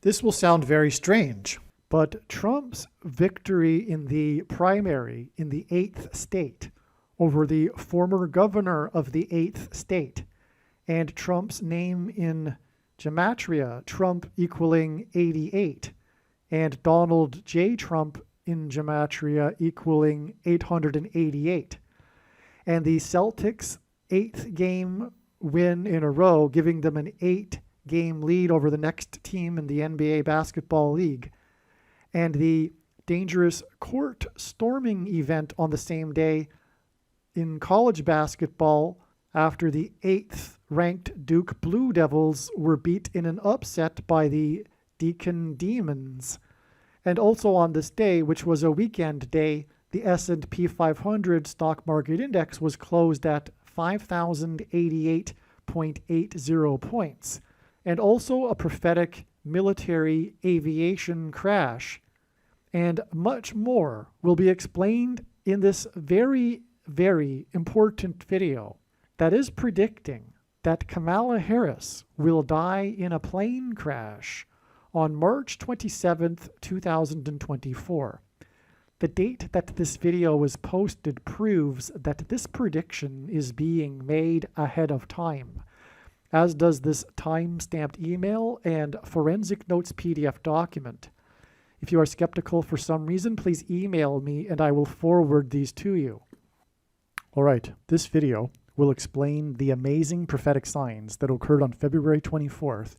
This will sound very strange, but Trump's victory in the primary in the 8th state over the former governor of the 8th state, and Trump's name in gematria, Trump equaling 88, and Donald J. Trump in gematria equaling 888, and the Celtics' 8th game win in a row, giving them an 8-game lead over the next team in the NBA Basketball League, and the dangerous court storming event on the same day in college basketball after the 8th ranked Duke Blue Devils were beat in an upset by the Deacon Demons. And also on this day, which was a weekend day, the S&P 500 stock market index was closed at 5,088.80 points, and also a prophetic military aviation crash. And much more will be explained in this very, very important video that is predicting that Kamala Harris will die in a plane crash on March 27th, 2024. The date that this video was posted proves that this prediction is being made ahead of time, as does this time-stamped email and forensic notes PDF document. If you are skeptical for some reason, please email me and I will forward these to you. All right, this video will explain the amazing prophetic signs that occurred on February 24th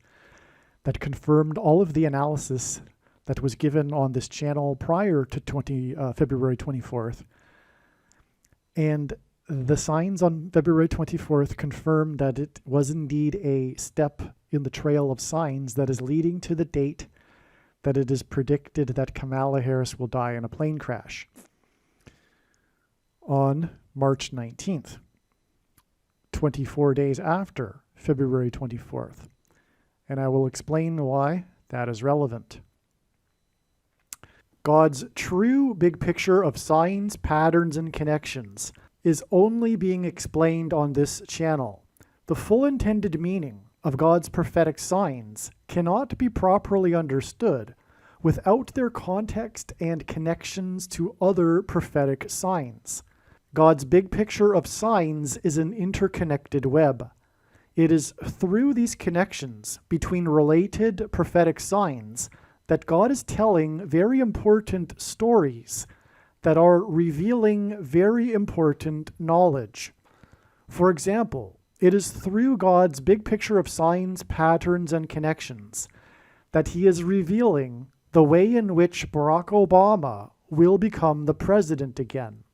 that confirmed all of the analysis that was given on this channel prior to February 24th. And the signs on February 24th confirmed that it was indeed a step in the trail of signs that is leading to the date that it is predicted that Kamala Harris will die in a plane crash on March 19th, 24 days after February 24th. And I will explain why that is relevant. God's true big picture of signs, patterns, and connections is only being explained on this channel. The full intended meaning of God's prophetic signs cannot be properly understood without their context and connections to other prophetic signs. God's big picture of signs is an interconnected web. It is through these connections between related prophetic signs that God is telling very important stories that are revealing very important knowledge. For example, it is through God's big picture of signs, patterns, and connections that he is revealing the way in which Barack Obama will become the president again,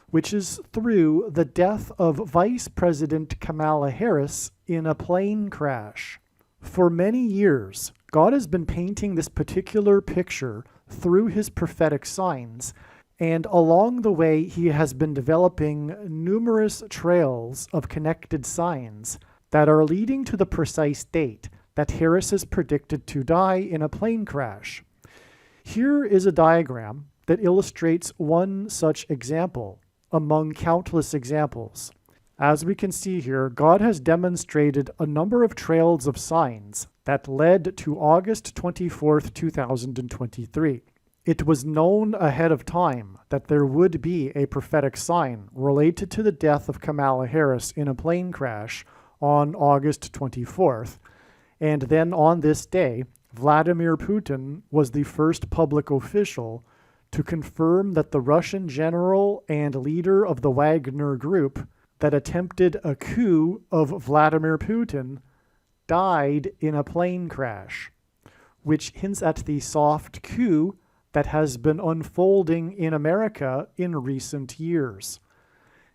which is through the death of Vice President Kamala Harris in a plane crash. For many years, God has been painting this particular picture through his prophetic signs, and along the way he has been developing numerous trails of connected signs that are leading to the precise date that Harris is predicted to die in a plane crash. Here is a diagram that illustrates one such example among countless examples. As we can see here, God has demonstrated a number of trails of signs that led to August 24th, 2023. It was known ahead of time that there would be a prophetic sign related to the death of Kamala Harris in a plane crash on August 24th. And then on this day, Vladimir Putin was the first public official to confirm that the Russian general and leader of the Wagner Group that attempted a coup of Vladimir Putin died in a plane crash, which hints at the soft coup that has been unfolding in America in recent years.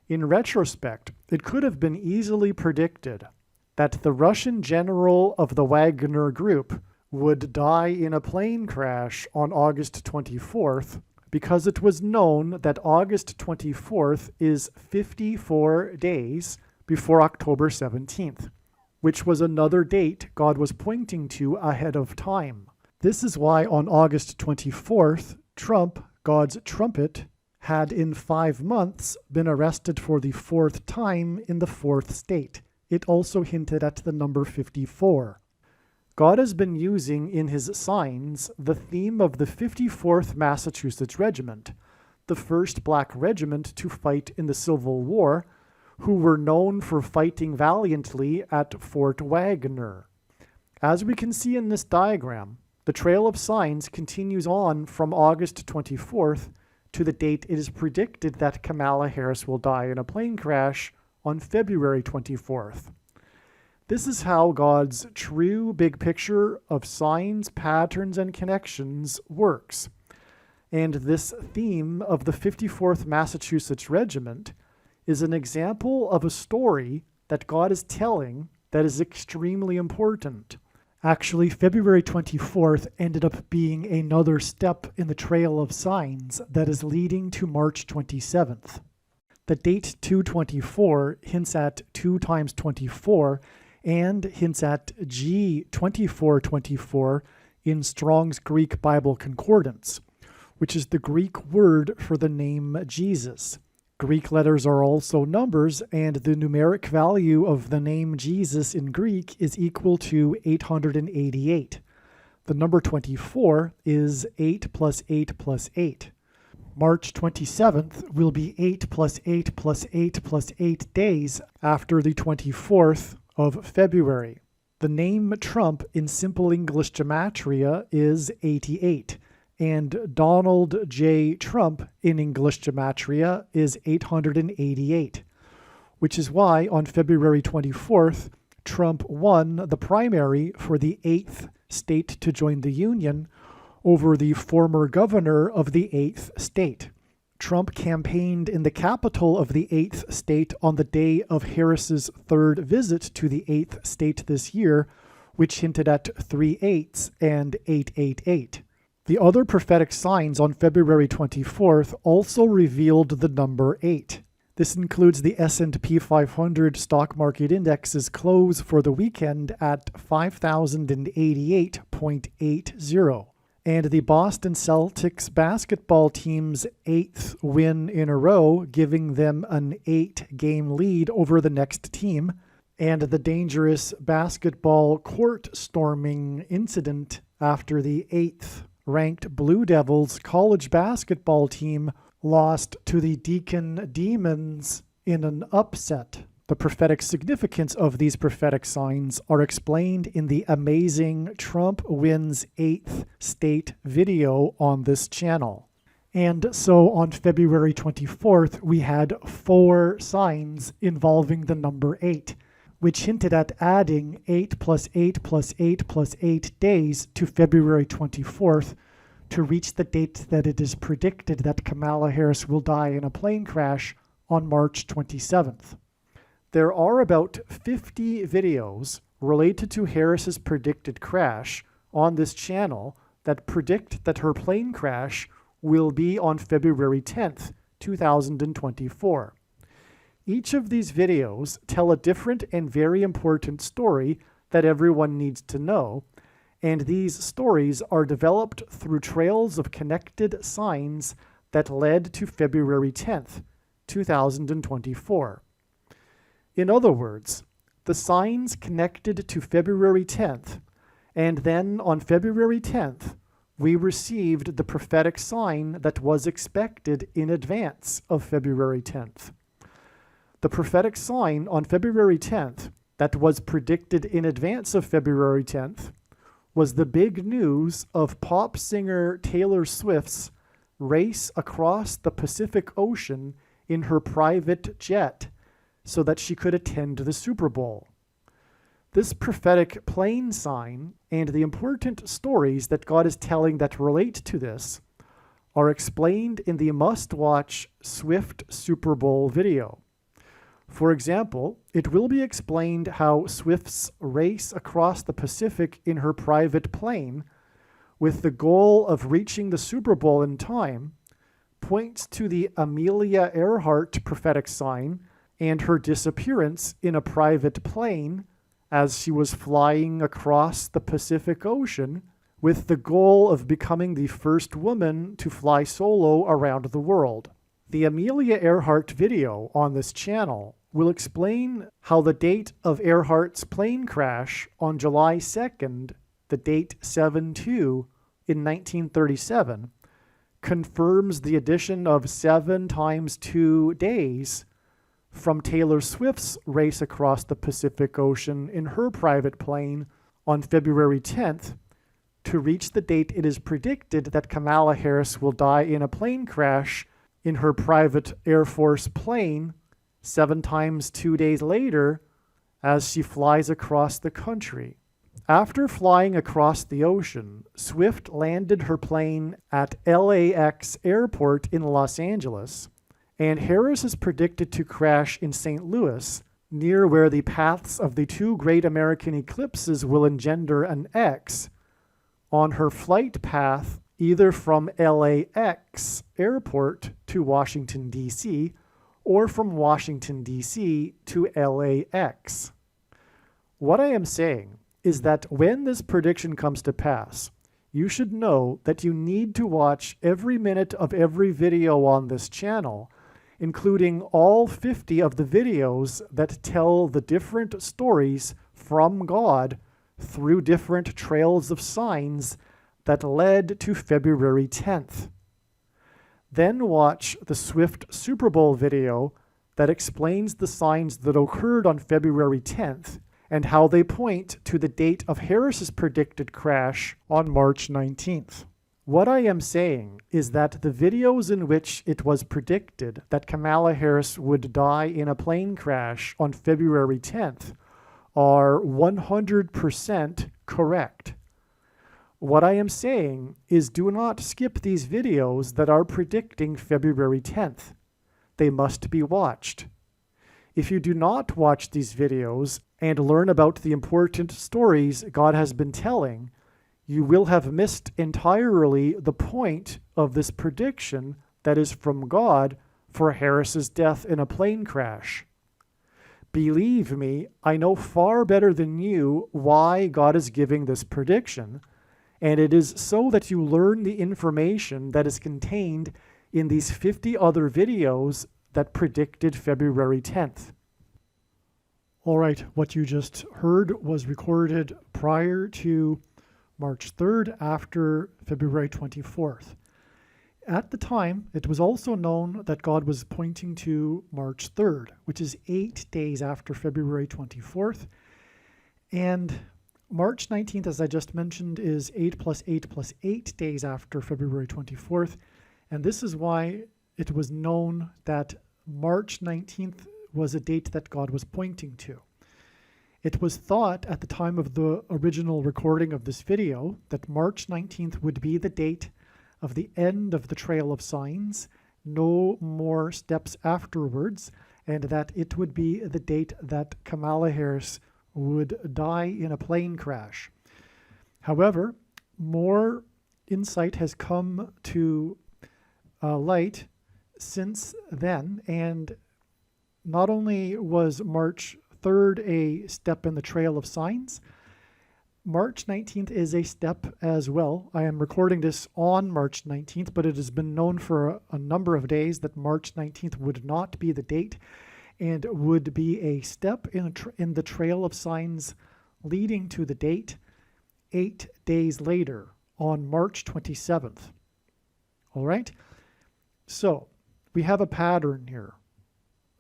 In retrospect, it could have been easily predicted that the Russian general of the Wagner Group would die in a plane crash on August 24th because it was known that August 24th is 54 days before October 17th, which was another date God was pointing to ahead of time. This is why on August 24th, Trump, God's trumpet, had in 5 months been arrested for the 4th time in the 4th state. It also hinted at the number 54. God has been using in his signs the theme of the 54th Massachusetts Regiment, the first black regiment to fight in the Civil War, who were known for fighting valiantly at Fort Wagner. As we can see in this diagram, the trail of signs continues on from August 24th to the date it is predicted that Kamala Harris will die in a plane crash on February 24th. This is how God's true big picture of signs, patterns, and connections works. And this theme of the 54th Massachusetts Regiment is an example of a story that God is telling that is extremely important. Actually, February 24th ended up being another step in the trail of signs that is leading to March 27th. The date 224 hints at 2 times 24 and hints at G 2424 in Strong's Greek Bible Concordance, which is the Greek word for the name Jesus. Greek letters are also numbers, and the numeric value of the name Jesus in Greek is equal to 888. The number 24 is 8 plus 8 plus 8. March 27th will be 8 plus 8 plus 8 plus 8 days after the 24th of February. The name Trump in Simple English Gematria is 88. And Donald J. Trump in English Gematria is 888, which is why on February 24th, Trump won the primary for the 8th state to join the Union over the former governor of the 8th state. Trump campaigned in the capital of the 8th state on the day of Harris's third visit to the 8th state this year, which hinted at 3 8s and 888. The other prophetic signs on February 24th also revealed the number 8. This includes the S&P 500 stock market index's close for the weekend at 5,088.80, and the Boston Celtics basketball team's 8th win in a row, giving them an 8-game lead over the next team, and the dangerous basketball court storming incident after the 8th ranked Blue Devils college basketball team lost to the Deacon Demons in an upset. The prophetic significance of these prophetic signs are explained in the amazing Trump Wins 8th State video on this channel. And so on February 24th, we had 4 signs involving the number 8, which hinted at adding 8 plus 8 plus 8 plus 8 days to February 24th to reach the date that it is predicted that Kamala Harris will die in a plane crash on March 27th. There are about 50 videos related to Harris's predicted crash on this channel that predict that her plane crash will be on February 10th, 2024. Each of these videos tell a different and very important story that everyone needs to know, and these stories are developed through trails of connected signs that led to February 10th, 2024. In other words, the signs connected to February 10th, and then on February 10th, we received the prophetic sign that was expected in advance of February 10th. The prophetic sign on February 10th that was predicted in advance of February 10th was the big news of pop singer Taylor Swift's race across the Pacific Ocean in her private jet so that she could attend the Super Bowl. This prophetic plane sign and the important stories that God is telling that relate to this are explained in the must-watch Swift Super Bowl video. For example, it will be explained how Swift's race across the Pacific in her private plane, with the goal of reaching the Super Bowl in time, points to the Amelia Earhart prophetic sign and her disappearance in a private plane as she was flying across the Pacific Ocean with the goal of becoming the first woman to fly solo around the world. The Amelia Earhart video on this channel will explain how the date of Earhart's plane crash on July 2nd the date 7/2 in 1937, confirms the addition of 7 times 2 days from Taylor Swift's race across the Pacific Ocean in her private plane on February 10th to reach the date it is predicted that Kamala Harris will die in a plane crash in her private Air Force plane 7 times 2 days later as she flies across the country. After flying across the ocean, Swift landed her plane at LAX Airport in Los Angeles, and Harris is predicted to crash in St. Louis, near where the paths of the 2 great American eclipses will engender an X on her flight path either from LAX Airport to Washington, D.C., or from Washington, D.C. to LAX. What I am saying is that when this prediction comes to pass, you should know that you need to watch every minute of every video on this channel, including all 50 of the videos that tell the different stories from God through different trails of signs that led to February 10th. Then watch the Swift Super Bowl video that explains the signs that occurred on February 10th and how they point to the date of Harris's predicted crash on March 19th. What I am saying is that the videos in which it was predicted that Kamala Harris would die in a plane crash on February 10th are 100% correct. What I am saying is do not skip these videos that are predicting February 10th. They must be watched. If you do not watch these videos and learn about the important stories God has been telling, you will have missed entirely the point of this prediction that is from God for Harris's death in a plane crash. Believe me, I know far better than you why God is giving this prediction, and it is so that you learn the information that is contained in these 50 other videos that predicted February 10th. All right, what you just heard was recorded prior to March 3rd, after February 24th. At the time, it was also known that God was pointing to March 3rd, which is 8 days after February 24th. And March 19th, as I just mentioned, is 8 plus 8 plus 8 days after February 24th. And this is why it was known that March 19th was a date that God was pointing to. It was thought at the time of the original recording of this video that March 19th would be the date of the end of the Trail of Signs, no more steps afterwards, and that it would be the date that Kamala Harris would die in a plane crash. However, more insight has come to light since then, and not only was March 3rd a step in the Trail of Signs, March 19th is a step as well. I am recording this on March 19th, but it has been known for a number of days that March 19th would not be the date and would be a step in the Trail of Signs leading to the date 8 days later on March 27th. All right? So we have a pattern here,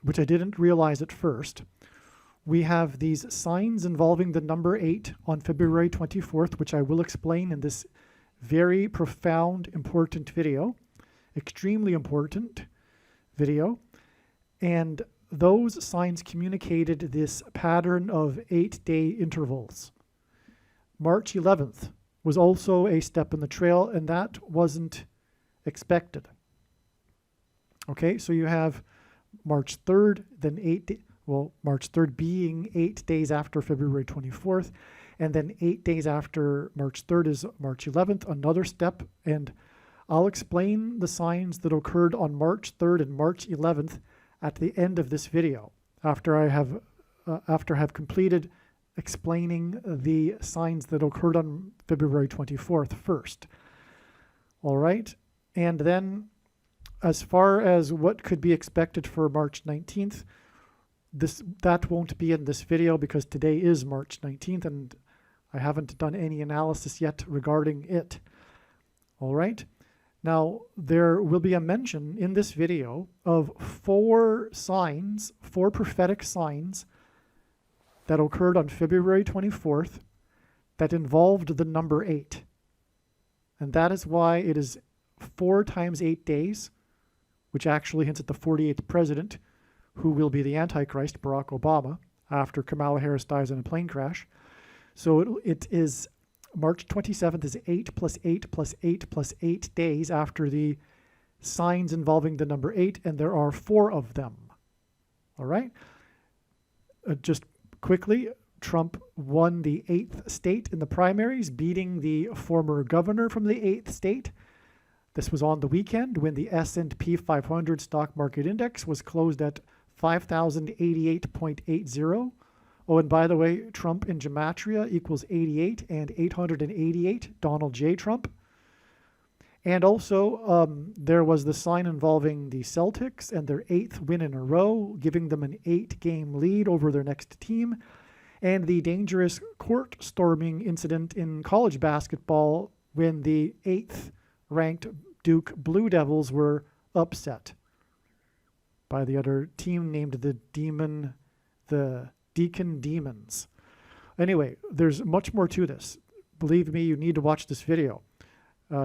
which I didn't realize at first. We have these signs involving the number 8 on February 24th, which I will explain in this very profound, important video, extremely important video. And those signs communicated this pattern of 8-day intervals. March 11th was also a step in the trail, and that wasn't expected. Okay, so you have March 3rd, then March 3rd being 8 days after February 24th, and then 8 days after March 3rd is March 11th, another step, and I'll explain the signs that occurred on March 3rd and March 11th at the end of this video, after I have completed explaining the signs that occurred on February 24th first. All right, and then as far as what could be expected for March 19th, that won't be in this video because today is March 19th, and I haven't done any analysis yet regarding it. All right. Now, there will be a mention in this video of 4 signs, 4 prophetic signs that occurred on February 24th that involved the number 8. And that is why it is 4 times 8 days, which actually hints at the 48th president, who will be the Antichrist, Barack Obama, after Kamala Harris dies in a plane crash. So it is March 27th is 8 plus 8 plus 8 plus 8 days after the signs involving the number 8, and there are 4 of them. All right? Just quickly, Trump won the 8th state in the primaries, beating the former governor from the 8th state. This was on the weekend when the S&P 500 stock market index was closed at 5,088.80. Oh, and by the way, Trump in gematria equals 88 and 888, Donald J. Trump. And also, there was the sign involving the Celtics and their 8th win in a row, giving them an 8-game lead over their next team, and the dangerous court storming incident in college basketball when the 8th-ranked Duke Blue Devils were upset by the other team named the Deacon Demons. Anyway, there's much more to this. Believe me, you need to watch this video.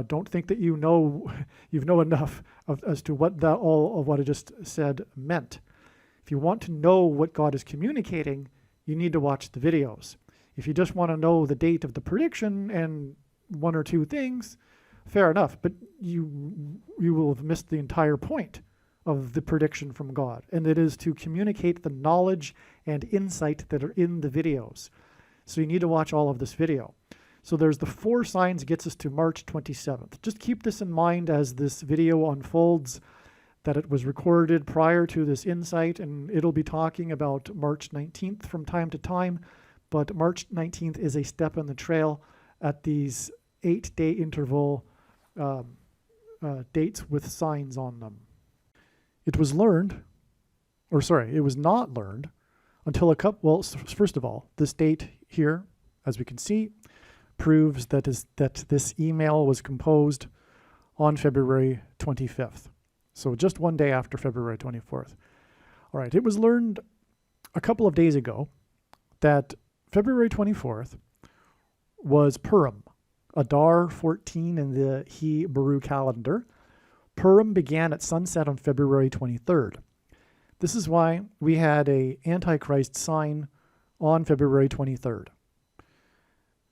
Don't think that you know enough as to what all of what I just said meant. If you want to know what God is communicating, you need to watch the videos. If you just want to know the date of the prediction and 1 or 2 things, fair enough. But you will have missed the entire point of the prediction from God, and it is to communicate the knowledge and insight that are in the videos. So you need to watch all of this video. So there's the 4 signs gets us to March 27th. Just keep this in mind as this video unfolds, that it was recorded prior to this insight, and it'll be talking about March 19th from time to time, but March 19th is a step in the trail at these 8-day interval dates with signs on them. It was not learned until first of all, this date here, as we can see, proves that this email was composed on February 25th. So just one day after February 24th. All right, it was learned a couple of days ago that February 24th was Purim, Adar 14 in the Hebrew calendar. Purim began at sunset on February 23rd. This is why we had a Antichrist sign on February 23rd.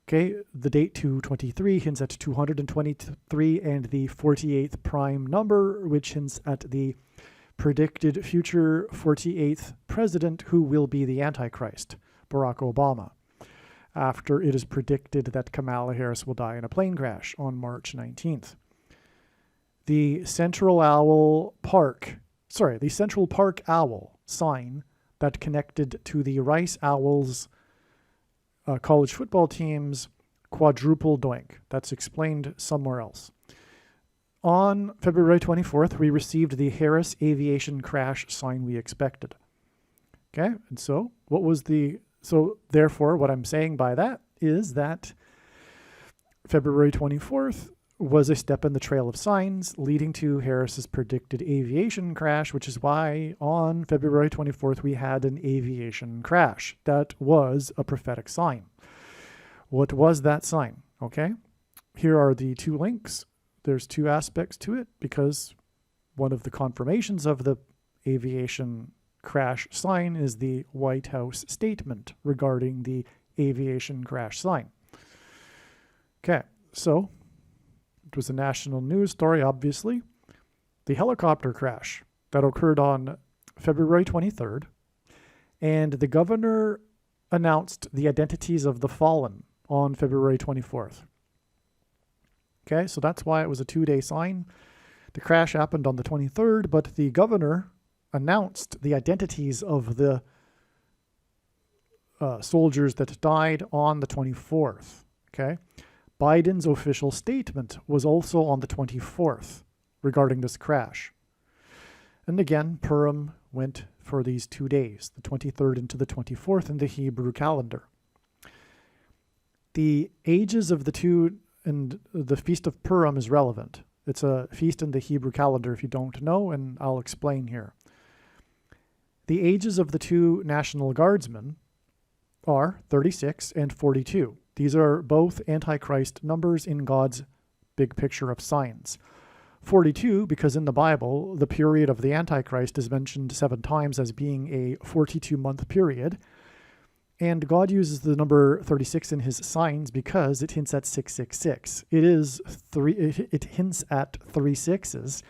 Okay, the date 223 hints at 223 and the 48th prime number, which hints at the predicted future 48th president who will be the Antichrist, Barack Obama, after it is predicted that Kamala Harris will die in a plane crash on March 19th. The Central Park Owl sign that connected to the Rice Owls college football team's quadruple doink. That's explained somewhere else. On February 24th, we received the Harris aviation crash sign we expected. Okay, and so therefore, what I'm saying by that is that February 24th was a step in the trail of signs leading to Harris's predicted aviation crash, which is why on February 24th we had an aviation crash. That was a prophetic sign. What was that sign? Okay, here are the 2 links. There's 2 aspects to it because one of the confirmations of the aviation crash sign is the White House statement regarding the aviation crash sign. Okay, so it was a national news story, obviously. The helicopter crash that occurred on February 23rd, and the governor announced the identities of the fallen on February 24th. Okay, so that's why it was a 2-day sign. The crash happened on the 23rd, but the governor announced the identities of the soldiers that died on the 24th. Okay. Biden's official statement was also on the 24th regarding this crash. And again, Purim went for these 2 days, the 23rd into the 24th in the Hebrew calendar. The ages of the two and the Feast of Purim is relevant. It's a feast in the Hebrew calendar if you don't know, and I'll explain here. The ages of the two National Guardsmen are 36 and 42. These are both Antichrist numbers in God's big picture of signs. 42, because in the Bible, the period of the Antichrist is mentioned 7 times as being a 42-month period. And God uses the number 36 in his signs because it hints at 666. It hints at 3 sixes,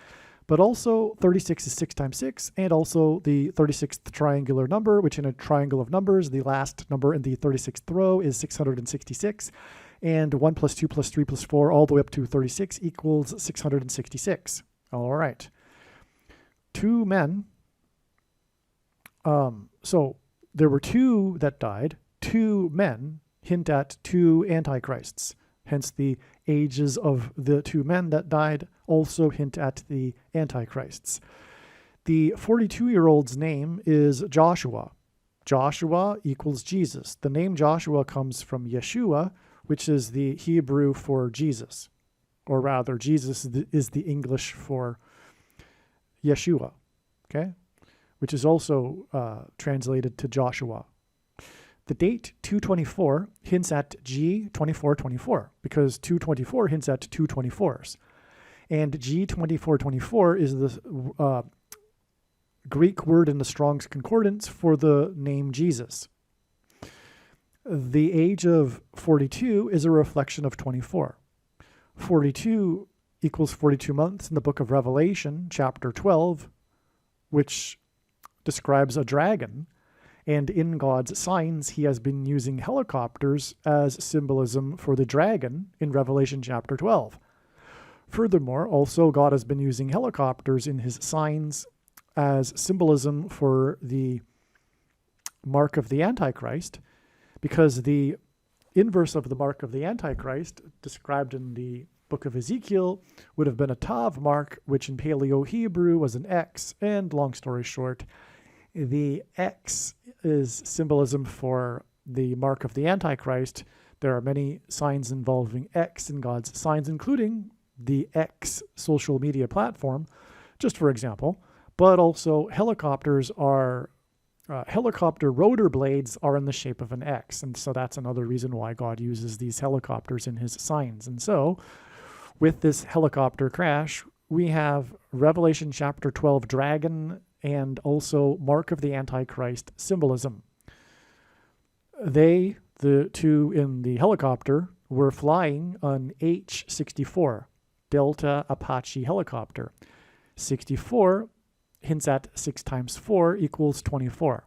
but also 36 is 6 times 6, and also the 36th triangular number, which in a triangle of numbers, the last number in the 36th row is 666, and 1 plus 2 plus 3 plus 4 all the way up to 36 equals 666. All right. 2 men. So there were 2 that died. 2 men hint at 2 antichrists. Hence the ages of the 2 men that died also hint at the antichrists. The 42-year-old's name is Joshua. Joshua equals Jesus. The name Joshua comes from Yeshua, which is the Hebrew for Jesus. Or rather, Jesus is the English for Yeshua, okay? Which is also translated to Joshua. The date 224 hints at G2424 because 224 hints at 224s. And G2424 is the Greek word in the Strong's Concordance for the name Jesus. The age of 42 is a reflection of 24. 42 equals 42 months in the book of Revelation, chapter 12, which describes a dragon. And in God's signs, he has been using helicopters as symbolism for the dragon in Revelation chapter 12. Furthermore, also God has been using helicopters in his signs as symbolism for the mark of the Antichrist, because the inverse of the mark of the Antichrist, described in the book of Ezekiel, would have been a Tav mark, which in Paleo-Hebrew was an X, and long story short, the X is symbolism for the mark of the Antichrist. There are many signs involving X in God's signs, including the X social media platform, just for example. But also helicopter rotor blades are in the shape of an X. And so that's another reason why God uses these helicopters in his signs. And so with this helicopter crash, we have Revelation chapter 12 dragon and also mark of the Antichrist symbolism. They, the 2 in the helicopter, were flying an H-64, Delta Apache helicopter. 64 hints at 6 times 4 equals 24.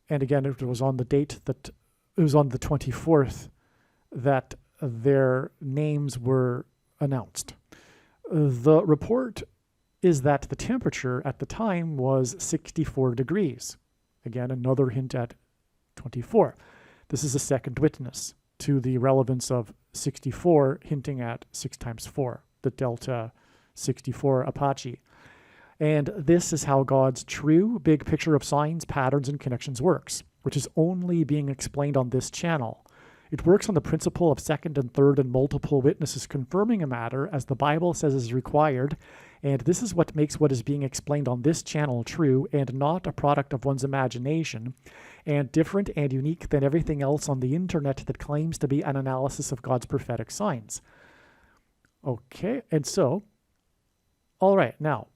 And again, it was on the date that it was on the 24th that their names were announced. The report is that the temperature at the time was 64 degrees. Again, another hint at 24. This is a second witness to the relevance of 64 hinting at 6 times 4, the Delta 64 Apache. And this is how God's true big picture of signs, patterns, and connections works, which is only being explained on this channel. It works on the principle of second and third and multiple witnesses confirming a matter as the Bible says is required, and this is what makes what is being explained on this channel true and not a product of one's imagination, and different and unique than everything else on the internet that claims to be an analysis of God's prophetic signs. Okay, and so, all right, now,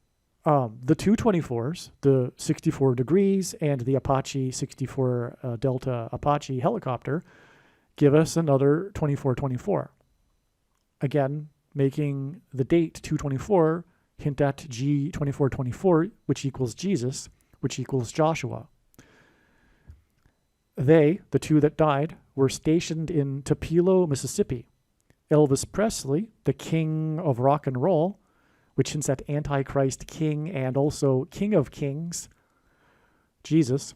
the 224s, the 64 degrees and the Apache 64 Delta Apache helicopter give us another 2424. Again, making the date 224 hint at G2424, which equals Jesus, which equals Joshua. They, the 2 that died, were stationed in Tupelo, Mississippi. Elvis Presley, the king of rock and roll, which hints at Antichrist king and also King of Kings, Jesus,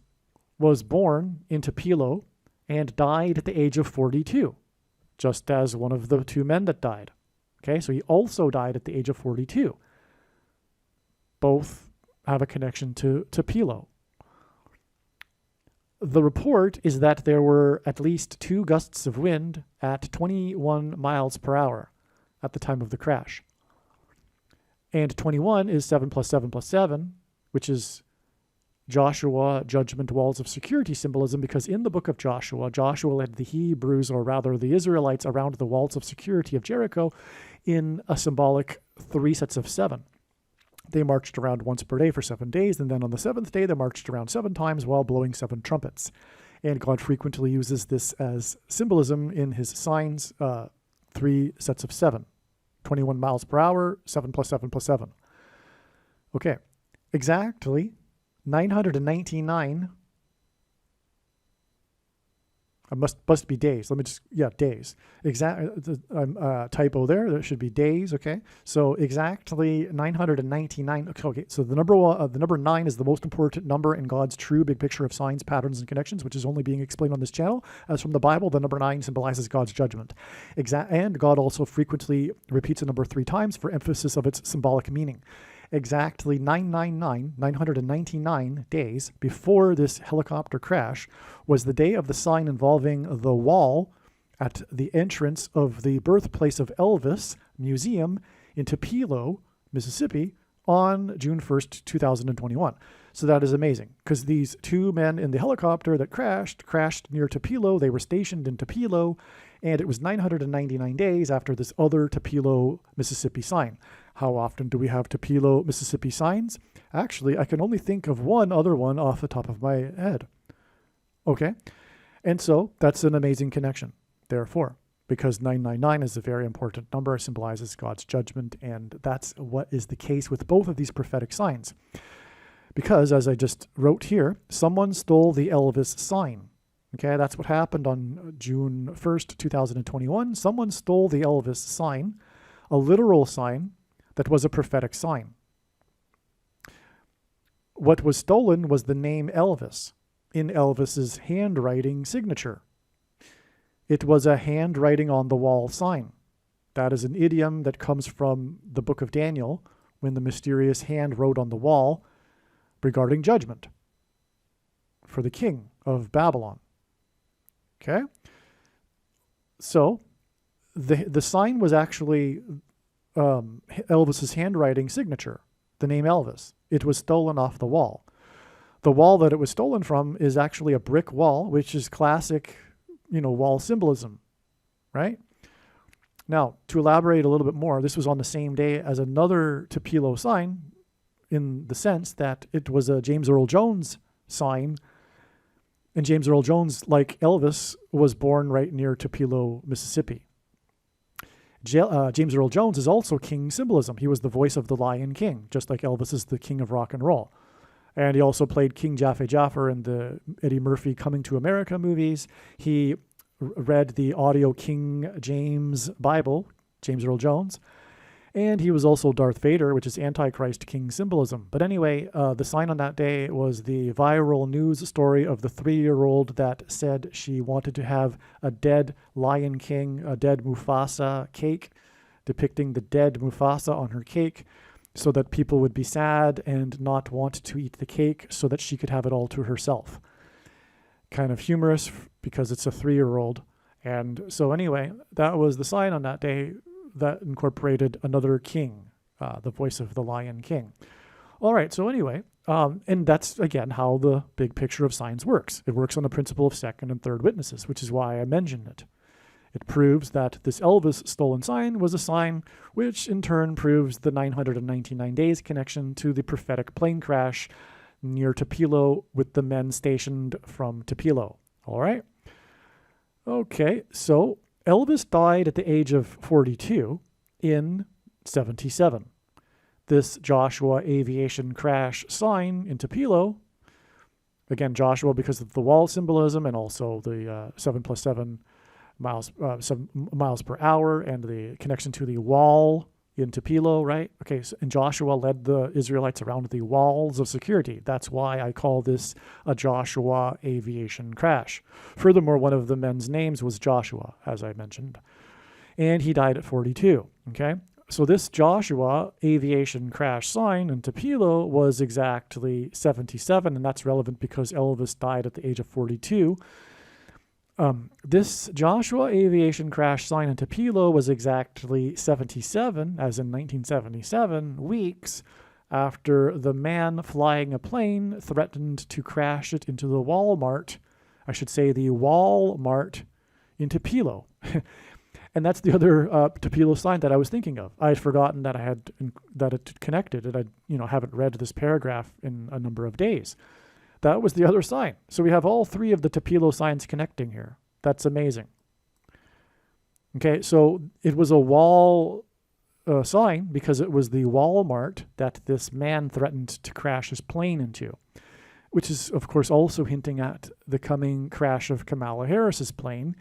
was born in Tupelo and died at the age of 42, just as one of the 2 men that died. Okay, so he also died at the age of 42. Both have a connection to Tupelo. The report is that there were at least 2 gusts of wind at 21 miles per hour at the time of the crash. And 21 is 7 plus 7 plus 7, which is Joshua, judgment, walls of security symbolism, because in the book of Joshua, Joshua led the Hebrews, or rather the Israelites, around the walls of security of Jericho in a symbolic 3 sets of 7. They marched around once per day for 7 days, and then on the 7th day, they marched around 7 times while blowing 7 trumpets. And God frequently uses this as symbolism in his signs, 3 sets of 7. 21 miles per hour, 7 plus 7 plus 7. Okay, exactly 999. It must be days. Let me just, days. Typo there. There should be days. Okay. So exactly 999. Okay. So the number 9 is the most important number in God's true big picture of signs, patterns, and connections, which is only being explained on this channel. As from the Bible, the number 9 symbolizes God's judgment. And God also frequently repeats the number 3 times for emphasis of its symbolic meaning. Exactly 999 days before this helicopter crash was the day of the sign involving the wall at the entrance of the birthplace of Elvis Museum in Tupelo, Mississippi, on June 1st, 2021. So that is amazing, because these 2 men in the helicopter that crashed near Tupelo. They were stationed in Tupelo, and it was 999 days after this other Tupelo, Mississippi sign. How often do we have Tupelo, Mississippi signs? Actually, I can only think of one other one off the top of my head. Okay, and so that's an amazing connection, therefore, because 999 is a very important number, symbolizes God's judgment, and that's what is the case with both of these prophetic signs. Because, as I just wrote here, someone stole the Elvis sign. Okay, that's what happened on June 1st, 2021. Someone stole the Elvis sign, a literal sign that was a prophetic sign. What was stolen was the name Elvis in Elvis's handwriting signature. It was a handwriting on the wall sign. That is an idiom that comes from the book of Daniel, when the mysterious hand wrote on the wall regarding judgment for the king of Babylon. Okay? So the sign was actually Elvis's handwriting signature, the name Elvis. It was stolen off the wall. The wall that it was stolen from is actually a brick wall, which is classic, wall symbolism, right? Now, to elaborate a little bit more, this was on the same day as another Tupelo sign, in the sense that it was a James Earl Jones sign, and James Earl Jones, like Elvis, was born right near Tupelo, Mississippi. James Earl Jones is also king symbolism. He was the voice of the Lion King, just like Elvis is the king of rock and roll. And he also played King Jaffe Jaffer in the Eddie Murphy Coming to America movies. He read the audio King James Bible, James Earl Jones. And he was also Darth Vader, which is Antichrist king symbolism. But anyway, the sign on that day was the viral news story of the 3-year-old that said she wanted to have a dead Lion King, a dead Mufasa cake, depicting the dead Mufasa on her cake, so that people would be sad and not want to eat the cake so that she could have it all to herself. Kind of humorous because it's a 3-year-old. And so anyway, that was the sign on that day that incorporated another king, the voice of the Lion King. All right, so anyway, and that's, again, how the big picture of signs works. It works on the principle of second and third witnesses, which is why I mentioned it. It proves that this Elvis stolen sign was a sign, which in turn proves the 999 days connection to the prophetic plane crash near Tupelo with the men stationed from Tupelo. All right? Okay, so Elvis died at the age of 42 in 77. This Joshua aviation crash sign in Tupelo, again, Joshua because of the wall symbolism and also the 7 plus 7 miles, 7 miles per hour and the connection to the wall in Tupelo, right? Okay, so, and Joshua led the Israelites around the walls of security. That's why I call this a Joshua aviation crash. Furthermore, one of the men's names was Joshua, as I mentioned. And he died at 42, okay? So this Joshua aviation crash sign in Tupelo was exactly 77, and that's relevant because Elvis died at the age of 42. This Joshua aviation crash sign in Tupelo was exactly 77, as in 1977, weeks after the man flying a plane threatened to crash it into the Walmart, I should say the Walmart in Tupelo. And that's the other Tupelo sign that I was thinking of. I had forgotten that it connected, and I haven't read this paragraph in a number of days. That was the other sign. So we have all three of the Tupelo signs connecting here. That's amazing. Okay, so it was a wall sign because it was the Walmart that this man threatened to crash his plane into, which is, of course, also hinting at the coming crash of Kamala Harris's plane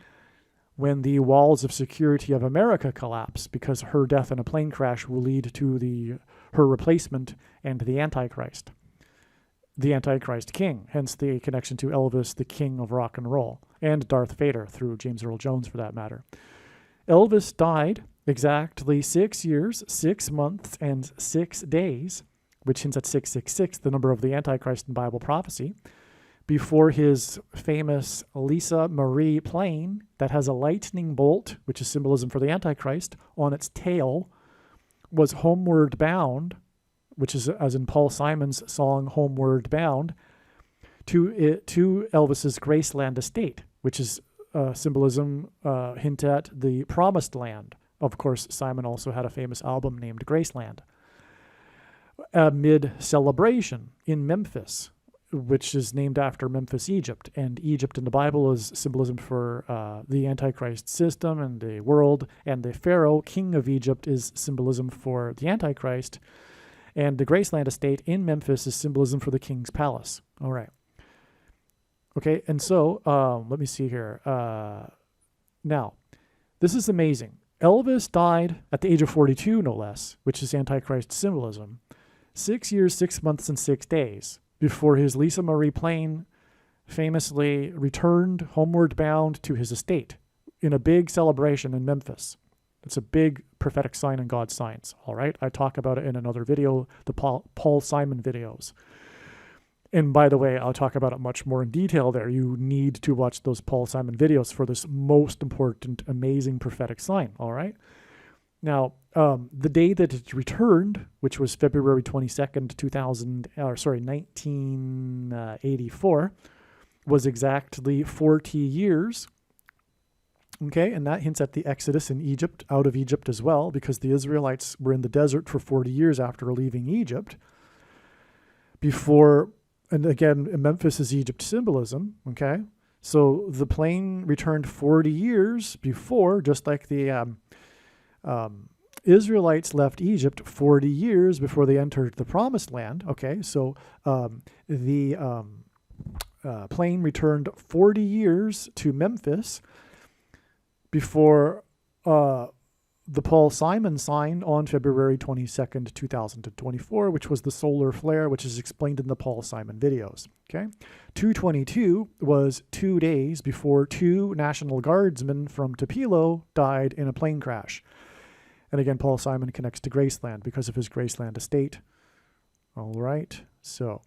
when the walls of security of America collapse, because her death in a plane crash will lead to her replacement and the Antichrist King, hence the connection to Elvis, the king of rock and roll, and Darth Vader through James Earl Jones for that matter. Elvis died exactly 6 years, 6 months, and 6 days, which hints at 666, the number of the Antichrist in Bible prophecy, before his famous Lisa Marie plane that has a lightning bolt, which is symbolism for the Antichrist, on its tail, was homeward bound, which is as in Paul Simon's song Homeward Bound, to Elvis's Graceland estate, which is symbolism hint at the promised land. Of course, Simon also had a famous album named Graceland. Amid celebration in Memphis, which is named after Memphis, Egypt. And Egypt in the Bible is symbolism for the Antichrist system and the world. And the Pharaoh, king of Egypt, is symbolism for the Antichrist. And the Graceland estate in Memphis is symbolism for the king's palace. All right. Okay, and so let me see here. Now, this is amazing. Elvis died at the age of 42, no less, which is Antichrist symbolism, 6 years, 6 months, and 6 days before his Lisa Marie plane famously returned homeward bound to his estate in a big celebration in Memphis. It's a big prophetic sign in God's signs, all right? I talk about it in another video, the Paul Simon videos. And by the way, I'll talk about it much more in detail there. You need to watch those Paul Simon videos for this most important, amazing prophetic sign, all right? Now, the day that it returned, which was February 22nd, 1984, was exactly 40 years. Okay, and that hints at the Exodus in Egypt, out of Egypt as well, because the Israelites were in the desert for 40 years after leaving Egypt. And again, Memphis is Egypt symbolism, okay? So the plane returned 40 years before, just like the Israelites left Egypt 40 years before they entered the Promised Land, okay? So the plane returned 40 years to Memphis before the Paul Simon sign on February 22nd, 2024, which was the solar flare, which is explained in the Paul Simon videos. Okay, 222 was 2 days before 2 National Guardsmen from Tupelo died in a plane crash. And again, Paul Simon connects to Graceland because of his Graceland estate. All right, so,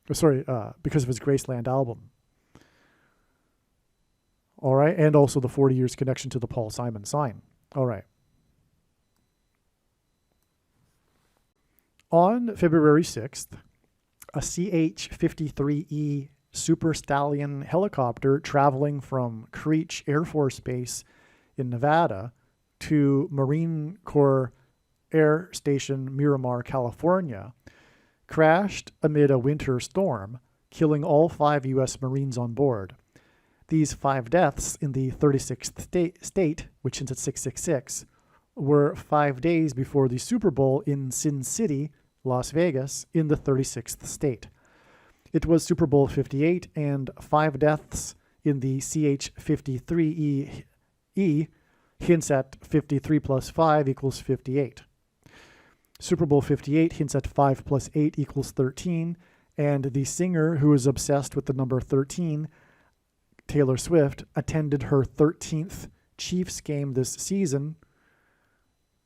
because of his Graceland album. All right, and also the 40 years connection to the Paul Simon sign. All right. On February 6th, a CH-53E Super Stallion helicopter traveling from Creech Air Force Base in Nevada to Marine Corps Air Station Miramar, California, crashed amid a winter storm, killing all 5 U.S. Marines on board. These 5 deaths in the 36th state, which hints at 666, were 5 days before the Super Bowl in Sin City, Las Vegas, in the 36th state. It was Super Bowl 58, and 5 deaths in the CH-53E hints at 53 plus 5 equals 58. Super Bowl 58 hints at 5 plus 8 equals 13, and the singer who is obsessed with the number 13, Taylor Swift, attended her 13th Chiefs game this season.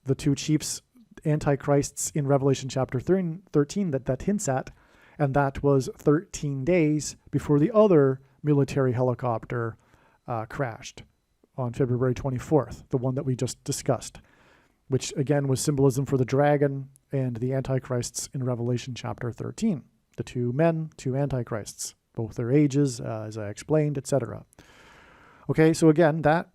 The 2 Chiefs antichrists in Revelation chapter 13 that hints at, and that was 13 days before the other military helicopter crashed on February 24th, the one that we just discussed, which again was symbolism for the dragon and the antichrists in Revelation chapter 13. The two men, two antichrists, both their ages, as I explained, etc. Okay, so again, that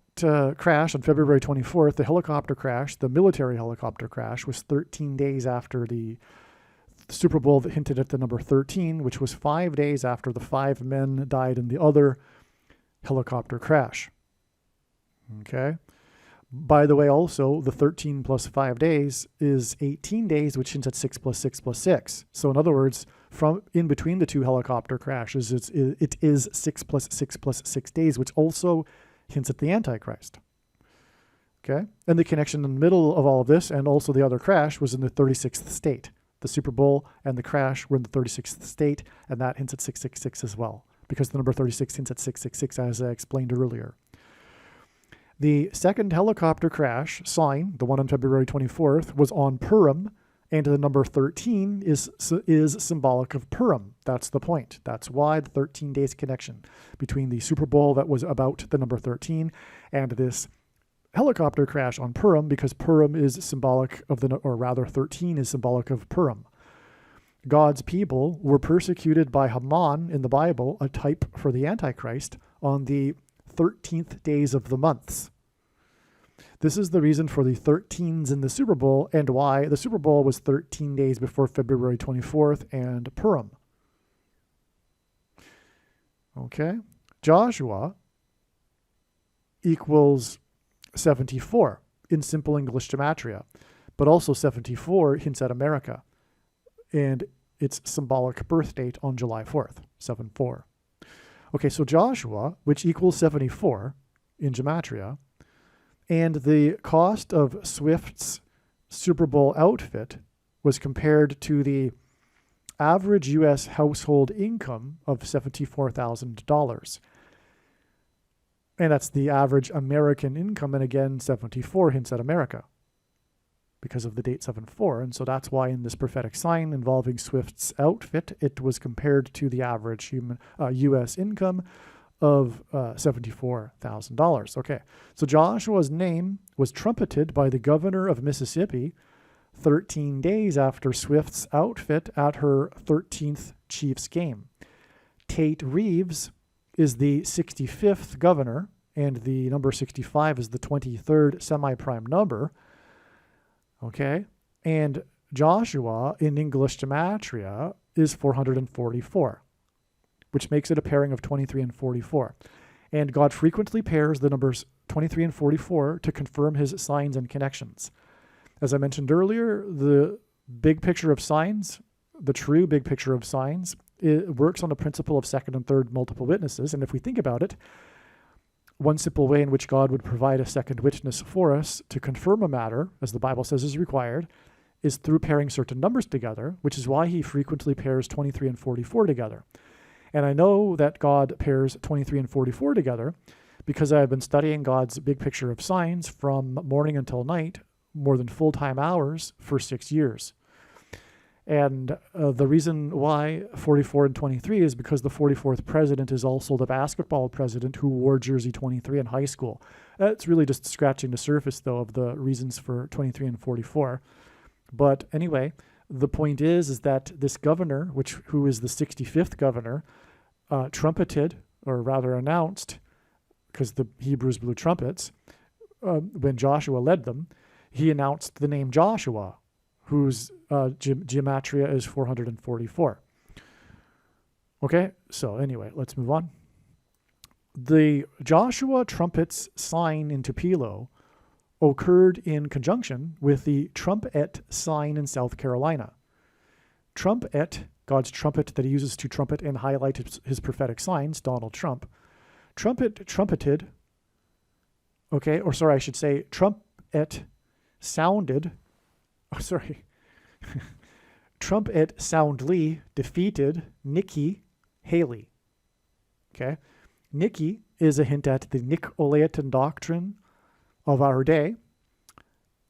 crash on February 24th, the helicopter crash, the military helicopter crash, was 13 days after the Super Bowl that hinted at the number 13, which was 5 days after the 5 men died in the other helicopter crash. Okay. By the way, also, the 13 plus 5 days is 18 days, which hints at 6 plus 6 plus 6. So in other words, from in between the two helicopter crashes, it is 6 plus 6 plus 6 days, which also hints at the Antichrist. Okay. And the connection in the middle of all of this, and also the other crash, was in the 36th state. The Super Bowl and the crash were in the 36th state, and that hints at 666 as well, because the number 36 hints at 666, as I explained earlier. The second helicopter crash sign, the one on February 24th, was on Purim, and the number 13 is symbolic of Purim. That's the point. That's why the 13 days connection between the Super Bowl that was about the number 13 and this helicopter crash on Purim, because Purim is symbolic of 13 is symbolic of Purim. God's people were persecuted by Haman in the Bible, a type for the Antichrist, on the 13th days of the months. This is the reason for the 13s in the Super Bowl and why the Super Bowl was 13 days before February 24th and Purim. Okay. Joshua equals 74 in simple English gematria, but also 74 hints at America and its symbolic birth date on July 4th, 7-4. Okay, so Joshua, which equals 74 in gematria, and the cost of Swift's Super Bowl outfit was compared to the average U.S. household income of $74,000. And that's the average American income, and again, 74 hints at America because of the date 7-4. And so that's why in this prophetic sign involving Swift's outfit, it was compared to the average U.S. income of $74,000. Okay, so Joshua's name was trumpeted by the governor of Mississippi 13 days after Swift's outfit at her 13th Chiefs game. Tate Reeves is the 65th governor, and the number 65 is the 23rd semi-prime number. Okay, and Joshua in English gematria is 444, which makes it a pairing of 23 and 44. And God frequently pairs the numbers 23 and 44 to confirm his signs and connections. As I mentioned earlier, the big picture of signs, the true big picture of signs, it works on the principle of second and third multiple witnesses. And if we think about it, one simple way in which God would provide a second witness for us to confirm a matter, as the Bible says is required, is through pairing certain numbers together, which is why he frequently pairs 23 and 44 together. And I know that God pairs 23 and 44 together because I've been studying God's big picture of signs from morning until night, more than full-time hours, for 6 years. And the reason why 44 and 23 is because the 44th president is also the basketball president who wore jersey 23 in high school. It's really just scratching the surface, though, of the reasons for 23 and 44. But anyway, the point is that this governor, who is the 65th governor, trumpeted, or rather announced, because the Hebrews blew trumpets, when Joshua led them, he announced the name Joshua, whose gematria is 444. Okay, so anyway, let's move on. The Joshua trumpets sign in Tupelo occurred in conjunction with the trumpet sign in South Carolina. Trumpet, God's trumpet that he uses to trumpet and highlight his prophetic signs, Donald Trump. Trumpeted, okay, or sorry, I should say trumpet sounded, trumpet soundly defeated Nikki Haley. Okay, Nikki is a hint at the Nicolaitan doctrine of our day,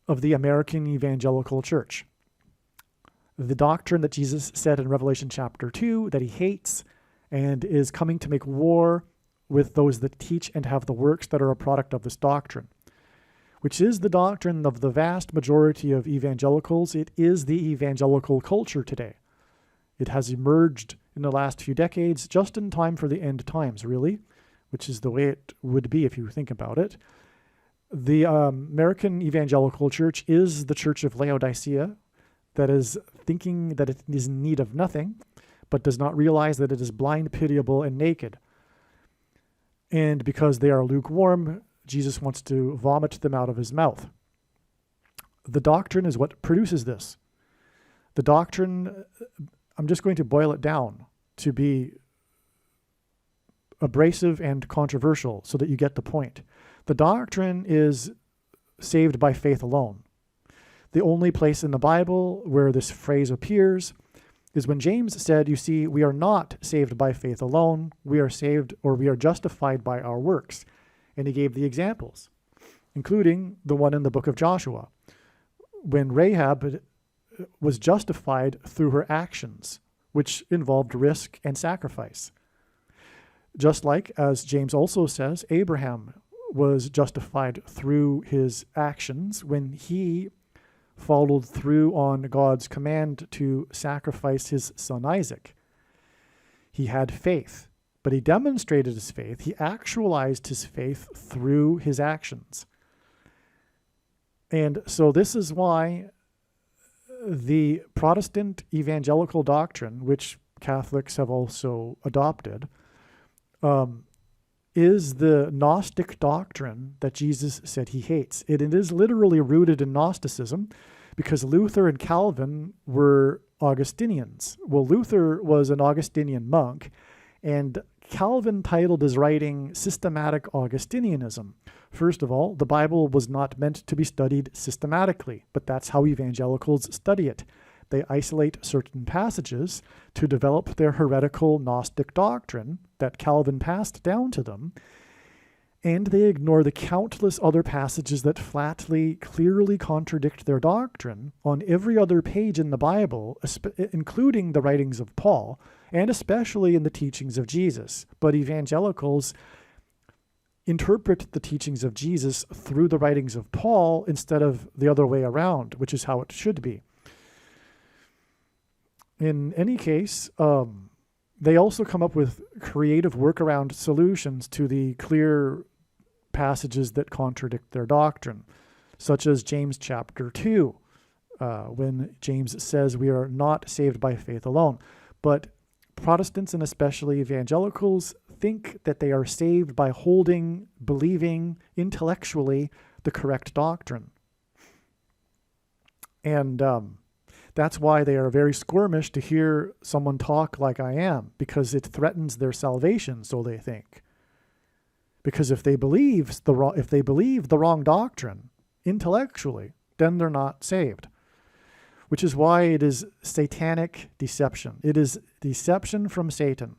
of the American evangelical church. The doctrine that Jesus said in Revelation chapter 2 that he hates and is coming to make war with those that teach and have the works that are a product of this doctrine, which is the doctrine of the vast majority of evangelicals. It is the evangelical culture today. It has emerged in the last few decades just in time for the end times, really, which is the way it would be if you think about it. The American evangelical church is the church of Laodicea, that is thinking that it is in need of nothing, but does not realize that it is blind, pitiable, and naked. And because they are lukewarm, Jesus wants to vomit them out of his mouth. The doctrine is what produces this. The doctrine, I'm just going to boil it down to be abrasive and controversial so that you get the point. The doctrine is saved by faith alone. The only place in the Bible where this phrase appears is when James said, you see, we are not saved by faith alone. We are saved, or we are justified by our works. And he gave the examples, including the one in the book of Joshua, when Rahab was justified through her actions, which involved risk and sacrifice. Just like, as James also says, Abraham was justified through his actions when he followed through on God's command to sacrifice his son Isaac. He had faith, but he demonstrated his faith. He actualized his faith through his actions. And so this is why the Protestant evangelical doctrine, which Catholics have also adopted, is the Gnostic doctrine that Jesus said he hates. It is literally rooted in Gnosticism because Luther and Calvin were Augustinians. Well, Luther was an Augustinian monk, and Calvin titled his writing Systematic Augustinianism. First of all, the Bible was not meant to be studied systematically, but that's how evangelicals study it. They isolate certain passages to develop their heretical Gnostic doctrine that Calvin passed down to them, and they ignore the countless other passages that flatly, clearly contradict their doctrine on every other page in the Bible, including the writings of Paul, and especially in the teachings of Jesus. But evangelicals interpret the teachings of Jesus through the writings of Paul instead of the other way around, which is how it should be. In any case, they also come up with creative workaround solutions to the clear passages that contradict their doctrine, such as James chapter 2, when James says we are not saved by faith alone. But Protestants, and especially evangelicals, think that they are saved by believing intellectually the correct doctrine. And that's why they are very squirmish to hear someone talk like I am, because it threatens their salvation, so they think. Because if they believe the wrong doctrine intellectually, then they're not saved. Which is why it is satanic deception. It is deception from Satan.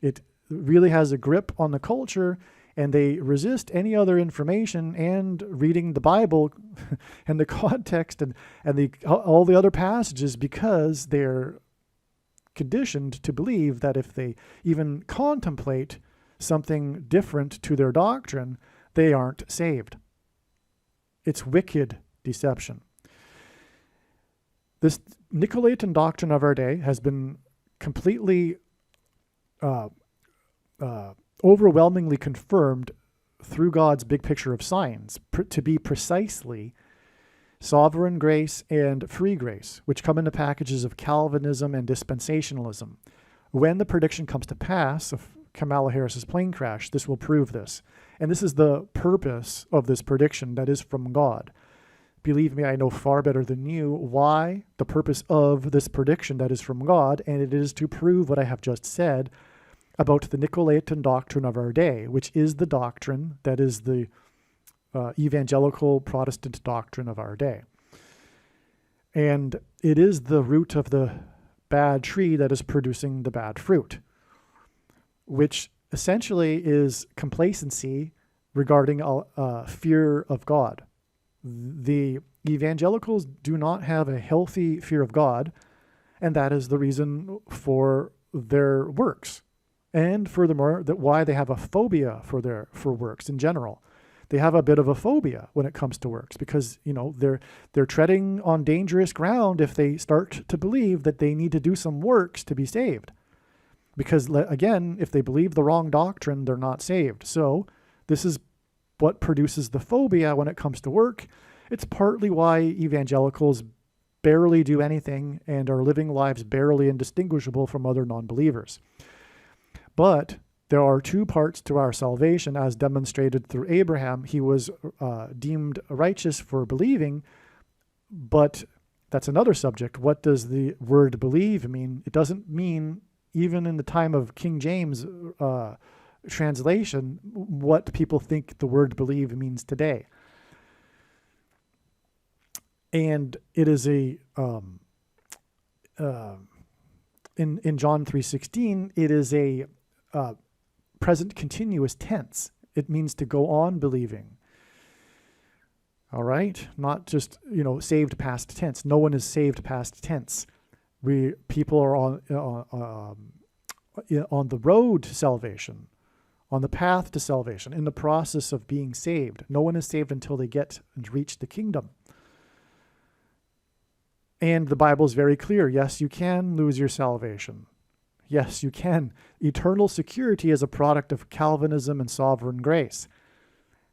It really has a grip on the culture, and they resist any other information and reading the Bible and the context and all the other passages, because they're conditioned to believe that if they even contemplate something different to their doctrine, they aren't saved. It's wicked deception. This Nicolaitan doctrine of our day has been completely overwhelmingly confirmed through God's big picture of signs to be precisely sovereign grace and free grace, which come in the packages of Calvinism and dispensationalism. When the prediction comes to pass of Kamala Harris's plane crash, this will prove this. And this is the purpose of this prediction that is from God. Believe me, I know far better than you why the purpose of this prediction that is from God, and it is to prove what I have just said about the Nicolaitan doctrine of our day, which is the doctrine that is the evangelical Protestant doctrine of our day. And it is the root of the bad tree that is producing the bad fruit, which essentially is complacency regarding fear of God. The evangelicals do not have a healthy fear of God, and that is the reason for their works. And furthermore, that why they have a phobia for works in general. They have a bit of a phobia when it comes to works because, they're treading on dangerous ground if they start to believe that they need to do some works to be saved. Because again, if they believe the wrong doctrine, they're not saved. So this is what produces the phobia when it comes to work. It's partly why evangelicals barely do anything and are living lives barely indistinguishable from other non-believers. But there are two parts to our salvation as demonstrated through Abraham. He was deemed righteous for believing, but that's another subject. What does the word believe mean? It doesn't mean, even in the time of King James translation, what people think the word believe means today. And it is in John 3:16, it is a present continuous tense. It means to go on believing. All right? Not just, saved past tense. No one is saved past tense. People are on the road to salvation, on the path to salvation, in the process of being saved. No one is saved until they get and reach the kingdom. And the Bible is very clear. Yes, you can lose your salvation. Yes, you can. Eternal security is a product of Calvinism and sovereign grace.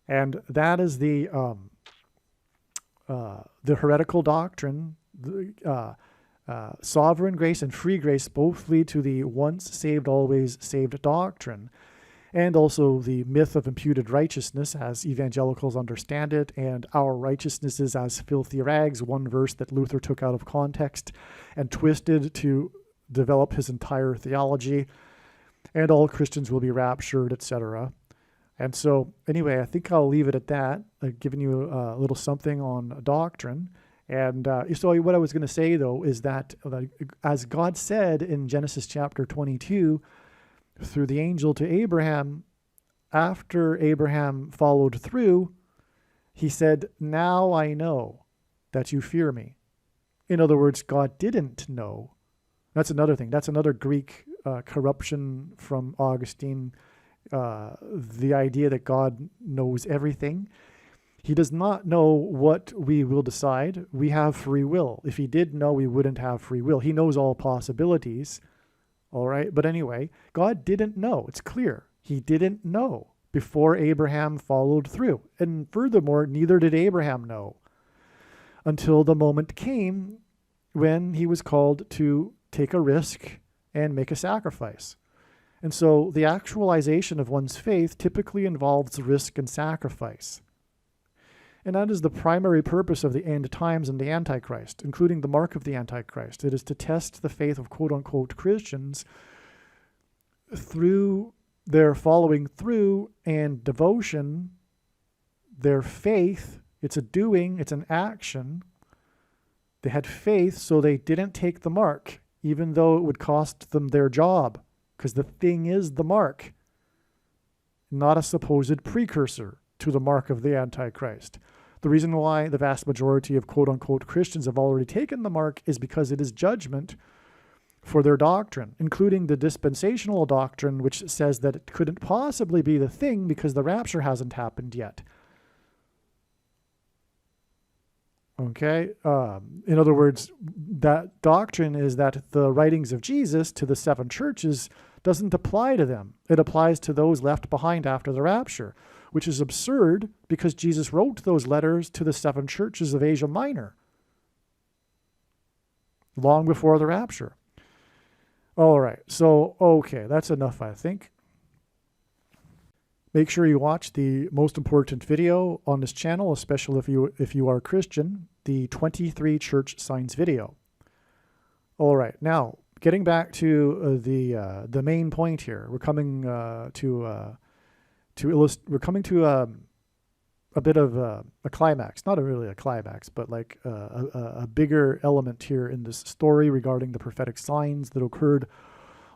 And that is the heretical doctrine. Sovereign grace and free grace both lead to the once saved, always saved doctrine. And also the myth of imputed righteousness as evangelicals understand it, and our righteousness is as filthy rags, one verse that Luther took out of context and twisted to develop his entire theology, and all Christians will be raptured, etc. And so anyway, I think I'll leave it at that. I've given you a little something on doctrine. And so what I was going to say, though, is that as God said in Genesis chapter 22, through the angel to Abraham, after Abraham followed through, he said, "Now I know that you fear me." In other words, God didn't know. That's another thing. That's another Greek corruption from Augustine, the idea that God knows everything. He does not know what we will decide. We have free will. If he did know, we wouldn't have free will. He knows all possibilities. All right. But anyway, God didn't know. It's clear. He didn't know before Abraham followed through. And furthermore, neither did Abraham know until the moment came when he was called to take a risk and make a sacrifice. And so the actualization of one's faith typically involves risk and sacrifice. And that is the primary purpose of the end times and the Antichrist, including the mark of the Antichrist. It is to test the faith of quote-unquote Christians through their following through and devotion, their faith. It's a doing, it's an action. They had faith, so they didn't take the mark, even though it would cost them their job, because the thing is the mark, not a supposed precursor to the mark of the Antichrist. The reason why the vast majority of quote-unquote Christians have already taken the mark is because it is judgment for their doctrine, including the dispensational doctrine, which says that it couldn't possibly be the thing because the rapture hasn't happened yet. Okay? In other words, that doctrine is that the writings of Jesus to the seven churches doesn't apply to them. It applies to those left behind after the rapture, which is absurd because Jesus wrote those letters to the seven churches of Asia Minor long before the rapture. All right, so, okay, that's enough, I think. Make sure you watch the most important video on this channel, especially if you are Christian, the 23 church signs video. All right, now, getting back to the main point here, we're coming to a bit of a climax, not really a climax, but like a bigger element here in this story regarding the prophetic signs that occurred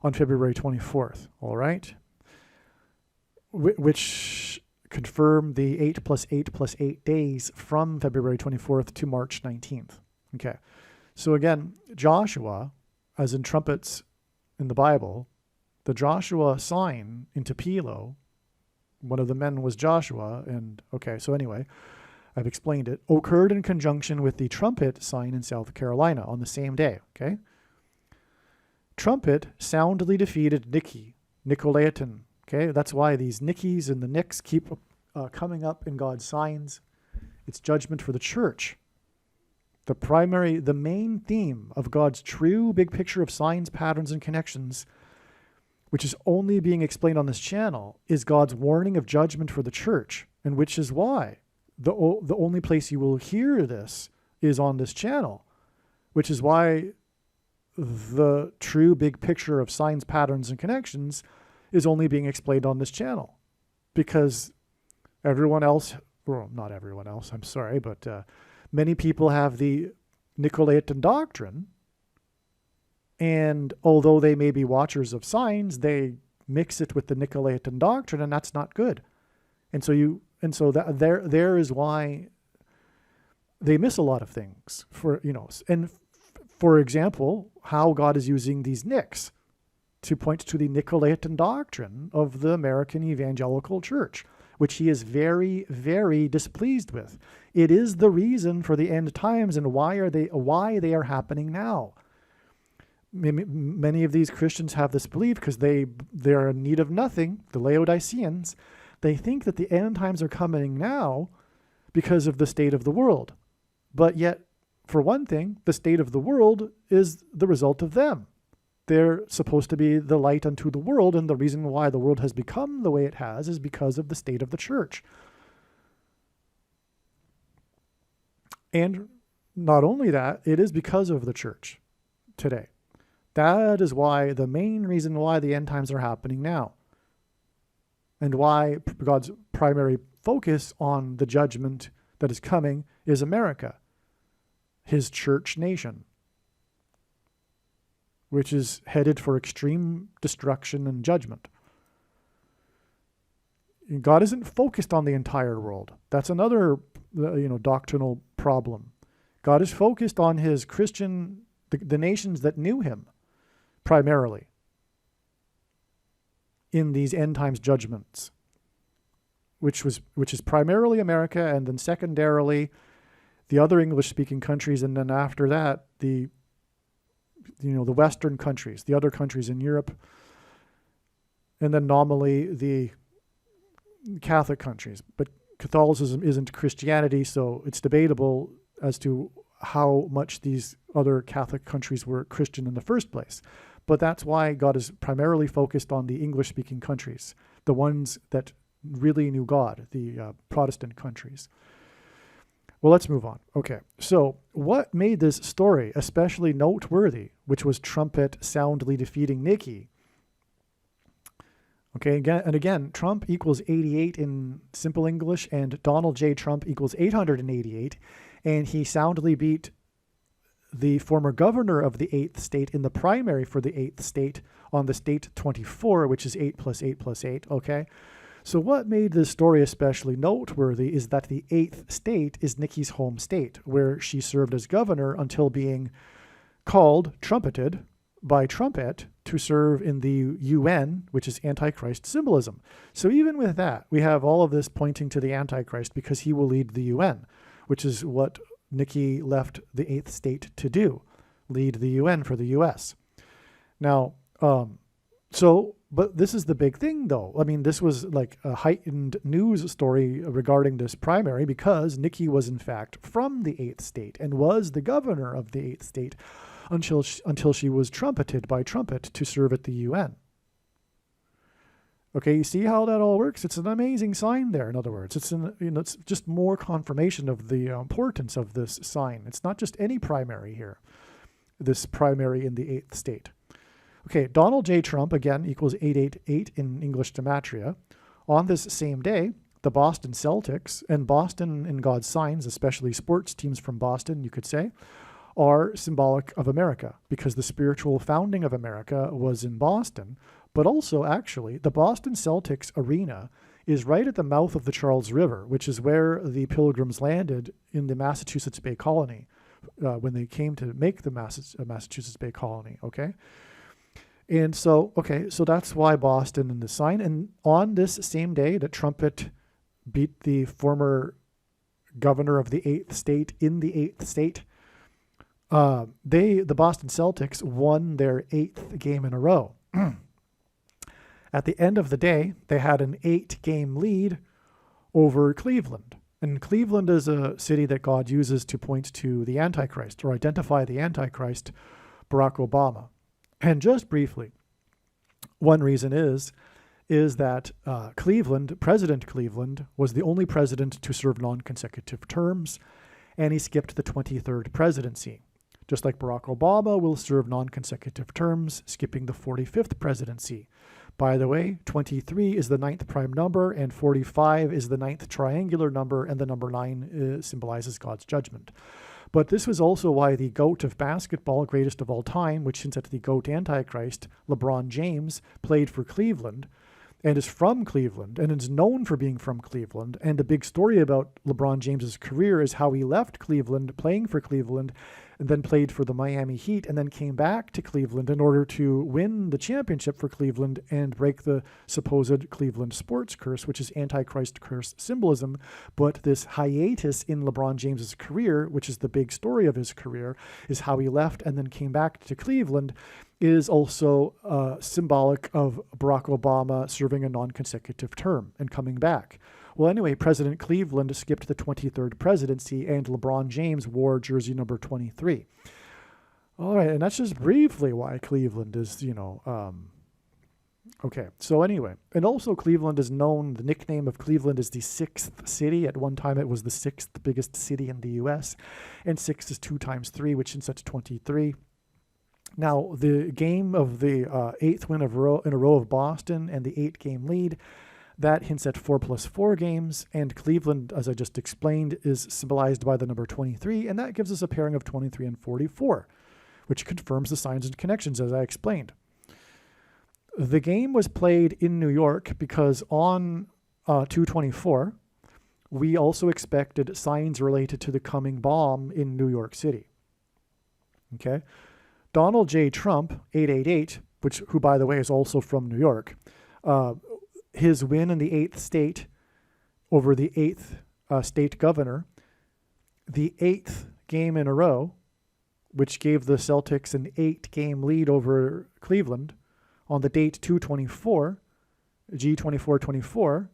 on February 24th, all right? Which confirm the 8 plus 8 plus 8 days from February 24th to March 19th. Okay. So again, Joshua, as in trumpets in the Bible, the Joshua sign into Pelo, one of the men was Joshua, and okay, so anyway, I've explained it, occurred in conjunction with the trumpet sign in South Carolina on the same day, okay? Trumpet soundly defeated Nike, Nicolaitan, okay? That's why these Nikis and the Nicks keep coming up in God's signs. It's judgment for the church. The main theme of God's true big picture of signs, patterns, and connections, which is only being explained on this channel, is God's warning of judgment for the church, and which is why the only place you will hear this is on this channel, which is why the true big picture of signs, patterns, and connections is only being explained on this channel, because everyone else, well, not everyone else, I'm sorry, but many people have the Nicolaitan doctrine, and although they may be watchers of signs, they mix it with the Nicolaitan doctrine, and that's not good. And so there is why they miss a lot of things. For example, how God is using these Nicks to point to the Nicolaitan doctrine of the American Evangelical Church, which he is very, very displeased with. It is the reason for the end times and why they are happening now. Many of these Christians have this belief because they're in need of nothing, the Laodiceans. They think that the end times are coming now because of the state of the world. But yet, for one thing, the state of the world is the result of them. They're supposed to be the light unto the world, and the reason why the world has become the way it has is because of the state of the church. And not only that, it is because of the church today. That is why, the main reason why the end times are happening now, and why God's primary focus on the judgment that is coming is America, his church nation, which is headed for extreme destruction and judgment. God isn't focused on the entire world. That's another, doctrinal problem. God is focused on his Christian, the nations that knew him, primarily, in these end times judgments, which is primarily America, and then secondarily the other English-speaking countries, and then after that the Western countries, the other countries in Europe, and then nominally the Catholic countries. But Catholicism isn't Christianity, so it's debatable as to how much these other Catholic countries were Christian in the first place. But that's why God is primarily focused on the English-speaking countries, the ones that really knew God, the Protestant countries. Well, let's move on. Okay, so what made this story especially noteworthy, which was Trumpet soundly defeating Nikki? Okay, again, Trump equals 88 in simple English, and Donald J. Trump equals 888, and he soundly beat the former governor of the 8th state in the primary for the 8th state on the state 24, which is 8 plus 8 plus 8, okay? So what made this story especially noteworthy is that the 8th state is Nikki's home state, where she served as governor until being trumpeted by Trumpet to serve in the UN, which is Antichrist symbolism. So even with that, we have all of this pointing to the Antichrist because he will lead the UN, which is what Nikki left the 8th state to do, lead the UN for the US. Now, but this is the big thing, though. I mean, this was like a heightened news story regarding this primary because Nikki was, in fact, from the 8th state and was the governor of the 8th state until she was trumpeted by Trumpet to serve at the UN. Okay, you see how that all works? It's an amazing sign there, in other words. It's just more confirmation of the importance of this sign. It's not just any primary here, this primary in the 8th state. Okay, Donald J. Trump, again, equals 888 in English gematria. On this same day, the Boston Celtics, and Boston in God's signs, especially sports teams from Boston, you could say, are symbolic of America because the spiritual founding of America was in Boston. But also, actually, the Boston Celtics arena is right at the mouth of the Charles River, which is where the Pilgrims landed in the Massachusetts Bay Colony when they came to make the Massachusetts Bay Colony, okay? And so, so that's why Boston and the sign. And on this same day that Trumpet beat the former governor of the 8th state in the 8th state, the Boston Celtics won their 8th game in a row. At the end of the day, they had an 8-game lead over Cleveland. And Cleveland is a city that God uses to point to the Antichrist or identify the Antichrist, Barack Obama. And just briefly, one reason is that President Cleveland was the only president to serve non-consecutive terms, and he skipped the 23rd presidency. Just like Barack Obama will serve non-consecutive terms, skipping the 45th presidency. By the way, 23 is the 9th prime number, and 45 is the 9th triangular number, and the number 9 symbolizes God's judgment. But this was also why the GOAT of basketball, greatest of all time, which hints at the GOAT Antichrist, LeBron James, played for Cleveland and is from Cleveland and is known for being from Cleveland. And the big story about LeBron James's career is how he left Cleveland, playing for Cleveland, and then played for the Miami Heat, and then came back to Cleveland in order to win the championship for Cleveland and break the supposed Cleveland sports curse, which is Antichrist curse symbolism. But this hiatus in LeBron James's career, which is the big story of his career, is how he left and then came back to Cleveland, is also symbolic of Barack Obama serving a non-consecutive term and coming back. Well, anyway, President Cleveland skipped the 23rd presidency, and LeBron James wore jersey number 23. All right, and that's just briefly why Cleveland is, okay. So anyway, and also Cleveland is known, the nickname of Cleveland is the 6th city. At one time, it was the 6th biggest city in the U.S., and 6 is 2 times 3, which is at 23. Now, the game of the 8th win in a row of Boston and the 8-game lead, that hints at 4 plus 4 games, and Cleveland, as I just explained, is symbolized by the number 23, and that gives us a pairing of 23 and 44, which confirms the signs and connections, as I explained. The game was played in New York because on 2/24, we also expected signs related to the coming bomb in New York City. Okay? Donald J. Trump, 888, who, by the way, is also from New York, his win in the 8th state over the 8th state governor, the 8th game in a row, which gave the Celtics an 8-game lead over Cleveland on the date 2/24, G2424,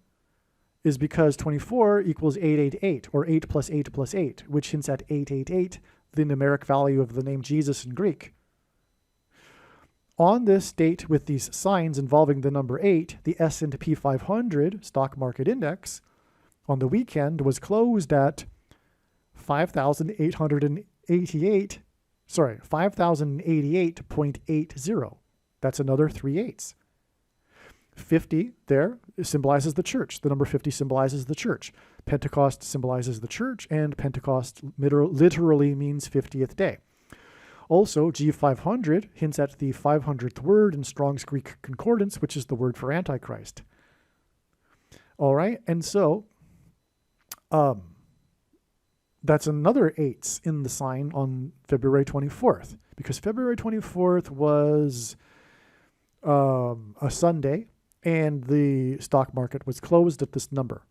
is because 24 equals 888, or 8 plus 8 plus 8, which hints at 888, the numeric value of the name Jesus in Greek. On this date with these signs involving the number 8, the S&P 500 stock market index on the weekend was closed at 5,088.80. That's another 3 8s. 50 there symbolizes the church. The number 50 symbolizes the church. Pentecost symbolizes the church, and Pentecost literally means 50th day. Also, G500 hints at the 500th word in Strong's Greek Concordance, which is the word for Antichrist. All right, and so that's another 8s in the sign on February 24th, because February 24th was a Sunday, and the stock market was closed at this number.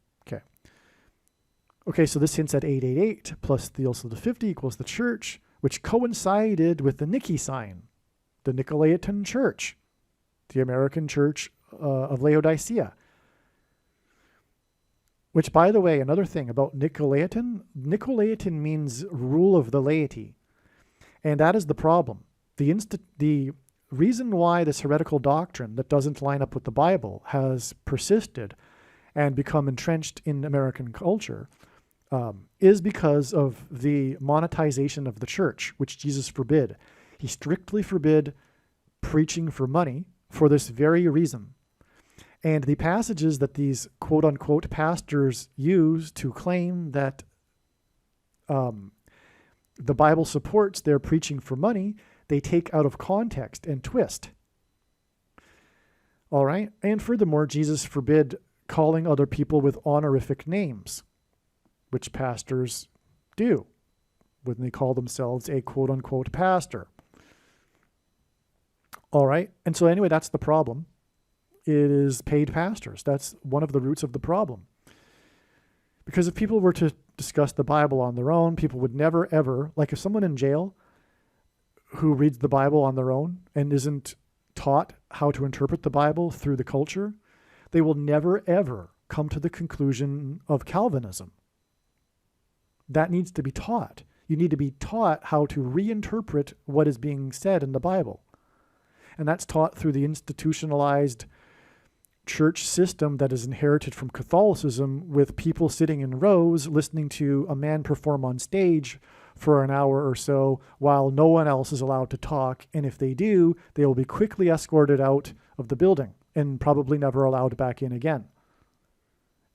Okay, so this hints at 888 plus also the 50 equals the church, which coincided with the Nike sign, the Nicolaitan Church, the American Church of Laodicea. Which, by the way, another thing about Nicolaitan means rule of the laity. And that is the problem. The reason why this heretical doctrine that doesn't line up with the Bible has persisted and become entrenched in American culture is because of the monetization of the church, which Jesus forbid. He strictly forbid preaching for money for this very reason. And the passages that these quote-unquote pastors use to claim that the Bible supports their preaching for money, they take out of context and twist. All right? And furthermore, Jesus forbid calling other people with honorific names, which pastors do when they call themselves a quote-unquote pastor. All right, and so anyway, that's the problem. It is paid pastors. That's one of the roots of the problem. Because if people were to discuss the Bible on their own, people would never, ever, like if someone in jail who reads the Bible on their own and isn't taught how to interpret the Bible through the culture, they will never, ever come to the conclusion of Calvinism. That needs to be taught. You need to be taught how to reinterpret what is being said in the Bible. And that's taught through the institutionalized church system that is inherited from Catholicism, with people sitting in rows listening to a man perform on stage for an hour or so while no one else is allowed to talk. And if they do, they will be quickly escorted out of the building and probably never allowed back in again,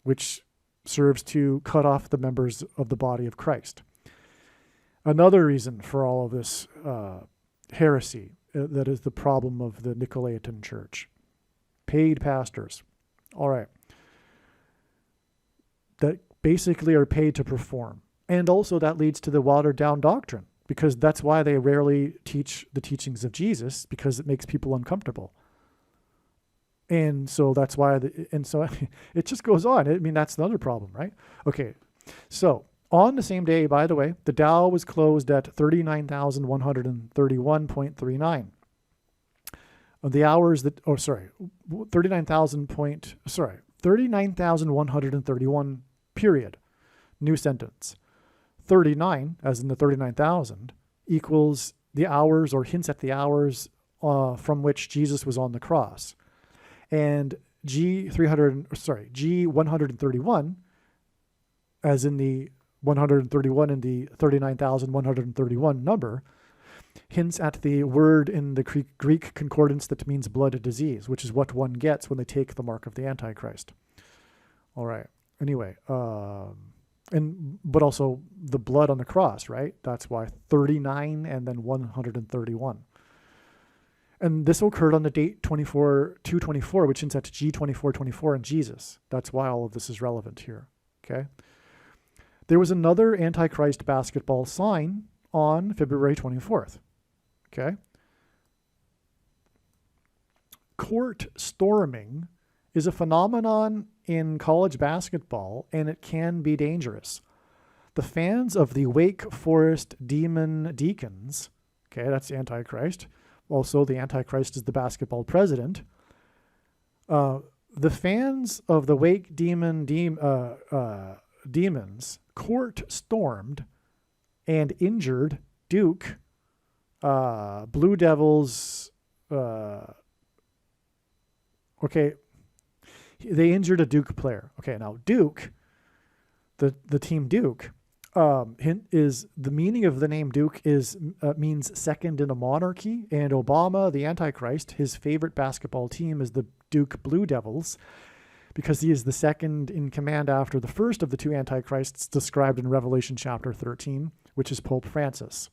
which serves to cut off the members of the body of Christ. Another reason for all of this heresy, that is the problem of the Nicolaitan Church. Paid pastors. All right. That basically are paid to perform. And also that leads to the watered down doctrine, because that's why they rarely teach the teachings of Jesus, because it makes people uncomfortable. And so that's why, it just goes on. I mean, that's another problem, right? Okay. So on the same day, by the way, the Dow was closed at 39,131.39. The hours that, 39,131, period. New sentence. 39, as in the 39,000, equals the hours, or hints at the hours from which Jesus was on the cross. And G131, as in the 131 in the 39,131 number, hints at the word in the Greek concordance that means blood disease, which is what one gets when they take the mark of the Antichrist. All right. Anyway, but also the blood on the cross, right? That's why 39 and then 131. And this occurred on the date 24/2/24, which hints at G2424 and Jesus. That's why all of this is relevant here. Okay. There was another Antichrist basketball sign on February 24th. Okay. Court storming is a phenomenon in college basketball, and it can be dangerous. The fans of the Wake Forest Demon Deacons, okay, that's the Antichrist. Also, the Antichrist is the basketball president. The fans of the Wake Demons court stormed and injured Duke Blue Devils. Okay, they injured a Duke player. Okay, now Duke, the team Duke, is the meaning of the name Duke is means second in a monarchy, and Obama, the Antichrist, his favorite basketball team is the Duke Blue Devils, because he is the second in command after the first of the two Antichrists described in Revelation chapter 13, which is Pope Francis.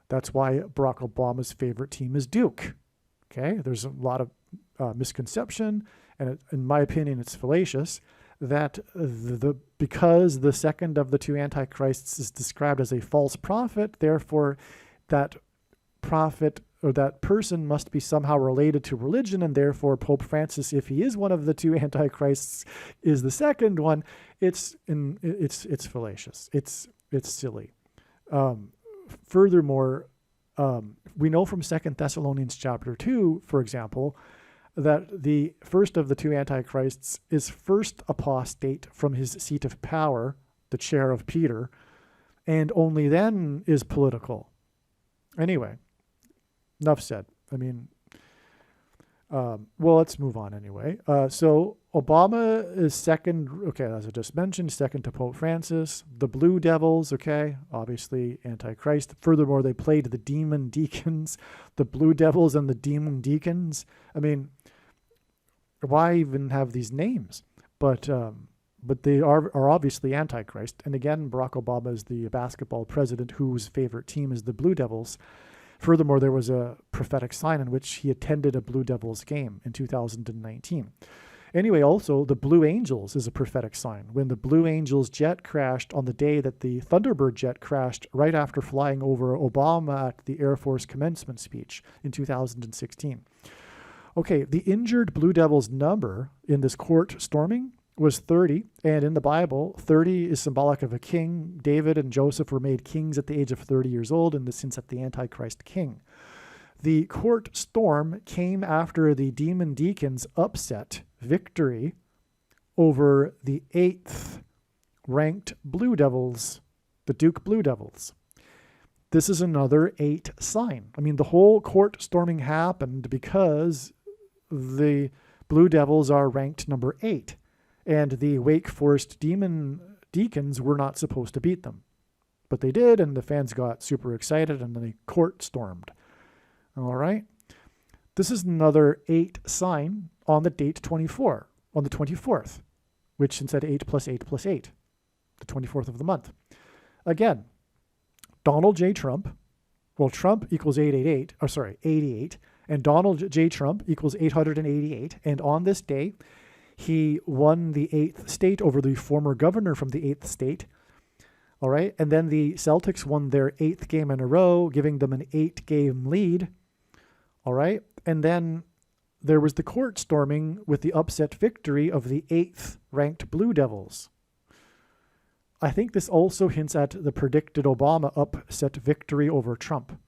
That's why Barack Obama's favorite team is Duke. Okay, there's a lot of misconception, and in my opinion, it's fallacious, that because the second of the two Antichrists is described as a false prophet, therefore that prophet or that person must be somehow related to religion, and therefore Pope Francis, if he is one of the two Antichrists, is the second one. It's fallacious. It's silly. Furthermore, we know from 2 Thessalonians chapter 2, for example, that the first of the two Antichrists is first apostate from his seat of power, the chair of Peter, and only then is political. Anyway, enough said. I mean, well, let's move on anyway. So Obama is second, okay, as I just mentioned, second to Pope Francis. The Blue Devils, okay, obviously Antichrist. Furthermore, they played the Demon Deacons, the Blue Devils and the Demon Deacons. I mean, why even have these names? But they are obviously Antichrist. And again, Barack Obama is the basketball president whose favorite team is the Blue Devils. Furthermore, there was a prophetic sign in which he attended a Blue Devils game in 2019. Anyway, also, the Blue Angels is a prophetic sign. When the Blue Angels jet crashed on the day that the Thunderbird jet crashed right after flying over Obama at the Air Force commencement speech in 2016. Okay, the injured Blue Devils number in this court storming was 30, and in the Bible, 30 is symbolic of a king. David and Joseph were made kings at the age of 30 years old, in the sense of the Antichrist king. The court storm came after the Demon Deacons upset victory over the 8th ranked Blue Devils, the Duke Blue Devils. This is another 8 sign. I mean, the whole court storming happened because the Blue Devils are ranked number 8, and the Wake Forest Demon Deacons were not supposed to beat them. But they did, and the fans got super excited, and then the court stormed. All right. This is another 8 sign on the date 24, on the 24th, which instead 8 plus 8 plus 8, the 24th of the month. Again, Donald J. Trump, well, Trump equals 88, and Donald J. Trump equals 888. And on this day, he won the 8th state over the former governor from the 8th state. All right. And then the Celtics won their 8th game in a row, giving them an 8-game lead. All right. And then there was the court storming with the upset victory of the 8th ranked Blue Devils. I think this also hints at the predicted Obama upset victory over Trump,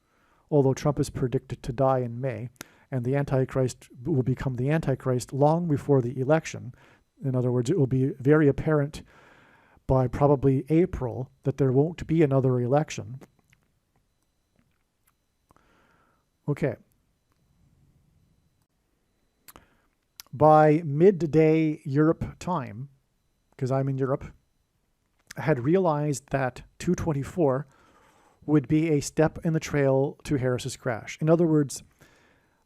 although Trump is predicted to die in May, and the Antichrist will become the Antichrist long before the election. In other words, it will be very apparent by probably April that there won't be another election. Okay. By midday Europe time, because I'm in Europe, I had realized that 224 would be a step in the trail to Harris's crash. In other words,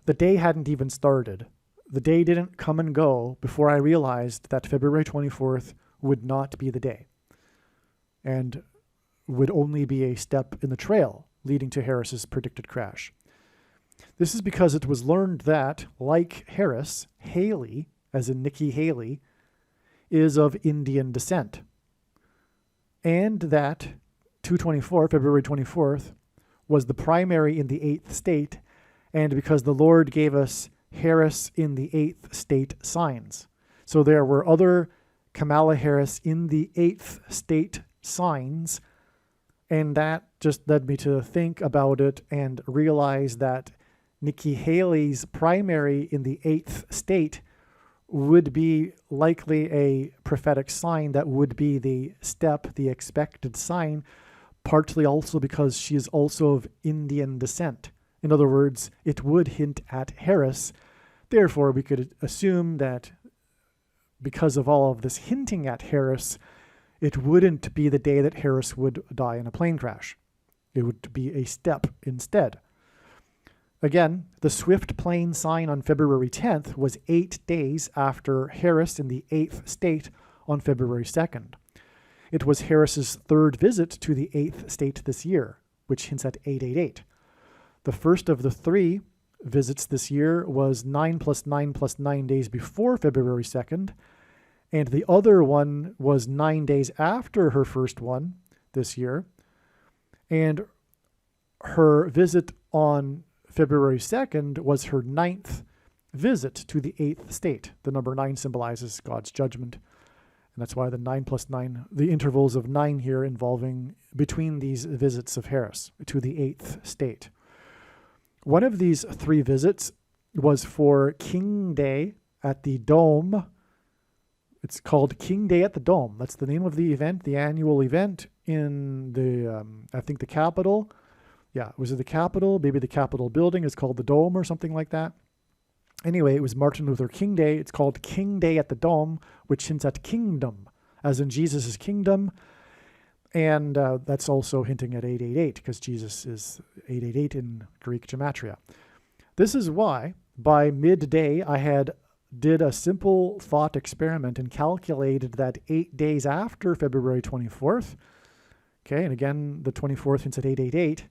the day hadn't even started. The day didn't come and go before I realized that February 24th would not be the day and would only be a step in the trail leading to Harris's predicted crash. This is because it was learned that, like Harris, Haley, as in Nikki Haley, is of Indian descent. And that 224, February 24th, was the primary in the 8th state, and because the Lord gave us Harris in the 8th state signs. So there were other Kamala Harris in the 8th state signs, and that just led me to think about it and realize that Nikki Haley's primary in the 8th state would be likely a prophetic sign that would be the step, the expected sign, partly also because she is also of Indian descent. In other words, it would hint at Harris. Therefore, we could assume that because of all of this hinting at Harris, it wouldn't be the day that Harris would die in a plane crash. It would be a step instead. Again, the swift plane sign on February 10th was 8 days after Harris in the 8th state on February 2nd. It was Harris's 3rd visit to the 8th state this year, which hints at 888. The first of the 3 visits this year was 9 plus 9 plus 9 days before February 2nd, and the other one was 9 days after her first one this year, and her visit on February 2nd was her 9th visit to the 8th state. The number 9 symbolizes God's judgment. And that's why the 9 plus 9, the intervals of 9 here involving between these visits of Harris to the 8th state. One of these 3 visits was for King Day at the Dome. It's called King Day at the Dome. That's the name of the event, the annual event in the, I think the Capitol. Yeah, was it the Capitol? Maybe the Capitol building is called the Dome or something like that. Anyway, it was Martin Luther King Day. It's called King Day at the Dome, which hints at kingdom, as in Jesus' kingdom. And that's also hinting at 888, because Jesus is 888 in Greek gematria. This is why, by midday, I did a simple thought experiment and calculated that 8 days after February 24th, okay, and again, the 24th hints at 888,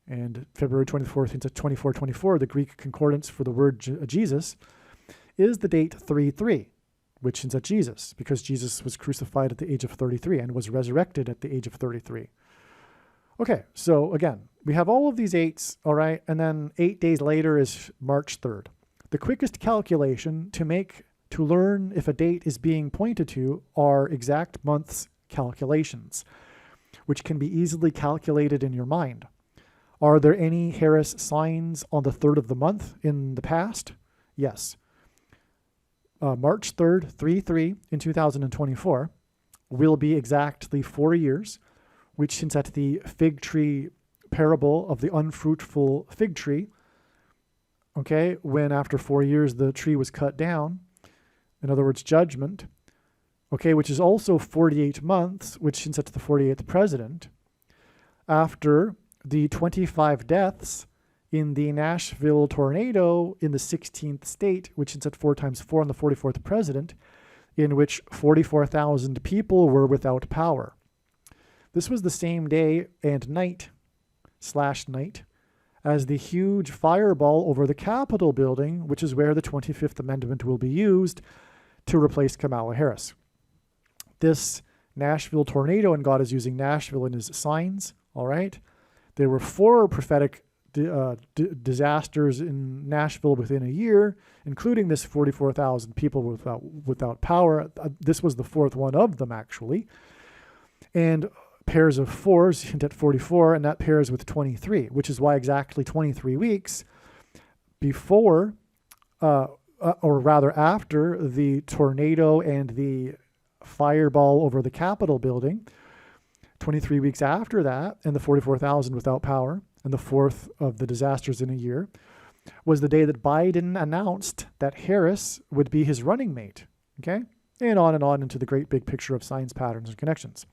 and February 24th hints at 2424, the Greek concordance for the word Jesus, is the date 3-3. which hints at Jesus, because Jesus was crucified at the age of 33 and was resurrected at the age of 33. Okay, so again, we have all of these 8s, all right, and then 8 days later is March 3rd. The quickest calculation to learn if a date is being pointed to are exact months calculations, which can be easily calculated in your mind. Are there any Harris signs on the 3rd of the month in the past? Yes. March 3rd, 3-3 in 2024 will be exactly 4 years, which hints at the fig tree parable of the unfruitful fig tree. Okay, when after 4 years the tree was cut down, in other words, judgment, okay, which is also 48 months, which hints at the 48th president. After the 25 deaths in the Nashville tornado in the 16th state, which hints at 4 times 4 on the 44th president, in which 44,000 people were without power. This was the same day and night as the huge fireball over the Capitol building, which is where the 25th Amendment will be used to replace Kamala Harris. This Nashville tornado, and God is using Nashville in his signs, all right? There were 4 prophetic disasters in Nashville within a year, including this 44,000 people without power. This was the 4th one of them, actually. And pairs of 4s hint at 44, and that pairs with 23, which is why exactly 23 weeks before, or rather after the tornado and the fireball over the Capitol building, 23 weeks after that, and the 44,000 without power, and the 4th of the disasters in a year, was the day that Biden announced that Harris would be his running mate, okay? And on into the great big picture of signs, patterns, and connections.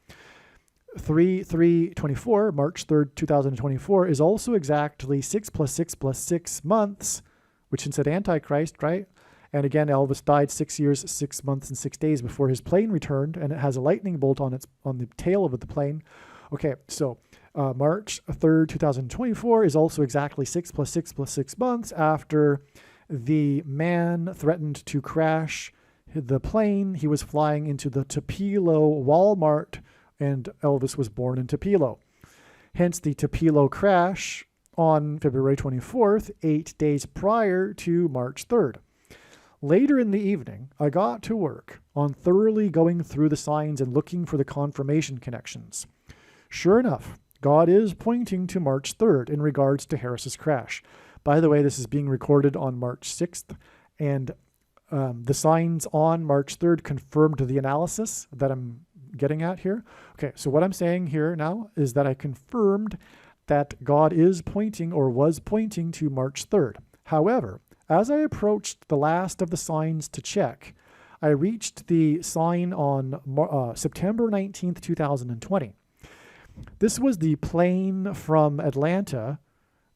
3/3/24, March 3rd, 2024, is also exactly 6 + 6 + 6 months, which hints at Antichrist, right? And again, Elvis died 6 years, 6 months, and 6 days before his plane returned, and it has a lightning bolt on the tail of the plane. Okay, so March 3rd, 2024 is also exactly 6 + 6 + 6 months after the man threatened to crash the plane. He was flying into the Tupelo Walmart, and Elvis was born in Tupelo. Hence the Tupelo crash on February 24th, 8 days prior to March 3rd. Later in the evening, I got to work on thoroughly going through the signs and looking for the confirmation connections. Sure enough, God is pointing to March 3rd in regards to Harris's crash. By the way, this is being recorded on March 6th, and the signs on March 3rd confirmed the analysis that I'm getting at here. Okay, so what I'm saying here now is that I confirmed that God is pointing or was pointing to March 3rd. However, as I approached the last of the signs to check, I reached the sign on September 19th, 2020. This was the plane from Atlanta,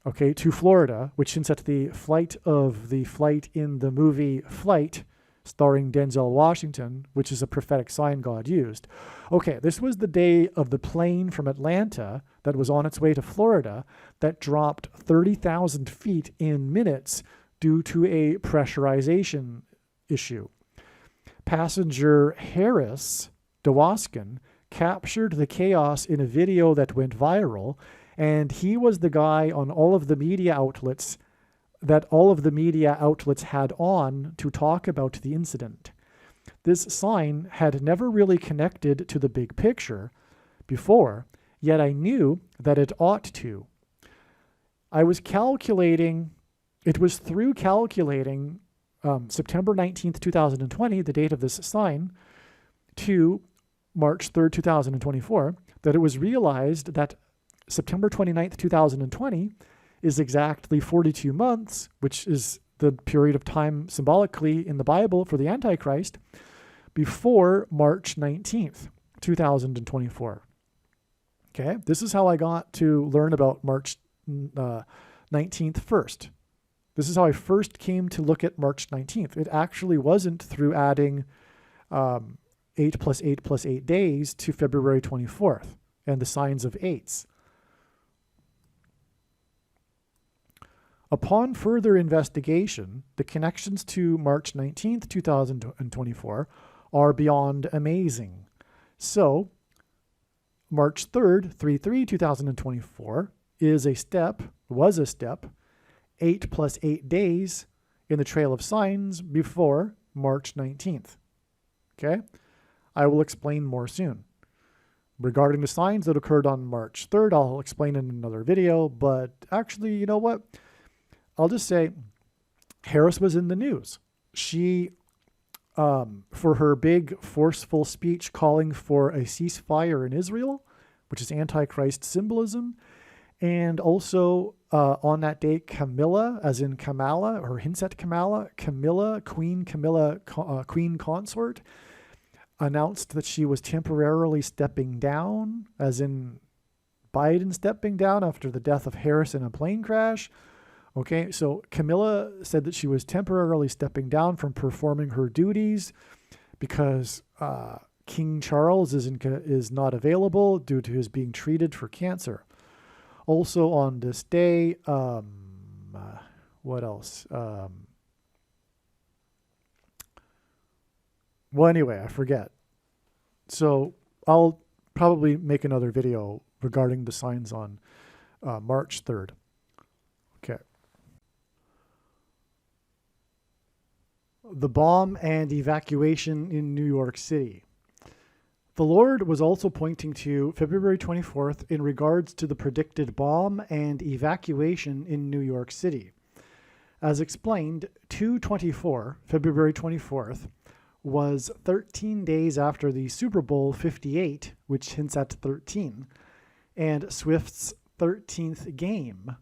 okay, to Florida, which hints at the flight in the movie Flight, starring Denzel Washington, which is a prophetic sign God used. Okay, this was the day of the plane from Atlanta that was on its way to Florida that dropped 30,000 feet in minutes due to a pressurization issue. Passenger Harris Dewaskin captured the chaos in a video that went viral, and he was the guy on all of the media outlets had on to talk about the incident. This sign had never really connected to the big picture before, yet I knew that it ought to. It was through calculating September 19th, 2020, the date of this sign, to March 3rd, 2024, that it was realized that September 29th, 2020 is exactly 42 months, which is the period of time symbolically in the Bible for the Antichrist, before March 19th, 2024. Okay, this is how I got to learn about March 19th first. This is how I first came to look at March 19th. It actually wasn't through adding 8 + 8 + 8 days to February 24th and the signs of 8s. Upon further investigation, the connections to March 19th, 2024 are beyond amazing. So, March 3rd, 3/3/2024 was a step 8 plus 8 days in the trail of signs before March 19th. Okay? I will explain more soon. Regarding the signs that occurred on March 3rd, I'll explain in another video, but actually, you know what? I'll just say Harris was in the news. She, for her big forceful speech calling for a ceasefire in Israel, which is Antichrist symbolism, and also on that day, Camilla, as in Kamala, or hints at Kamala, Queen Camilla, Queen Consort, announced that she was temporarily stepping down, as in Biden stepping down after the death of Harris in a plane crash. Okay, so Camilla said that she was temporarily stepping down from performing her duties because King Charles is not available due to his being treated for cancer. Also on this day, what else? Well, anyway, I forget. So I'll probably make another video regarding the signs on March 3rd. Okay. The bomb and evacuation in New York City. The Lord was also pointing to February 24th in regards to the predicted bomb and evacuation in New York City. As explained, 2/24, February 24th, was 13 days after the Super Bowl 58, which hints at 13, and Swift's 13th game,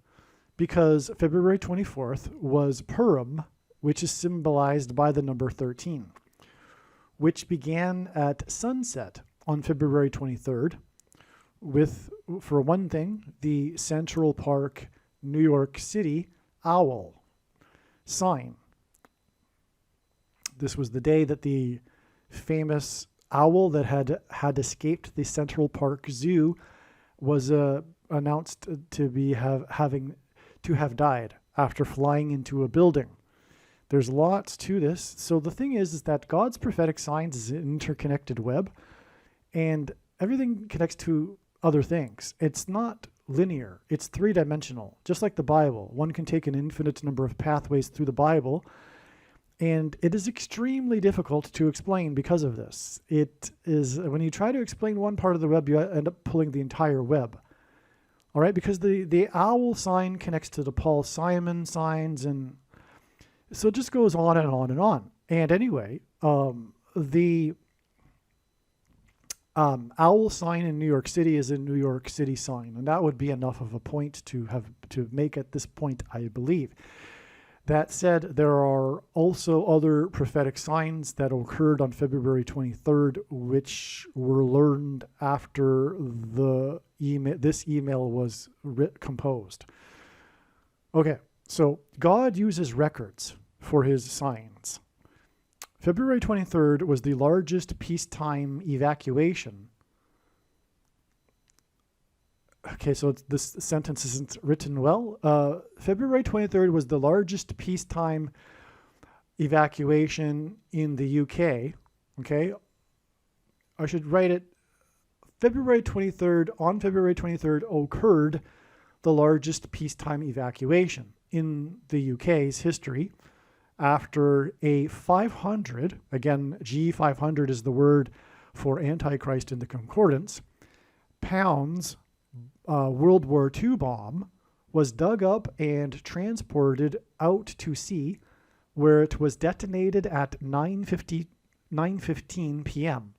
because February 24th was Purim, which is symbolized by the number 13, which began at sunset on February 23rd with, for one thing, the Central Park, New York City owl sign. This was the day that the famous owl that had escaped the Central Park Zoo was announced to have died after flying into a building. There's lots to this. So the thing is that God's prophetic signs is an interconnected web, and everything connects to other things. It's not linear. It's three-dimensional, just like the Bible. One can take an infinite number of pathways through the Bible, and it is extremely difficult to explain because of this. It is, when you try to explain one part of the web, you end up pulling the entire web. All right, because the owl sign connects to the Paul Simon signs, and so it just goes on and on and on. And anyway, the owl sign in New York City is a New York City sign, and that would be enough of a point to make at this point, I believe. That said, there are also other prophetic signs that occurred on February 23rd, which were learned after this email was composed. Okay. So God uses records for his signs. February 23rd was the largest peacetime evacuation. Okay, so this sentence isn't written well. February 23rd was the largest peacetime evacuation in the UK. Okay, I should write it. On February 23rd occurred the largest peacetime evacuation in the UK's history after a 500, again, G500 is the word for Antichrist in the concordance, pounds World War II bomb was dug up and transported out to sea, where it was detonated at 9:15 p.m.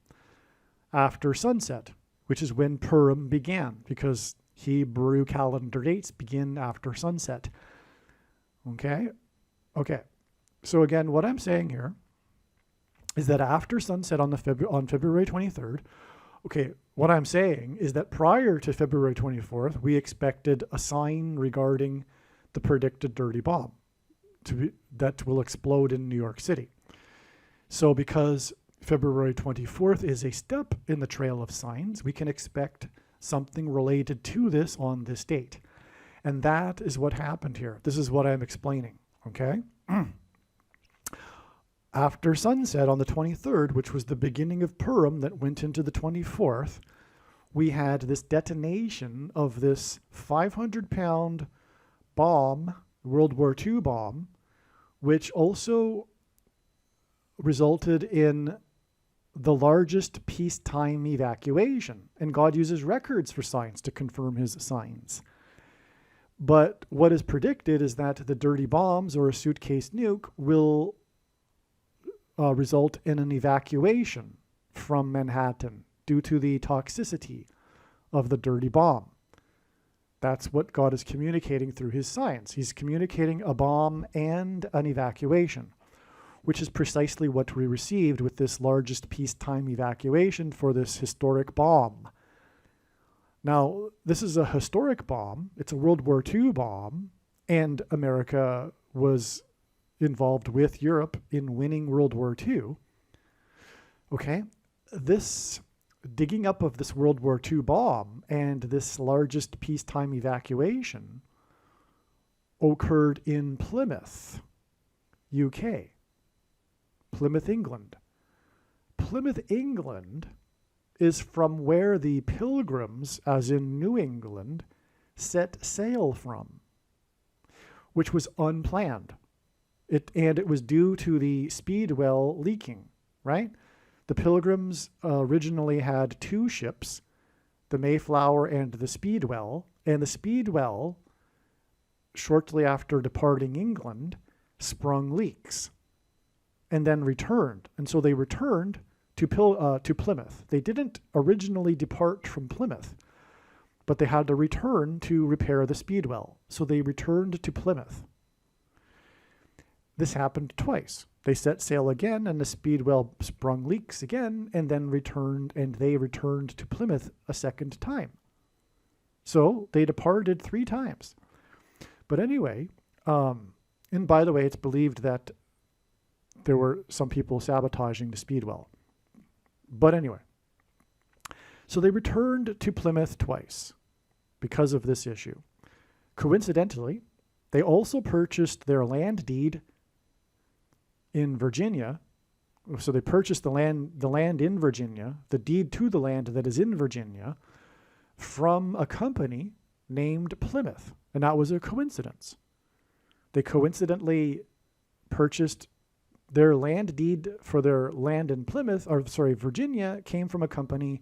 after sunset, which is when Purim began, because Hebrew calendar dates begin after sunset. Okay. So again, what I'm saying here is that after sunset on February 23rd, okay, what I'm saying is that prior to February 24th, we expected a sign regarding the predicted dirty bomb that will explode in New York City. So because February 24th is a step in the trail of signs, we can expect something related to this on this date. And that is what happened here. This is what I'm explaining, okay? After sunset on the 23rd, which was the beginning of Purim that went into the 24th, we had this detonation of this 500-pound bomb, World War II bomb, which also resulted in the largest peacetime evacuation. And God uses records for signs to confirm his signs. But what is predicted is that the dirty bombs or a suitcase nuke will result in an evacuation from Manhattan due to the toxicity of the dirty bomb. That's what God is communicating through his signs. He's communicating a bomb and an evacuation, which is precisely what we received with this largest peacetime evacuation for this historic bomb. Now, this is a historic bomb. It's a World War II bomb, and America was involved with Europe in winning World War II. Okay, this digging up of this World War II bomb and this largest peacetime evacuation occurred in Plymouth, UK. Plymouth, England. Plymouth, England is from where the Pilgrims, as in New England, set sail from, which was unplanned. It was due to the Speedwell leaking, right? The Pilgrims originally had two ships, the Mayflower and the Speedwell, and the Speedwell, shortly after departing England, sprung leaks and then returned. And so they returned to Plymouth. They didn't originally depart from Plymouth, but they had to return to repair the Speedwell. So they returned to Plymouth. This happened twice. They set sail again, and the Speedwell sprung leaks again, and then they returned to Plymouth a second time. So they departed 3 times. But anyway, and by the way, it's believed that there were some people sabotaging the Speedwell. But anyway, so they returned to Plymouth twice because of this issue. Coincidentally, they also purchased their land deed in Virginia. So they purchased the land in Virginia, the deed to the land that is in Virginia, from a company named Plymouth. And that was a coincidence. They coincidentally purchased their land deed for their land in Virginia came from a company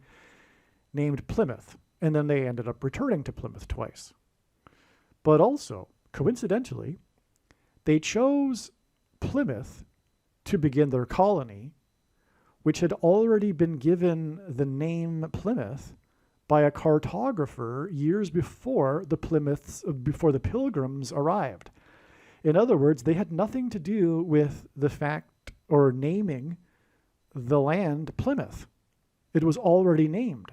named Plymouth. And then they ended up returning to Plymouth twice. But also, coincidentally, they chose Plymouth to begin their colony, which had already been given the name Plymouth by a cartographer years before the Pilgrims arrived. In other words, they had nothing to do with the fact or naming the land Plymouth. It was already named.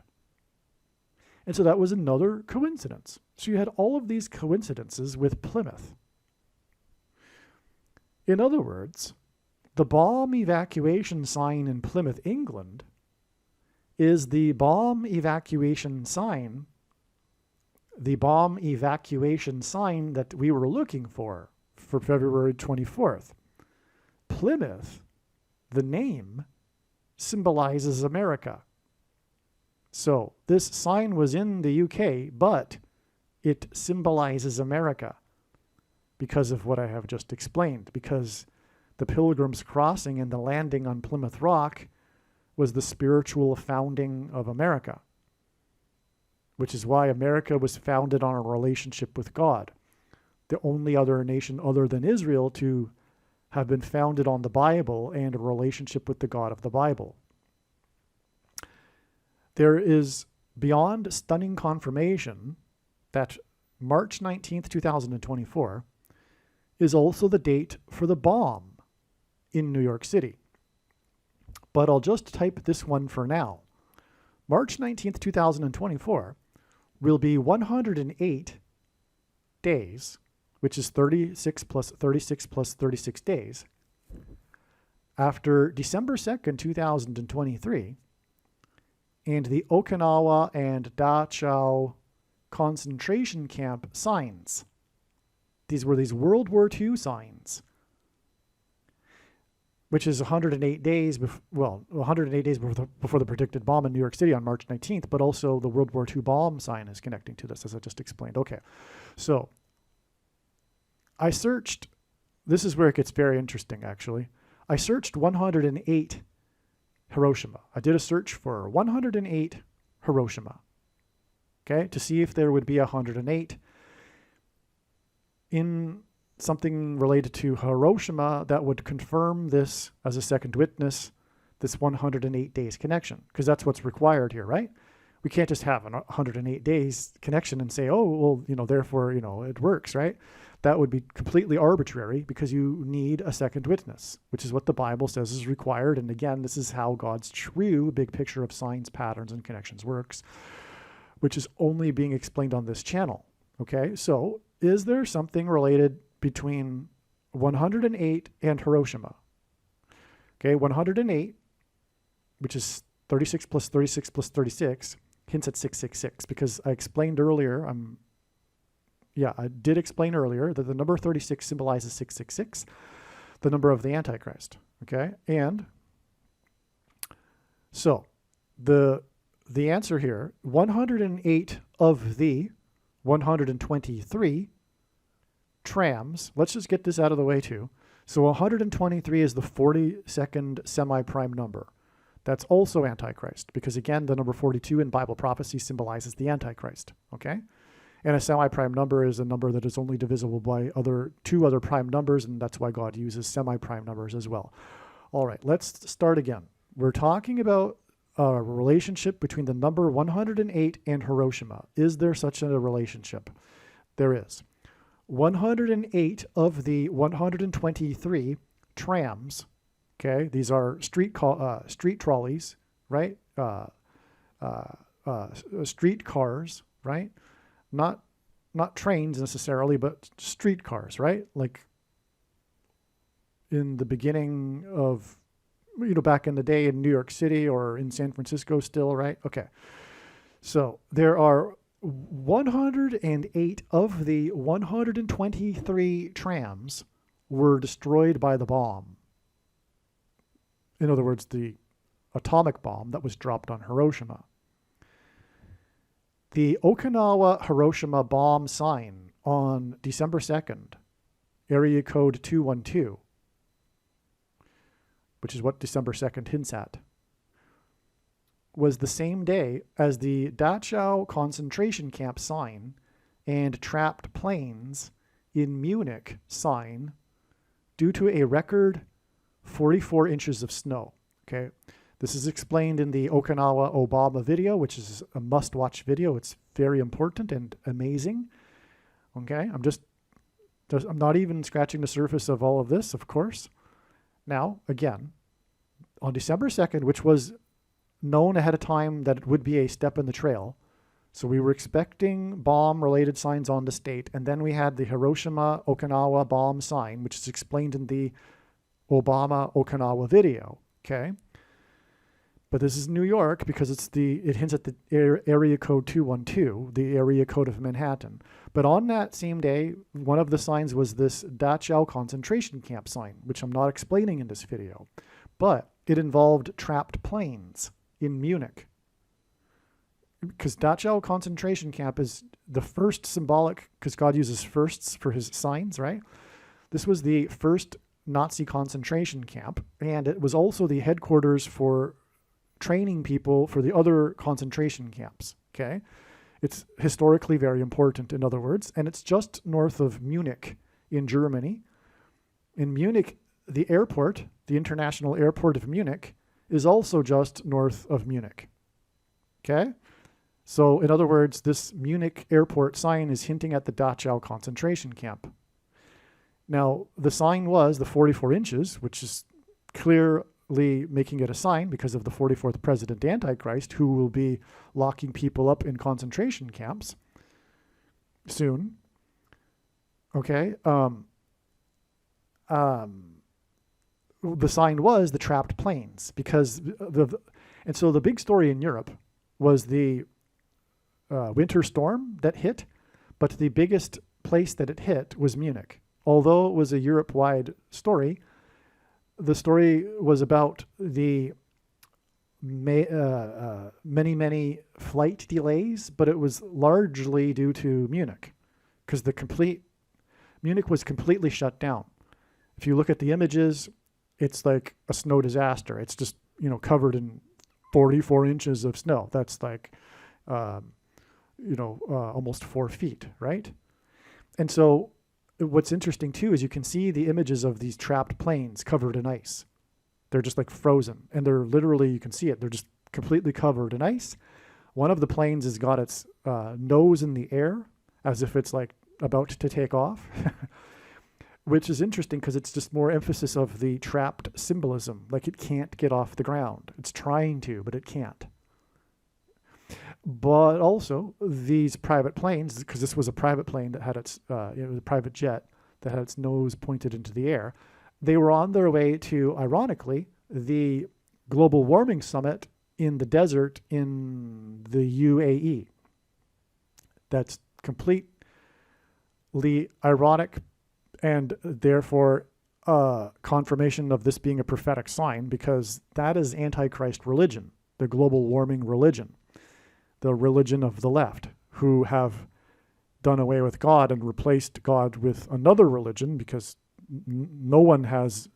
And so that was another coincidence. So you had all of these coincidences with Plymouth. In other words, the bomb evacuation sign in Plymouth, England, is the bomb evacuation sign that we were looking for February 24th. Plymouth, the name, symbolizes America. So this sign was in the UK, but it symbolizes America because of what I have just explained, because the Pilgrims crossing and the landing on Plymouth Rock was the spiritual founding of America, which is why America was founded on a relationship with God. The only other nation other than Israel to have been founded on the Bible and a relationship with the God of the Bible. There is beyond stunning confirmation that March 19th, 2024 is also the date for the bomb in New York City. But I'll just type this one for now. March 19th, 2024 will be 108 days, which is 36 plus 36 plus 36 days, after December 2nd, 2023, and the Okinawa and Dachau concentration camp signs. These were these World War II signs, which is 108 days, 108 days before the predicted bomb in New York City on March 19th, but also the World War II bomb sign is connecting to this, as I just explained. Okay, so I searched, this is where it gets very interesting, actually. I searched 108 Hiroshima. I did a search for 108 Hiroshima, okay, to see if there would be 108 in something related to Hiroshima that would confirm this as a second witness, this 108 days connection, because that's what's required here, right? We can't just have an 108 days connection and say, oh, well, therefore, it works, right? That would be completely arbitrary because you need a second witness, which is what the Bible says is required. And again, this is how God's true big picture of signs, patterns, and connections works, which is only being explained on this channel. Okay, so is there something related between 108 and Hiroshima? Okay, 108, which is 36 plus 36 plus 36, hints at 666, because I explained earlier, I did explain earlier that the number 36 symbolizes 666, the number of the Antichrist. Okay, and so the answer here, 108 of the 123 trams, let's just get this out of the way too. So 123 is the 42nd semi-prime number. That's also Antichrist, because again, the number 42 in Bible prophecy symbolizes the Antichrist, okay? And a semi-prime number is a number that is only divisible by two other prime numbers, and that's why God uses semi-prime numbers as well. All right, let's start again. We're talking about a relationship between the number 108 and Hiroshima. Is there such a relationship? There is. 108 of the 123 trams, okay, these are street trolleys, right? Street cars, right? Not trains necessarily, but street cars, right? Like in the beginning of, back in the day in New York City or in San Francisco still, right? Okay. So there are 108 of the 123 trams were destroyed by the bomb. In other words, the atomic bomb that was dropped on Hiroshima. The Okinawa Hiroshima bomb sign on December 2nd, area code 212, which is what December 2nd hints at, was the same day as the Dachau concentration camp sign and trapped planes in Munich sign due to a record 44 inches of snow. Okay, this is explained in the Okinawa Obama video, which is a must-watch video. It's very important and amazing. Okay, I'm not even scratching the surface of all of this, of course. Now, again, on December 2nd, which was known ahead of time that it would be a step in the trail, so we were expecting bomb-related signs on the state, and then we had the Hiroshima-Okinawa bomb sign, which is explained in the Obama-Okinawa video, okay? But this is New York because it hints at the area code 212, the area code of Manhattan. But on that same day, one of the signs was this Dachau concentration camp sign, which I'm not explaining in this video. But it involved trapped planes in Munich. Because Dachau concentration camp is the first symbolic, because God uses firsts for his signs, right? This was the first Nazi concentration camp, and it was also the headquarters for training people for the other concentration camps, okay? It's historically very important, in other words, and it's just north of Munich in Germany. In Munich, the airport, the international airport of Munich, is also just north of Munich, okay? So, in other words, this Munich airport sign is hinting at the Dachau concentration camp. Now, the sign was the 44 inches, which is clearly making it a sign because of the 44th president Antichrist, who will be locking people up in concentration camps soon. Okay. The sign was the trapped planes because and so the big story in Europe was the winter storm that hit, but the biggest place that it hit was Munich. Although it was a Europe-wide story, the story was about the many flight delays, but it was largely due to Munich, because Munich was completely shut down. If you look at the images, it's like a snow disaster. It's just, covered in 44 inches of snow. That's like, almost 4 feet, right? And so what's interesting too is you can see the images of these trapped planes covered in ice. They're just like frozen, and they're literally, you can see it, they're just completely covered in ice. One of the planes has got its nose in the air as if it's like about to take off, which is interesting because it's just more emphasis of the trapped symbolism. Like it can't get off the ground. It's trying to, but it can't. But also these private planes, because this was a private plane that had its, it was a private jet that had its nose pointed into the air. They were on their way to, ironically, the global warming summit in the desert in the UAE. That's completely ironic, and therefore confirmation of this being a prophetic sign, because that is Antichrist religion, the global warming religion, the religion of the left, who have done away with God and replaced God with another religion, because no one has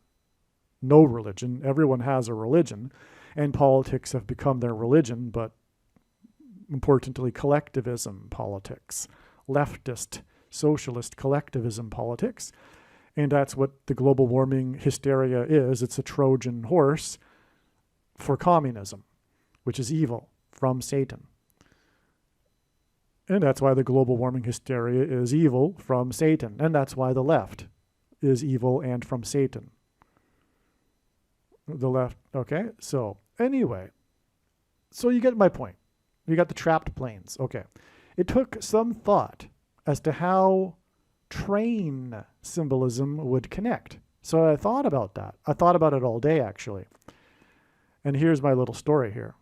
no religion. Everyone has a religion, and politics have become their religion, but importantly, collectivism politics, leftist, socialist collectivism politics. And that's what the global warming hysteria is. It's a Trojan horse for communism, which is evil from Satan. And that's why the global warming hysteria is evil from Satan. And that's why the left is evil and from Satan. The left, okay? So anyway, so you get my point. You got the trapped planes. Okay. It took some thought as to how train symbolism would connect. So I thought about that. I thought about it all day, actually. And here's my little story here.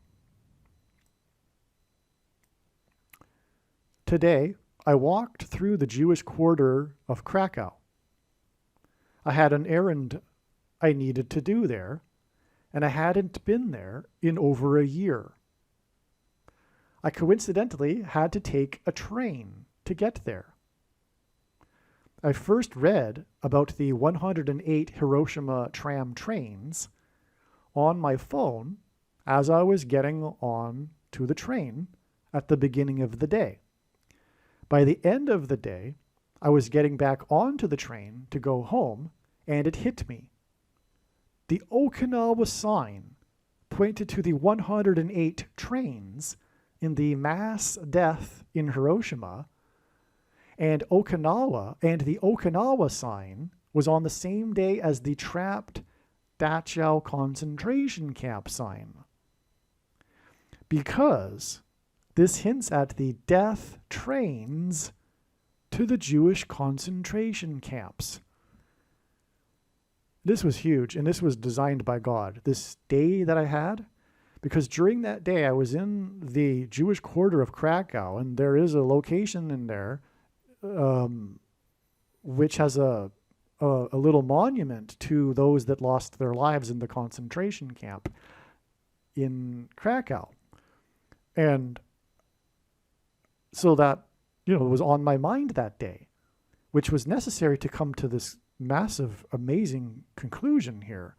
Today, I walked through the Jewish quarter of Krakow. I had an errand I needed to do there, and I hadn't been there in over a year. I coincidentally had to take a train to get there. I first read about the 108 Hiroshima tram trains on my phone as I was getting on to the train at the beginning of the day. By the end of the day, I was getting back onto the train to go home, and it hit me. The Okinawa sign pointed to the 108 trains in the mass death in Hiroshima, and the Okinawa sign was on the same day as the trapped Dachau concentration camp sign. Because this hints at the death trains to the Jewish concentration camps. This was huge, and this was designed by God. This day that I had, because during that day I was in the Jewish quarter of Krakow, and there is a location in there which has a little monument to those that lost their lives in the concentration camp in Krakow. And so that, it was on my mind that day, which was necessary to come to this massive, amazing conclusion here.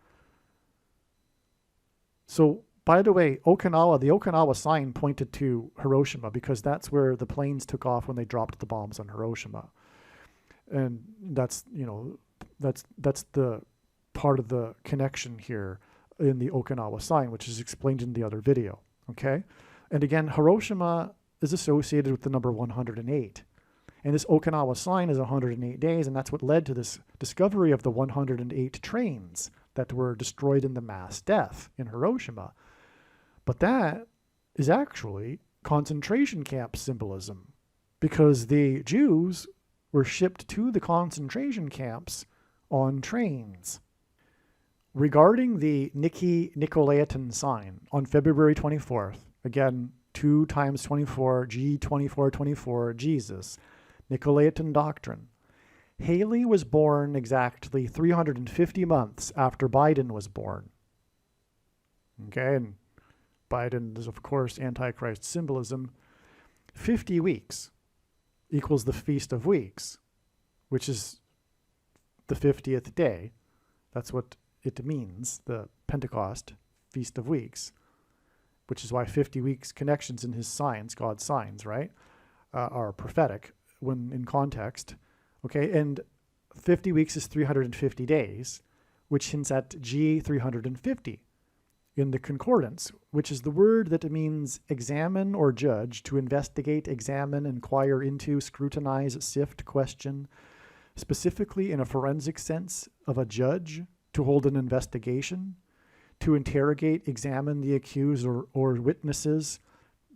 So, by the way, the Okinawa sign pointed to Hiroshima because that's where the planes took off when they dropped the bombs on Hiroshima. And that's the part of the connection here in the Okinawa sign, which is explained in the other video, okay? And again, Hiroshima is associated with the number 108. And this Okinawa sign is 108 days, and that's what led to this discovery of the 108 trains that were destroyed in the mass death in Hiroshima. But that is actually concentration camp symbolism, because the Jews were shipped to the concentration camps on trains. Regarding the Nikki Nicolaitan sign on February 24th, again, 2 times 24, G 2424, Jesus, Nicolaitan doctrine. Haley was born exactly 350 months after Biden was born. Okay, and Biden is, of course, Antichrist symbolism. 50 weeks equals the Feast of Weeks, which is the 50th day. That's what it means, the Pentecost, Feast of Weeks, which is why 50 weeks connections in his signs, God's signs, right, are prophetic when in context. Okay, and 50 weeks is 350 days, which hints at G 350 in the concordance, which is the word that means examine or judge, to investigate, examine, inquire into, scrutinize, sift, question, specifically in a forensic sense of a judge, to hold an investigation, to interrogate, examine the accused or witnesses,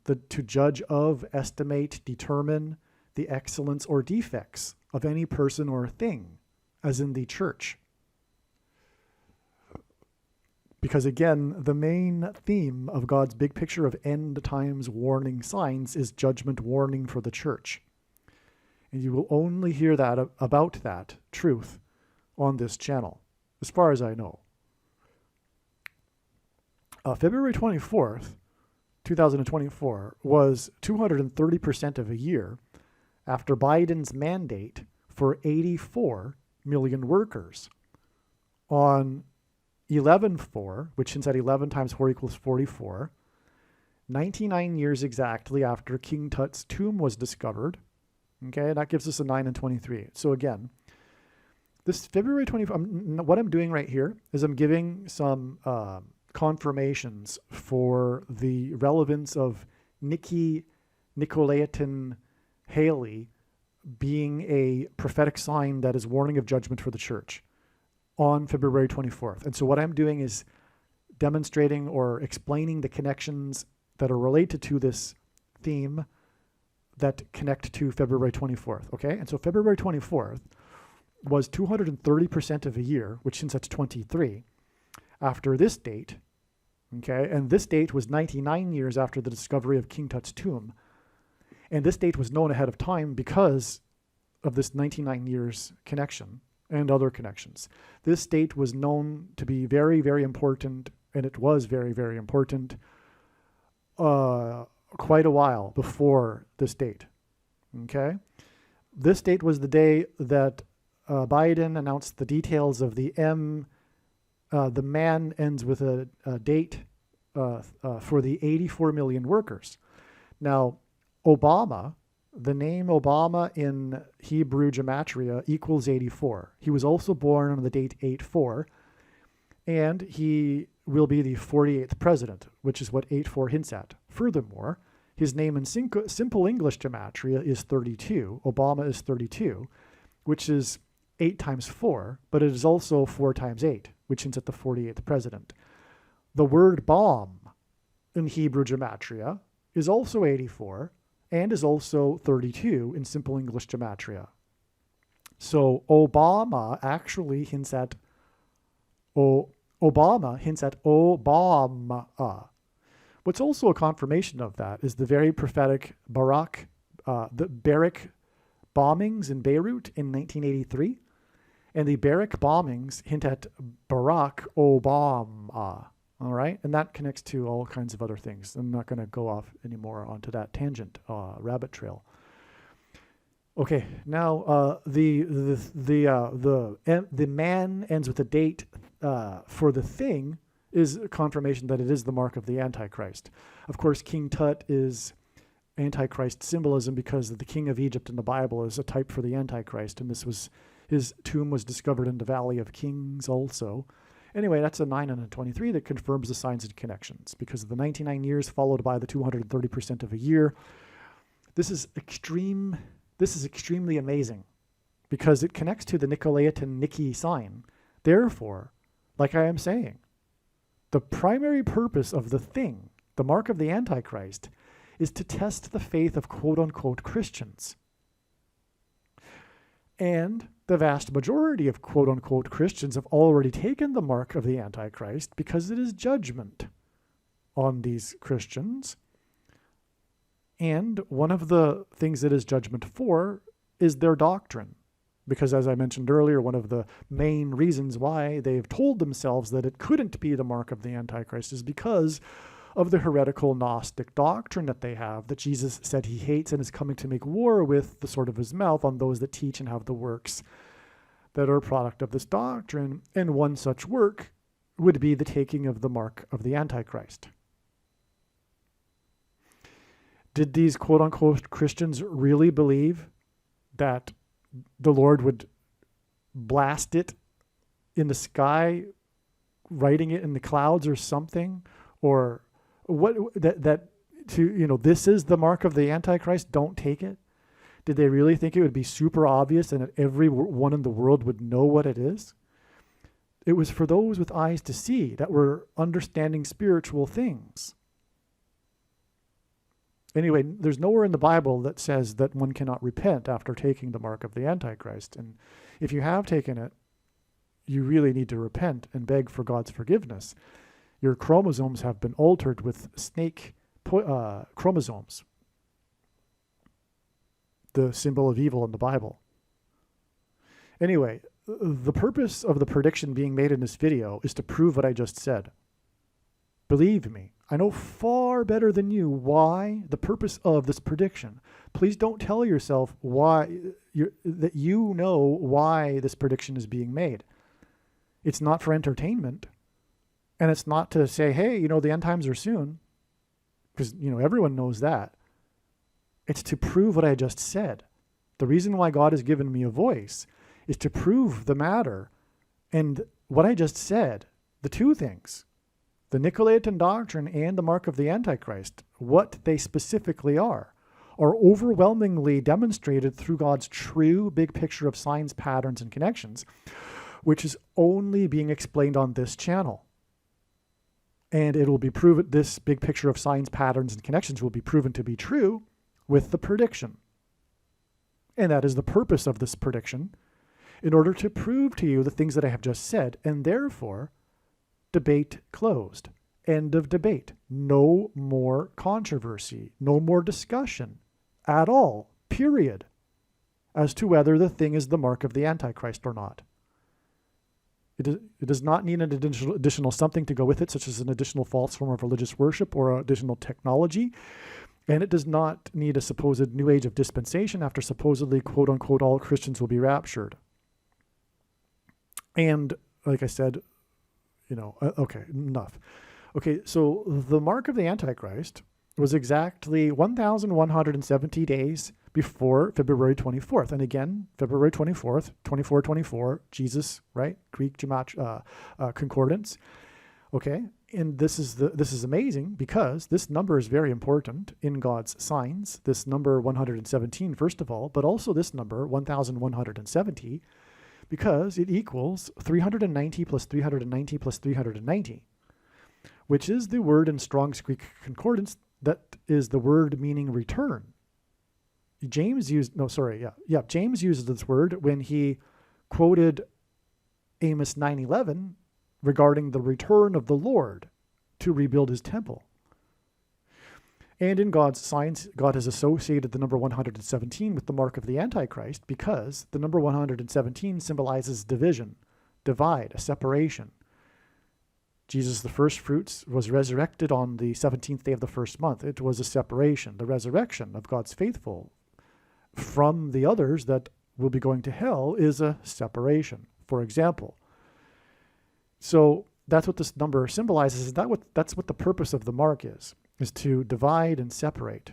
to judge of, estimate, determine the excellence or defects of any person or thing, as in the church. Because again, the main theme of God's big picture of end times warning signs is judgment warning for the church. And you will only hear that about that truth on this channel, as far as I know. February 24th, 2024 was 230% of a year after Biden's mandate for 84 million workers on 11/4, which hints at 11 times 4 equals 44, 99 years exactly after King Tut's tomb was discovered. Okay, that gives us a 9 and 23. So again, this February 24th, what I'm doing right here is I'm giving some confirmations for the relevance of Nicolaitan Haley being a prophetic sign that is warning of judgment for the church on February 24th. And so what I'm doing is demonstrating or explaining the connections that are related to this theme that connect to February 24th, okay? And so February 24th was 230% of a year, which since that's 23, after this date, okay? And this date was 99 years after the discovery of King Tut's tomb. And this date was known ahead of time because of this 99 years connection and other connections. This date was known to be very, very important, and it was very, very important quite a while before this date, okay? This date was the day that Biden announced the details of the man ends with a date for the 84 million workers. Now, Obama, the name Obama in Hebrew gematria equals 84. He was also born on the date 8/4, and he will be the 48th president, which is what 8/4 hints at. Furthermore, his name in simple English gematria is 32. Obama is 32, which is 8 times 4, but it is also 4 times 8, which hints at the 48th president. The word bomb in Hebrew gematria is also 84, and is also 32 in simple English gematria. So Obama actually hints at Obama. What's also a confirmation of that is the very prophetic the Barak bombings in Beirut in 1983. And the Barak bombings hint at Barack Obama. All right, and that connects to all kinds of other things. I'm not going to go off anymore onto that tangent, rabbit trail. Okay, now the man ends with a date for the thing is a confirmation that it is the mark of the Antichrist. Of course, King Tut is Antichrist symbolism because the king of Egypt in the Bible is a type for the Antichrist, and his tomb was discovered in the Valley of Kings also. Anyway, that's a 9 and a 23 that confirms the signs and connections because of the 99 years followed by the 230% of a year. This is extremely amazing because it connects to the Nicolaitan Niki sign. Therefore, like I am saying, the primary purpose of the thing, the mark of the Antichrist, is to test the faith of quote-unquote Christians. And the vast majority of quote-unquote Christians have already taken the mark of the Antichrist because it is judgment on these Christians And one of the things it is judgment for is their doctrine. Because as I mentioned earlier, one of the main reasons why they've told themselves that it couldn't be the mark of the Antichrist is because of the heretical Gnostic doctrine that they have, that Jesus said he hates and is coming to make war with the sword of his mouth on those that teach and have the works that are a product of this doctrine. And one such work would be the taking of the mark of the Antichrist. Did these quote-unquote Christians really believe that the Lord would blast it in the sky, writing it in the clouds or something? Or what that this is the mark of the Antichrist, don't take it? Did they really think it would be super obvious and that everyone in the world would know what it is? It was for those with eyes to see, that were understanding spiritual things. Anyway, there's nowhere in the Bible that says that one cannot repent after taking the mark of the Antichrist. And if you have taken it, you really need to repent and beg for God's forgiveness. Your chromosomes have been altered with snake chromosomes, the symbol of evil in the Bible. Anyway, the purpose of the prediction being made in this video is to prove what I just said. Believe me, I know far better than you why the purpose of this prediction. Please don't tell yourself that you know why this prediction is being made. It's not for entertainment. And it's not to say, hey, the end times are soon. Because, everyone knows that. It's to prove what I just said. The reason why God has given me a voice is to prove the matter. And what I just said, the two things, the Nicolaitan doctrine and the mark of the Antichrist, what they specifically are overwhelmingly demonstrated through God's true big picture of signs, patterns, and connections, which is only being explained on this channel. And it will be proven, this big picture of signs, patterns, and connections will be proven to be true with the prediction. And that is the purpose of this prediction, in order to prove to you the things that I have just said, and therefore, debate closed. End of debate. No more controversy. No more discussion at all, period, as to whether the thing is the mark of the Antichrist or not. It does not need an additional something to go with it, such as an additional false form of religious worship or additional technology. And it does not need a supposed new age of dispensation after supposedly, quote unquote, all Christians will be raptured. And like I said, okay, enough. Okay, so the mark of the Antichrist was exactly 1,170 days before February 24th. And again, February 24th, 2424, Jesus, right? Greek concordance. Okay, and this is amazing because this number is very important in God's signs. This number 117, first of all, but also this number 1,170, because it equals 390 plus 390 plus 390, which is the word in Strong's Greek concordance that is the word meaning return. James used this word when he quoted Amos 9:11 regarding the return of the Lord to rebuild his temple. And in God's signs, God has associated the number 117 with the mark of the Antichrist because the number 117 symbolizes division, divide, a separation. Jesus, the first fruits, was resurrected on the 17th day of the first month. It was a separation, the resurrection of God's faithful from the others that will be going to hell is a separation, for example. So that's what this number symbolizes. That's what the purpose of the mark is to divide and separate.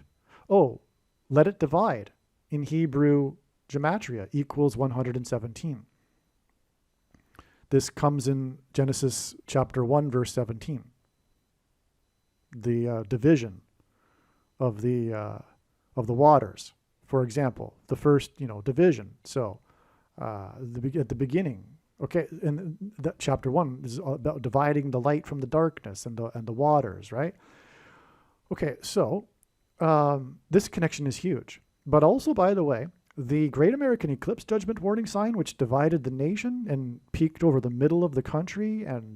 Oh, let it divide. In Hebrew, gematria equals 117. This comes in Genesis chapter 1, verse 17. The division of the waters, for example, the first division. So at the beginning, okay, and that chapter 1 is about dividing the light from the darkness and the waters, right? Okay, so this connection is huge. But also, by the way, the Great American Eclipse Judgment Warning Sign, which divided the nation and peaked over the middle of the country, and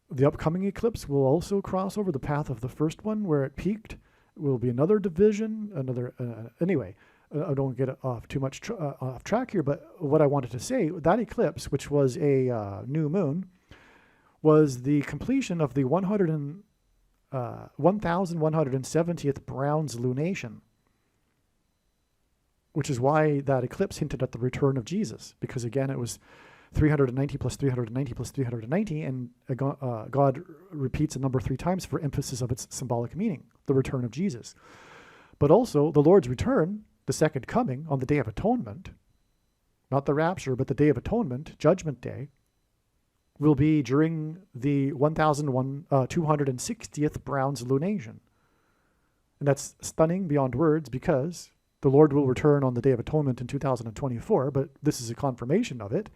the upcoming eclipse will also cross over the path of the first one where it peaked will be another division, anyway. I don't get off too much off track here, but what I wanted to say, that eclipse, which was a new moon, was the completion of the 1170th Browns lunation, which is why that eclipse hinted at the return of Jesus, because again, it was 390 plus 390 plus 390, and God repeats a number 3 times for emphasis of its symbolic meaning, the return of Jesus. But also, the Lord's return, the second coming on the Day of Atonement, not the rapture, but the Day of Atonement, Judgment Day, will be during the 1260th Browns lunation. And that's stunning beyond words, because the Lord will return on the Day of Atonement in 2024, but this is a confirmation of it.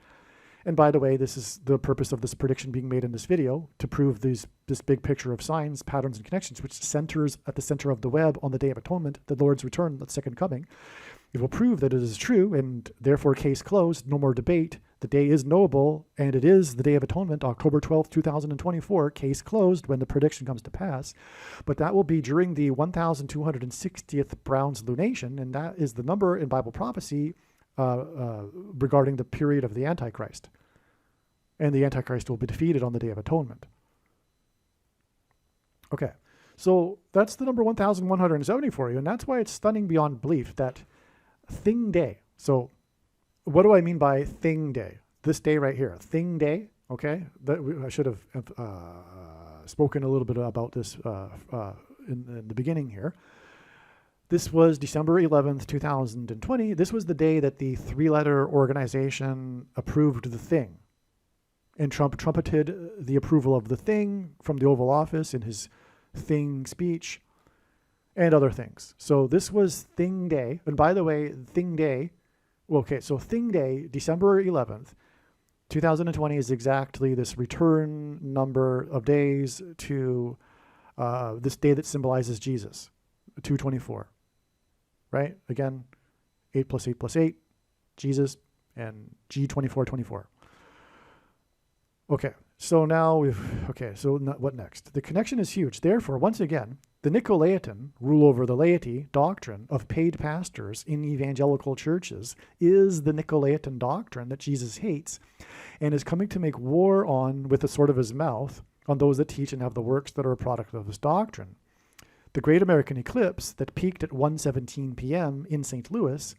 And by the way, this is the purpose of this prediction being made in this video, to prove this big picture of signs, patterns, and connections, which centers at the center of the web on the Day of Atonement, the Lord's return, the second coming. It will prove that it is true, and therefore case closed, no more debate. The day is knowable, and it is the Day of Atonement, October 12th, 2024, case closed when the prediction comes to pass. But that will be during the 1260th Browns lunation, and that is the number in Bible prophecy regarding the period of the Antichrist. And the Antichrist will be defeated on the Day of Atonement. Okay, so that's the number 1170 for you, and that's why it's stunning beyond belief that Thing Day. So what do I mean by Thing Day? This day right here, Thing Day, okay? I should have spoken a little bit about this in the beginning here. This was December 11th, 2020. This was the day that the 3-letter organization approved the thing. And Trump trumpeted the approval of the thing from the Oval Office in his thing speech and other things. So this was Thing Day. And by the way, Thing Day, so Thing Day, December 11th, 2020 is exactly this return number of days to this day that symbolizes Jesus, 224. Right? Again, 8 plus 8 plus 8, Jesus, and G2424. Okay, so now what next? The connection is huge. Therefore, once again, the Nicolaitan, rule over the laity, doctrine of paid pastors in evangelical churches is the Nicolaitan doctrine that Jesus hates and is coming to make war on with the sword of his mouth on those that teach and have the works that are a product of this doctrine. The Great American Eclipse that peaked at 1:17 p.m. in St. Louis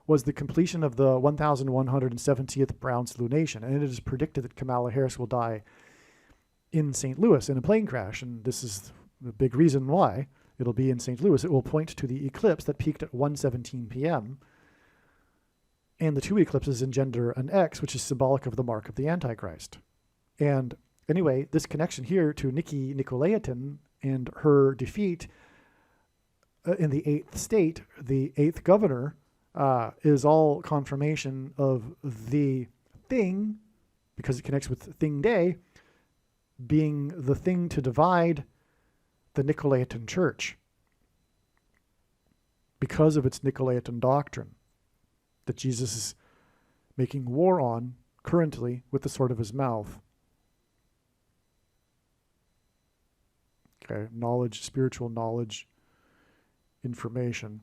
was the completion of the 1170th Browns lunation, and it is predicted that Kamala Harris will die in St. Louis in a plane crash, and this is the big reason why it'll be in St. Louis. It will point to the eclipse that peaked at 1:17 p.m., and the 2 eclipses engender an X, which is symbolic of the mark of the Antichrist. And anyway, this connection here to Nikki Nicolaitan and her defeat in the 8th state, the 8th governor, is all confirmation of the thing, because it connects with Thing Day, being the thing to divide the Nicolaitan Church because of its Nicolaitan doctrine that Jesus is making war on currently with the sword of his mouth. Okay, knowledge, spiritual knowledge, information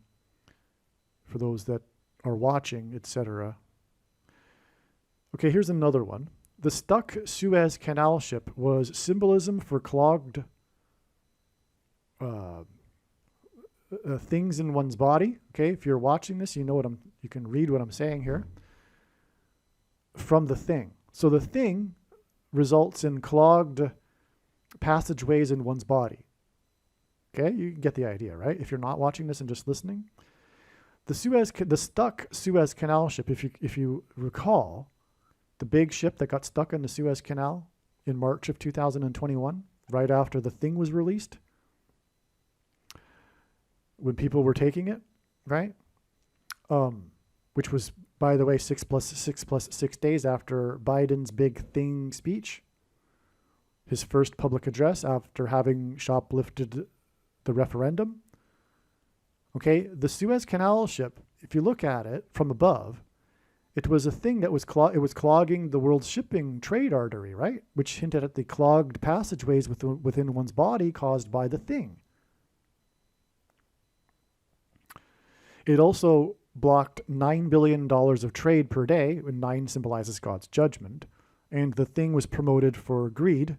for those that are watching, etc. Okay, here's another one. The stuck Suez Canal ship was symbolism for clogged things in one's body. Okay, if you're watching this, you can read what I'm saying here. From the thing. So the thing results in clogged passageways in one's body. Okay, you get the idea, right? If you're not watching this and just listening. The stuck Suez Canal ship, if you recall, the big ship that got stuck in the Suez Canal in March of 2021, right after the thing was released, when people were taking it, right? Which was, by the way, 6 plus 6 days after Biden's big thing speech, his first public address after having shoplifted the referendum. Okay, the Suez Canal ship, if you look at it from above, it was a thing that was clogging the world's shipping trade artery, right? Which hinted at the clogged passageways within one's body caused by the thing. It also blocked $9 billion of trade per day, when 9 symbolizes God's judgment. And the thing was promoted for greed,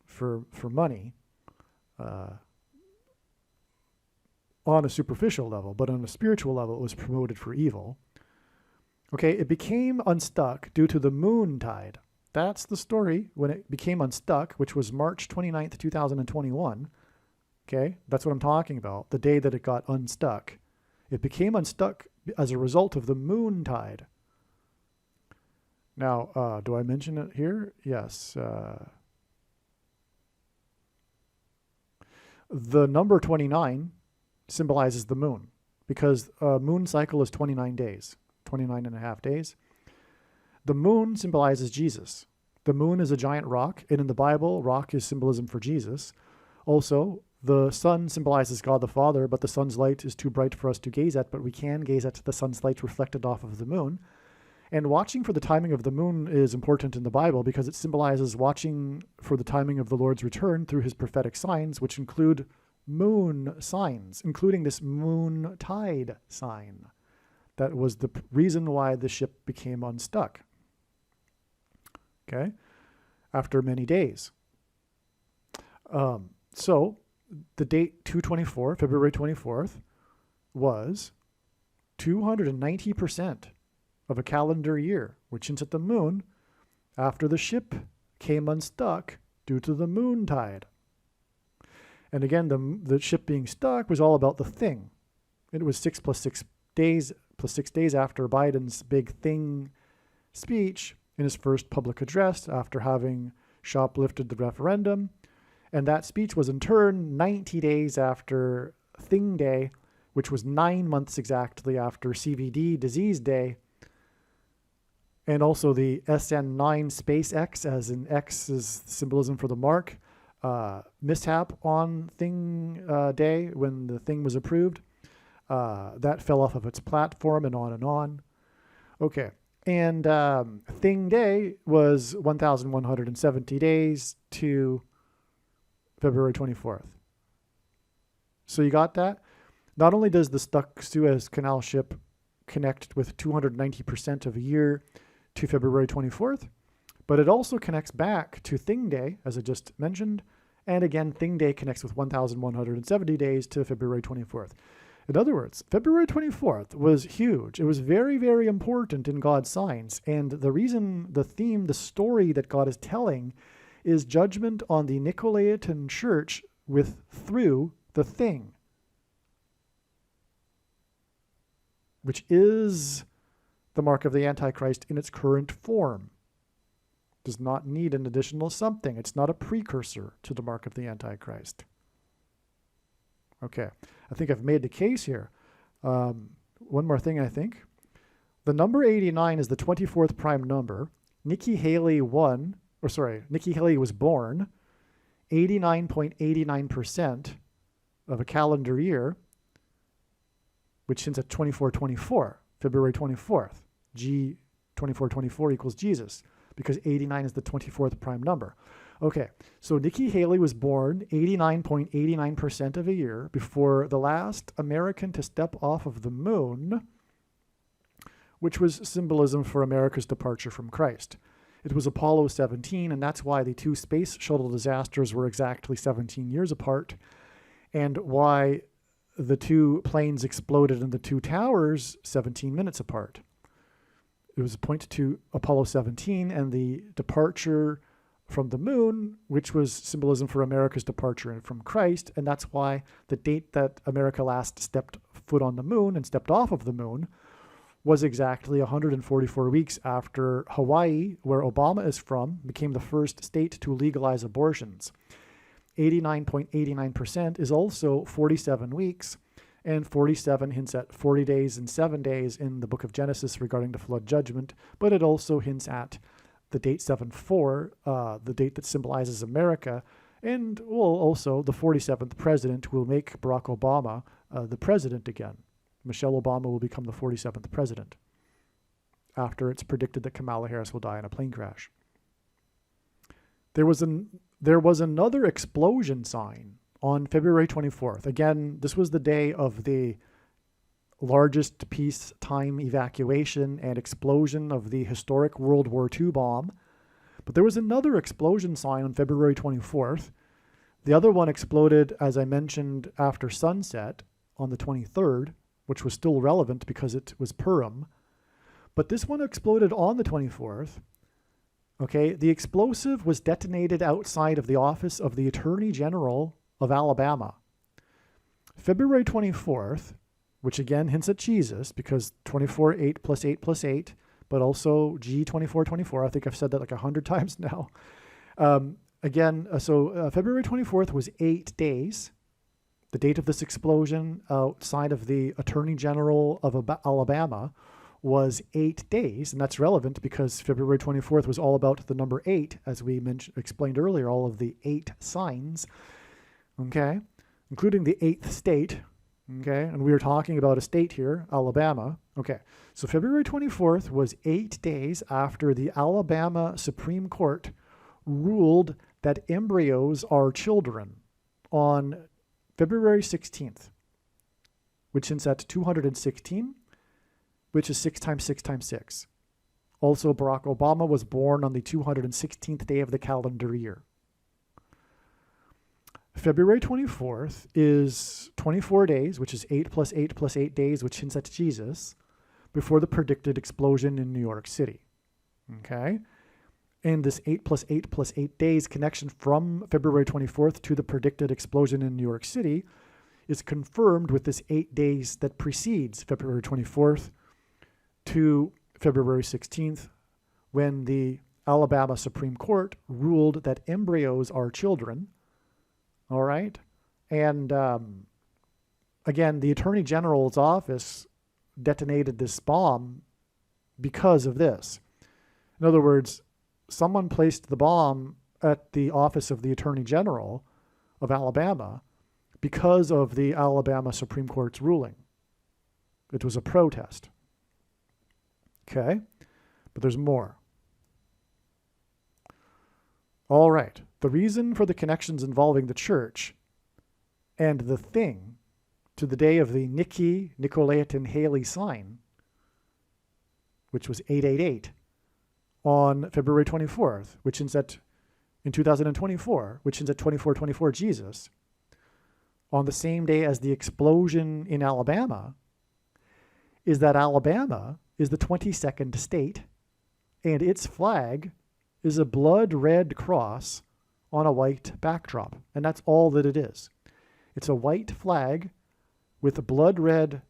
for money, on a superficial level, but on a spiritual level, it was promoted for evil. Okay, it became unstuck due to the moon tide. That's the story when it became unstuck, which was March 29th, 2021. Okay, that's what I'm talking about, the day that it got unstuck. It became unstuck as a result of the moon tide. Now, do I mention it here? Yes. The number 29 symbolizes the moon, because a moon cycle is 29 days, 29 and a half days. The moon symbolizes Jesus. The moon is a giant rock, and in the Bible, rock is symbolism for Jesus. Also, the sun symbolizes God the Father, but the sun's light is too bright for us to gaze at, but we can gaze at the sun's light reflected off of the moon. And watching for the timing of the moon is important in the Bible because it symbolizes watching for the timing of the Lord's return through his prophetic signs, which include moon signs, including this moon tide sign. That was the reason why the ship became unstuck. Okay, after many days. So the date 2/24, February 24th, was 290% of a calendar year, which hints at the moon after the ship came unstuck due to the moon tide. And again, the ship being stuck was all about the thing. It was 6 plus 6 days after Biden's big thing speech in his first public address after having shoplifted the referendum. And that speech was in turn 90 days after Thing Day, which was 9 months exactly after CVD Disease Day. And also the SN9 SpaceX, as in X is symbolism for the mark, mishap on Thing Day when the thing was approved. That fell off of its platform and on and on. Okay. And Thing Day was 1,170 days to February 24th. So you got that? Not only does the stuck Suez Canal ship connect with 290% of a year to February 24th, but it also connects back to Thing Day, as I just mentioned, and again, Thing Day connects with 1,170 days to February 24th. In other words, February 24th was huge. It was very, very important in God's signs, and the reason, the theme, the story that God is telling is judgment on the Nicolaitan church through the thing, which is the mark of the Antichrist in its current form. Does not need an additional something. It's not a precursor to the mark of the Antichrist. Okay, I think I've made the case here. One more thing, I think. The number 89 is the 24th prime number. Nikki Haley was born 89.89% of a calendar year, which hints at 2424, February 24th. G 2424 equals Jesus, because 89 is the 24th prime number. Okay, so Nikki Haley was born 89.89% of a year before the last American to step off of the moon, which was symbolism for America's departure from Christ. It was Apollo 17, and that's why the two space shuttle disasters were exactly 17 years apart, and why the two planes exploded in the two towers 17 minutes apart. It was a point to Apollo 17 and the departure from the moon, which was symbolism for America's departure from Christ, and that's why the date that America last stepped foot on the moon and stepped off of the moon was exactly 144 weeks after Hawaii, where Obama is from, became the first state to legalize abortions. 89.89% is also 47 weeks, and 47 hints at 40 days and 7 days in the book of Genesis regarding the flood judgment, but it also hints at the date 7-4, the date that symbolizes America, and also the 47th president will make Barack Obama the president again. Michelle Obama will become the 47th president after it's predicted that Kamala Harris will die in a plane crash. There was another explosion sign on February 24th. Again, this was the day of the largest peacetime evacuation and explosion of the historic World War II bomb. But there was another explosion sign on February 24th. The other one exploded, as I mentioned, after sunset on the 23rd, which was still relevant because it was Purim. But this one exploded on the 24th. Okay, the explosive was detonated outside of the office of the Attorney General of Alabama. February 24th, which again hints at Jesus, because 24, 8 plus 8 plus 8, but also G2424. I think I've said that like 100 times now. February 24th was 8 days. The date of this explosion outside of the Attorney General of Alabama was 8 days, and that's relevant because February 24th was all about the number 8, as we explained earlier, all of the 8 signs, okay, including the 8th state, okay, and we were talking about a state here, Alabama, okay. So February 24th was 8 days after the Alabama Supreme Court ruled that embryos are children on February 16th, which is at 216, which is 6 times 6 times 6. Also, Barack Obama was born on the 216th day of the calendar year. February 24th is 24 days, which is 8 plus 8 plus 8 days, which hints at Jesus, before the predicted explosion in New York City. Okay? And this 8 plus 8 plus 8 days connection from February 24th to the predicted explosion in New York City is confirmed with this 8 days that precedes February 24th to February 16th, when the Alabama Supreme Court ruled that embryos are children. All right? And again, the Attorney General's office detonated this bomb because of this. In other words, someone placed the bomb at the office of the Attorney General of Alabama because of the Alabama Supreme Court's ruling. It was a protest. Okay? But there's more. All right. The reason for the connections involving the church and the thing to the day of the Nikki, Nicolaitan Haley sign, which was 888, on February 24th, which is in 2024, which is at 2424 Jesus, on the same day as the explosion in Alabama, is that Alabama is the 22nd state, and its flag is a blood red cross on a white backdrop. And that's all that it is. It's a white flag with a blood red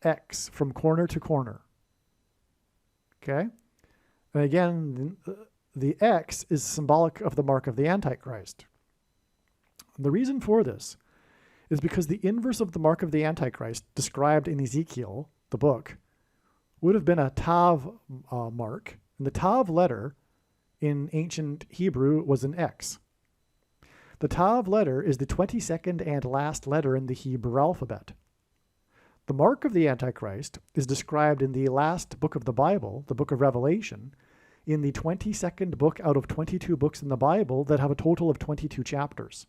X from corner to corner. Okay? And again, the X is symbolic of the mark of the Antichrist. And the reason for this is because the inverse of the mark of the Antichrist, described in Ezekiel, the book, would have been a Tav mark. And the Tav letter in ancient Hebrew was an X. The Tav letter is the 22nd and last letter in the Hebrew alphabet. The mark of the Antichrist is described in the last book of the Bible, the book of Revelation, in the 22nd book out of 22 books in the Bible that have a total of 22 chapters.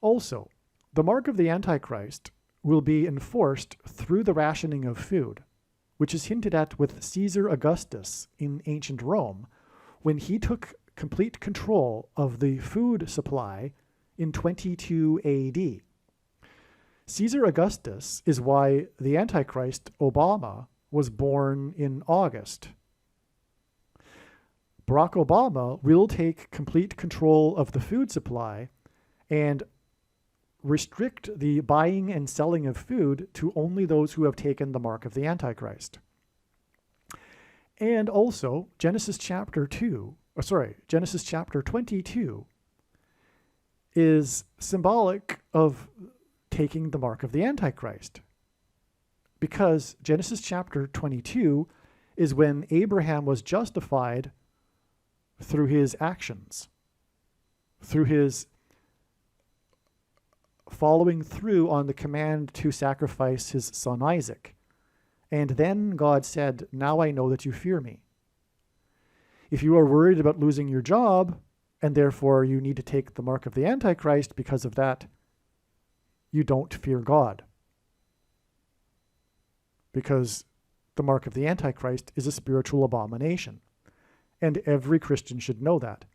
Also, the mark of the Antichrist will be enforced through the rationing of food, which is hinted at with Caesar Augustus in ancient Rome, when he took complete control of the food supply in 22 AD. Caesar Augustus is why the Antichrist, Obama, was born in August. Barack Obama will take complete control of the food supply and restrict the buying and selling of food to only those who have taken the mark of the Antichrist. And also, Genesis chapter 22 is symbolic of taking the mark of the Antichrist. Because Genesis chapter 22 is when Abraham was justified through his actions, through his following through on the command to sacrifice his son Isaac. And then God said, "Now I know that you fear me." If you are worried about losing your job, and therefore you need to take the mark of the Antichrist because of that, you don't fear God. because the mark of the Antichrist is a spiritual abomination. And every Christian should know that.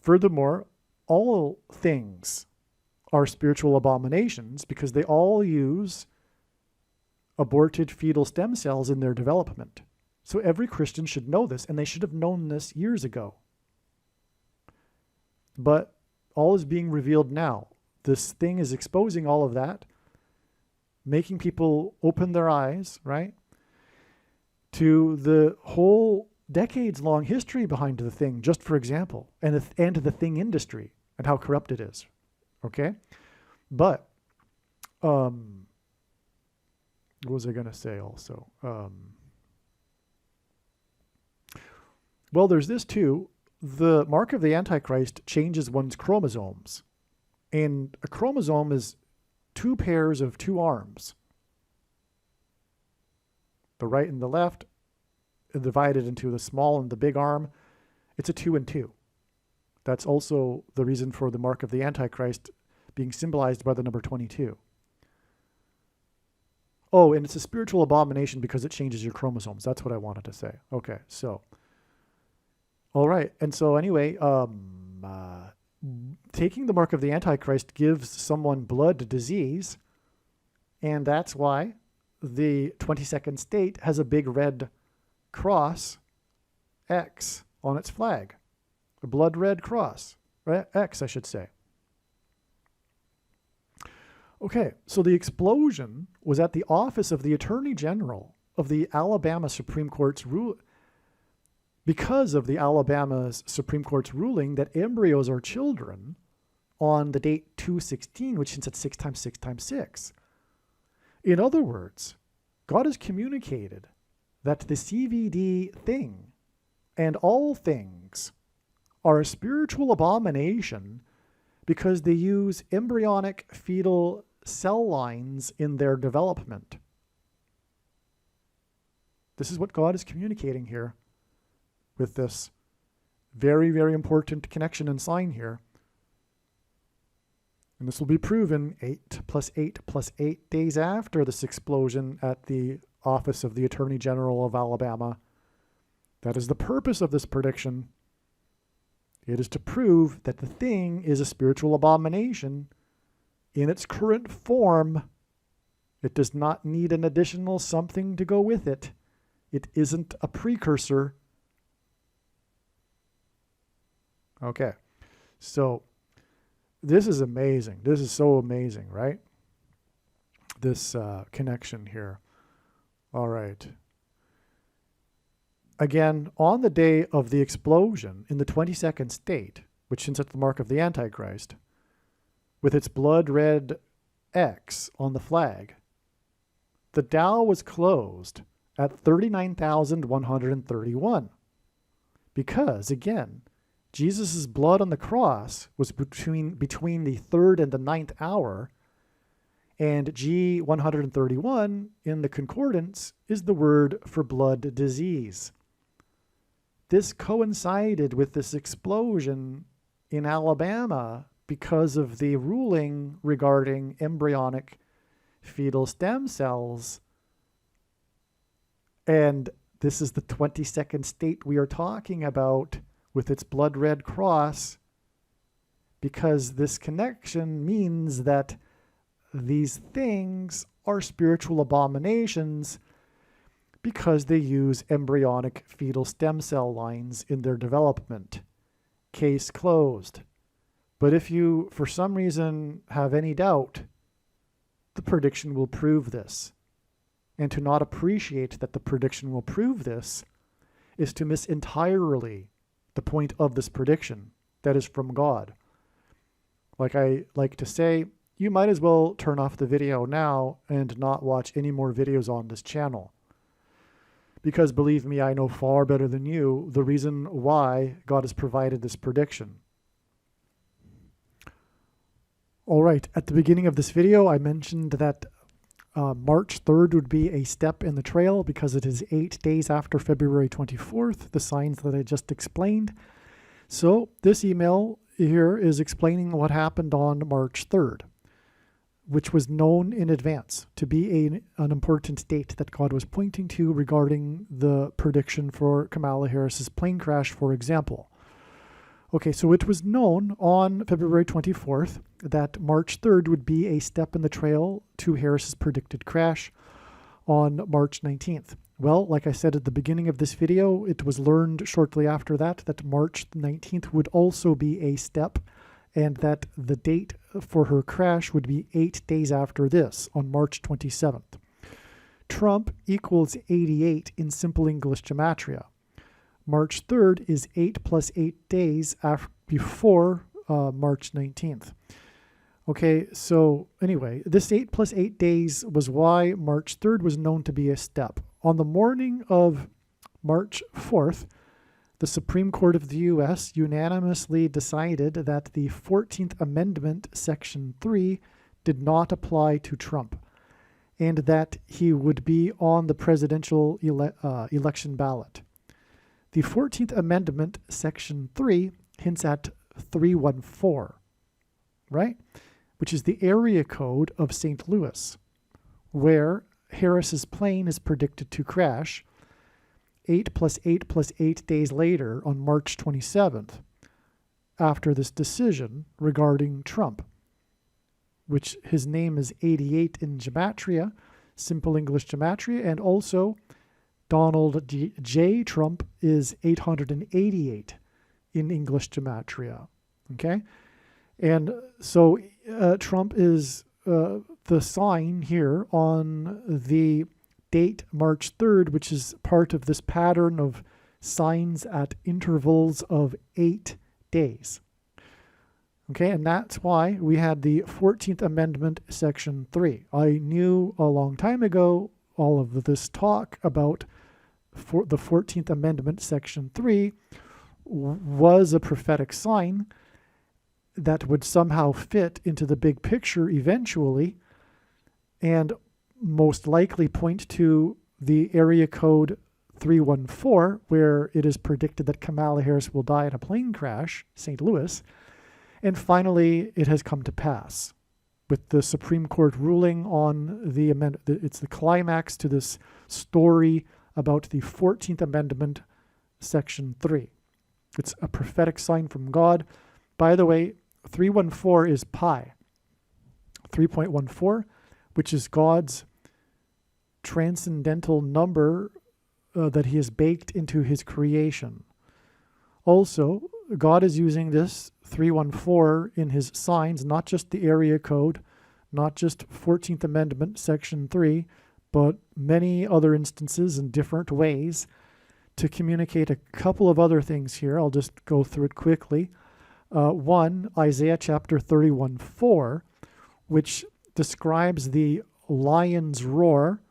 Furthermore, all things are spiritual abominations because they all use aborted fetal stem cells in their development. So every Christian should know this, and they should have known this years ago. But all is being revealed now. This thing is exposing all of that, making people open their eyes, right, to the whole decades-long history behind the thing, just for example, and the thing industry and how corrupt it is. Okay? But, what was I going to say also? Well, there's this too. The mark of the Antichrist changes one's chromosomes. And a chromosome is two pairs of two arms. The right and the left, divided into the small and the big arm. It's a 2 and 2. That's also the reason for the mark of the Antichrist being symbolized by the number 22. Oh, and it's a spiritual abomination because it changes your chromosomes. That's what I wanted to say. Okay, so. All right, and so anyway, taking the mark of the Antichrist gives someone blood disease, and that's why the 22nd state has a big red cross, X, on its flag. A blood red cross, right? X, I should say. Okay, so the explosion was at the office of the Attorney General of the Alabama Supreme Court's rule, because of the Alabama's Supreme Court's ruling that embryos are children on the date 216, which hints at 6 times 6 times 6. In other words, God has communicated that the CVD thing and all things are a spiritual abomination because they use embryonic fetal cell lines in their development. This is what God is communicating here with this very, very important connection and sign here. And this will be proven 8 plus 8 plus 8 days after this explosion at the office of the Attorney General of Alabama. That is the purpose of this prediction. It is to prove that the thing is a spiritual abomination in its current form. It does not need an additional something to go with it. It isn't a precursor. Okay, so this is amazing. This is so amazing, right? This connection here. All right. Again, on the day of the explosion in the 22nd state, which hints at the mark of the Antichrist, with its blood red X on the flag, the Dow was closed at 39,131. Because, again, Jesus' blood on the cross was between the 3rd and the 9th hour, and G131 in the concordance is the word for blood disease. This coincided with this explosion in Alabama because of the ruling regarding embryonic fetal stem cells. And this is the 22nd state we are talking about with its blood red cross, because this connection means that these things are spiritual abominations because they use embryonic fetal stem cell lines in their development. Case closed. But if you, for some reason, have any doubt, the prediction will prove this. And to not appreciate that the prediction will prove this is to miss entirely the point of this prediction that is from God. Like I like to say, you might as well turn off the video now and not watch any more videos on this channel. Because believe me, I know far better than you the reason why God has provided this prediction. All right, at the beginning of this video, I mentioned that March 3rd would be a step in the trail because it is 8 days after February 24th, the signs that I just explained. So this email here is explaining what happened on March 3rd. which was known in advance to be an important date that God was pointing to regarding the prediction for Kamala Harris's plane crash, for example. Okay, so it was known on February 24th that March 3rd would be a step in the trail to Harris's predicted crash on March 19th. Well, like I said at the beginning of this video, it was learned shortly after that March 19th would also be a step, and that the date for her crash would be 8 days after this, on March 27th. Trump equals 88 in simple English gematria. March 3rd is 8 plus 8 days before March 19th. Okay, so anyway, this 8 plus 8 days was why March 3rd was known to be a step. On the morning of March 4th, the Supreme Court of the U.S. unanimously decided that the 14th Amendment, Section 3, did not apply to Trump, and that he would be on the presidential election ballot. The 14th Amendment, Section 3, hints at 314, right? Which is the area code of St. Louis, where Harris's plane is predicted to crash 8 plus 8 plus 8 days later on March 27th, after this decision regarding Trump, which his name is 88 in gematria, simple English gematria, and also Donald J. Trump is 888 in English gematria. Okay? And so Trump is the sign here on the date March 3rd, which is part of this pattern of signs at intervals of 8 days. Okay, and that's why we had the 14th Amendment, Section 3. I knew a long time ago all of this talk about the 14th Amendment, Section 3 was a prophetic sign that would somehow fit into the big picture eventually, and most likely point to the area code 314, where it is predicted that Kamala Harris will die in a plane crash, St. Louis. And finally, it has come to pass with the Supreme Court ruling on the amendment. It's the climax to this story about the 14th Amendment, Section 3. It's a prophetic sign from God. By the way, 314 is pi. 3.14, which is God's transcendental number that he has baked into his creation. Also, God is using this 314 in his signs, not just the area code, not just 14th Amendment, Section 3, but many other instances in different ways to communicate a couple of other things here. I'll just go through it quickly. One, Isaiah chapter 31:4, which describes the lion's roar,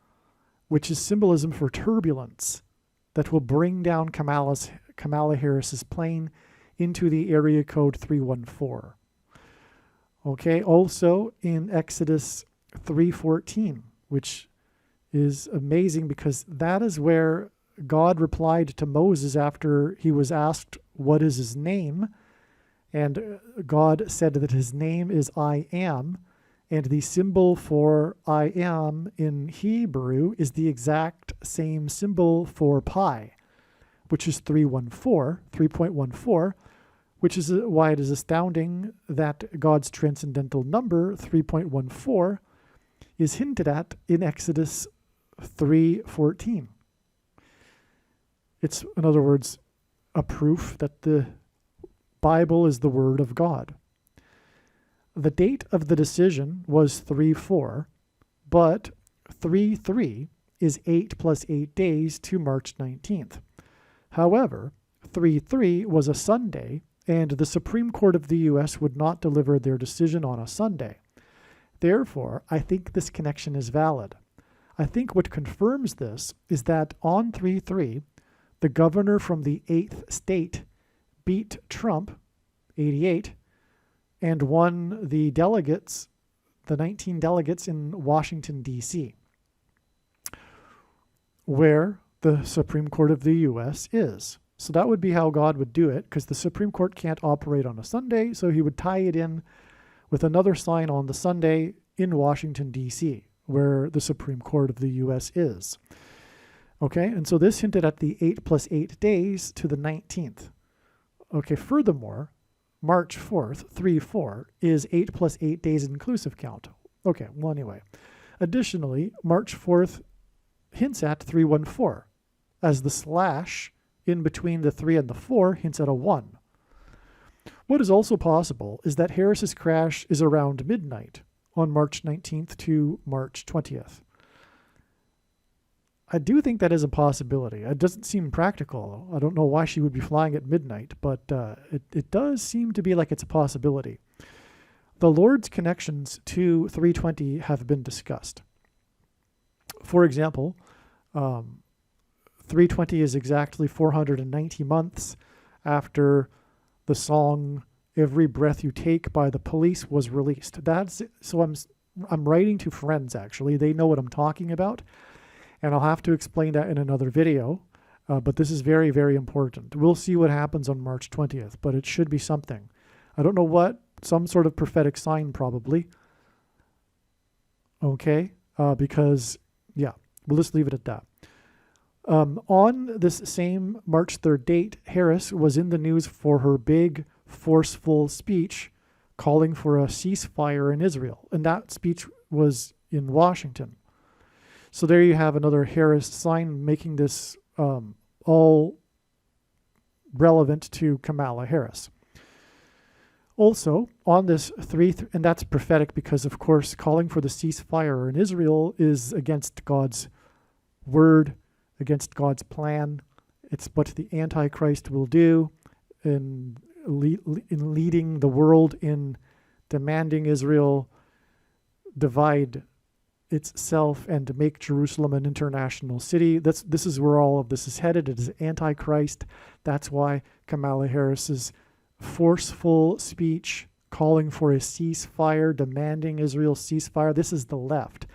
which is symbolism for turbulence that will bring down Kamala Harris's plane into the area code 314. Okay, also in Exodus 3:14, which is amazing because that is where God replied to Moses after he was asked, what is his name? And God said that his name is I am. And the symbol for I am in Hebrew is the exact same symbol for pi, which is 3.14, which is why it is astounding that God's transcendental number, 3.14, is hinted at in Exodus 3:14. It's, in other words, a proof that the Bible is the Word of God. The date of the decision was 3/4, but 3/3 is 8 plus 8 days to March 19th. However, 3/3 was a Sunday, and the Supreme Court of the U.S. would not deliver their decision on a Sunday. Therefore, I think this connection is valid. I think what confirms this is that on 3/3, the governor from the 8th state beat Trump, 88, and won the delegates, the 19 delegates in Washington, D.C., where the Supreme Court of the U.S. is. So that would be how God would do it, because the Supreme Court can't operate on a Sunday, so he would tie it in with another sign on the Sunday in Washington, D.C., where the Supreme Court of the U.S. is. Okay, and so this hinted at the 8 plus 8 days to the 19th. Okay, furthermore, March 4th, 3-4, is 8 plus 8 days inclusive count. Okay, well, anyway. Additionally, March 4th hints at 314, as the slash in between the 3 and the 4 hints at a 1. What is also possible is that Harris's crash is around midnight on March 19th to March 20th. I do think that is a possibility. It doesn't seem practical. I don't know why she would be flying at midnight, but it does seem to be like it's a possibility. The Lord's connections to 320 have been discussed. For example, 320 is exactly 490 months after the song "Every Breath You Take" by The Police was released. I'm writing to friends, actually. They know what I'm talking about, and I'll have to explain that in another video, but this is very, very important. We'll see what happens on March 20th, but it should be something. I don't know what, some sort of prophetic sign probably. Okay, because, yeah, we'll just leave it at that. On this same March 3rd date, Harris was in the news for her big, forceful speech calling for a ceasefire in Israel. And that speech was in Washington. So there you have another Harris sign making this all relevant to Kamala Harris. Also, on this and that's prophetic because, of course, calling for the ceasefire in Israel is against God's word, against God's plan. It's what the Antichrist will do in leading the world in demanding Israel divide itself and make Jerusalem an international city. This is where all of this is headed. It is Antichrist. That's why Kamala Harris's forceful speech calling for a ceasefire, demanding Israel's ceasefire. This is the left.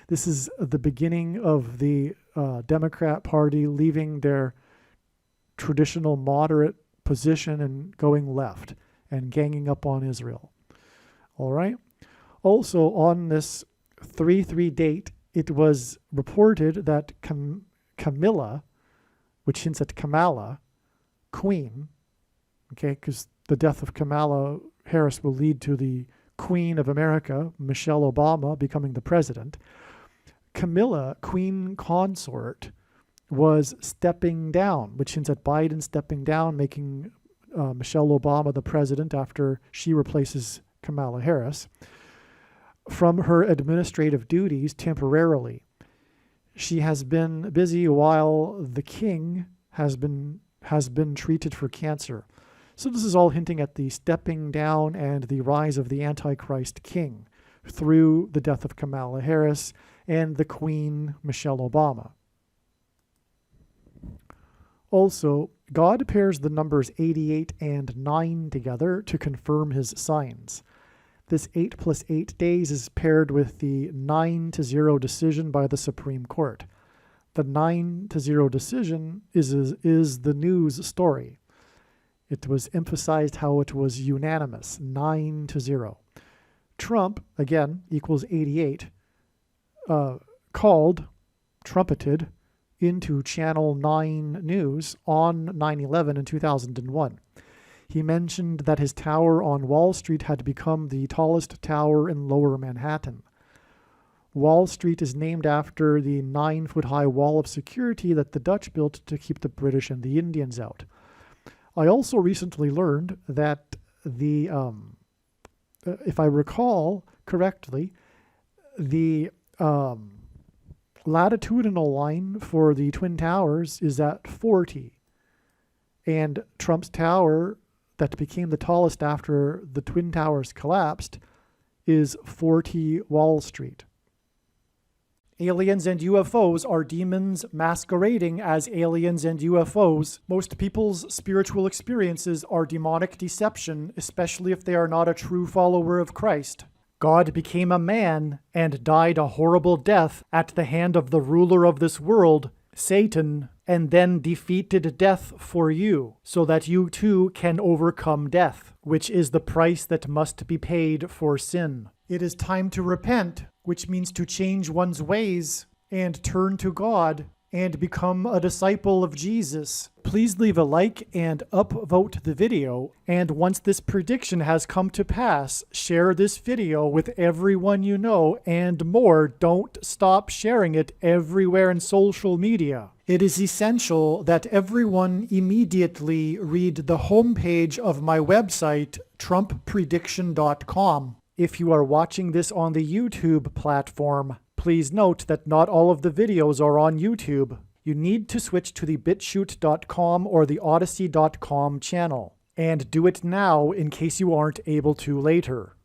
This is the beginning of the Democrat Party leaving their traditional moderate position and going left and ganging up on Israel. All right. Also, on this 3-3 date, it was reported that Camilla, which hints at Kamala, Queen, okay, because the death of Kamala Harris will lead to the Queen of America, Michelle Obama, becoming the president. Camilla, Queen Consort, was stepping down, which hints at Biden stepping down, making Michelle Obama the president after she replaces Kamala Harris, from her administrative duties temporarily. She has been busy while the king has been treated for cancer. So this is all hinting at the stepping down and the rise of the Antichrist king through the death of Kamala Harris and the Queen, Michelle Obama. Also, God pairs the numbers 88 and 9 together to confirm his signs. This 8 plus 8 days is paired with the 9-0 decision by the Supreme Court. The 9-0 decision is the news story. It was emphasized how it was unanimous, 9-0. Trump, again, equals 88, trumpeted into Channel 9 News on 9/11 in 2001. He mentioned that his tower on Wall Street had become the tallest tower in Lower Manhattan. Wall Street is named after the 9-foot-high wall of security that the Dutch built to keep the British and the Indians out. I also recently learned that if I recall correctly, the latitudinal line for the Twin Towers is at 40. And Trump's tower, that became the tallest after the Twin Towers collapsed, is 40 Wall Street. Aliens and UFOs are demons masquerading as aliens and UFOs. Most people's spiritual experiences are demonic deception, especially if they are not a true follower of Christ. God became a man and died a horrible death at the hand of the ruler of this world, Satan, and then defeated death for you, so that you too can overcome death, which is the price that must be paid for sin. It is time to repent, which means to change one's ways and turn to God and become a disciple of Jesus. Please leave a like and upvote the video, and once this prediction has come to pass, share this video with everyone you know, and more, don't stop sharing it everywhere in social media. It is essential that everyone immediately read the homepage of my website, TrumpPrediction.com. If you are watching this on the YouTube platform, please note that not all of the videos are on YouTube. You need to switch to the BitChute.com or the Odyssey.com channel. And do it now in case you aren't able to later.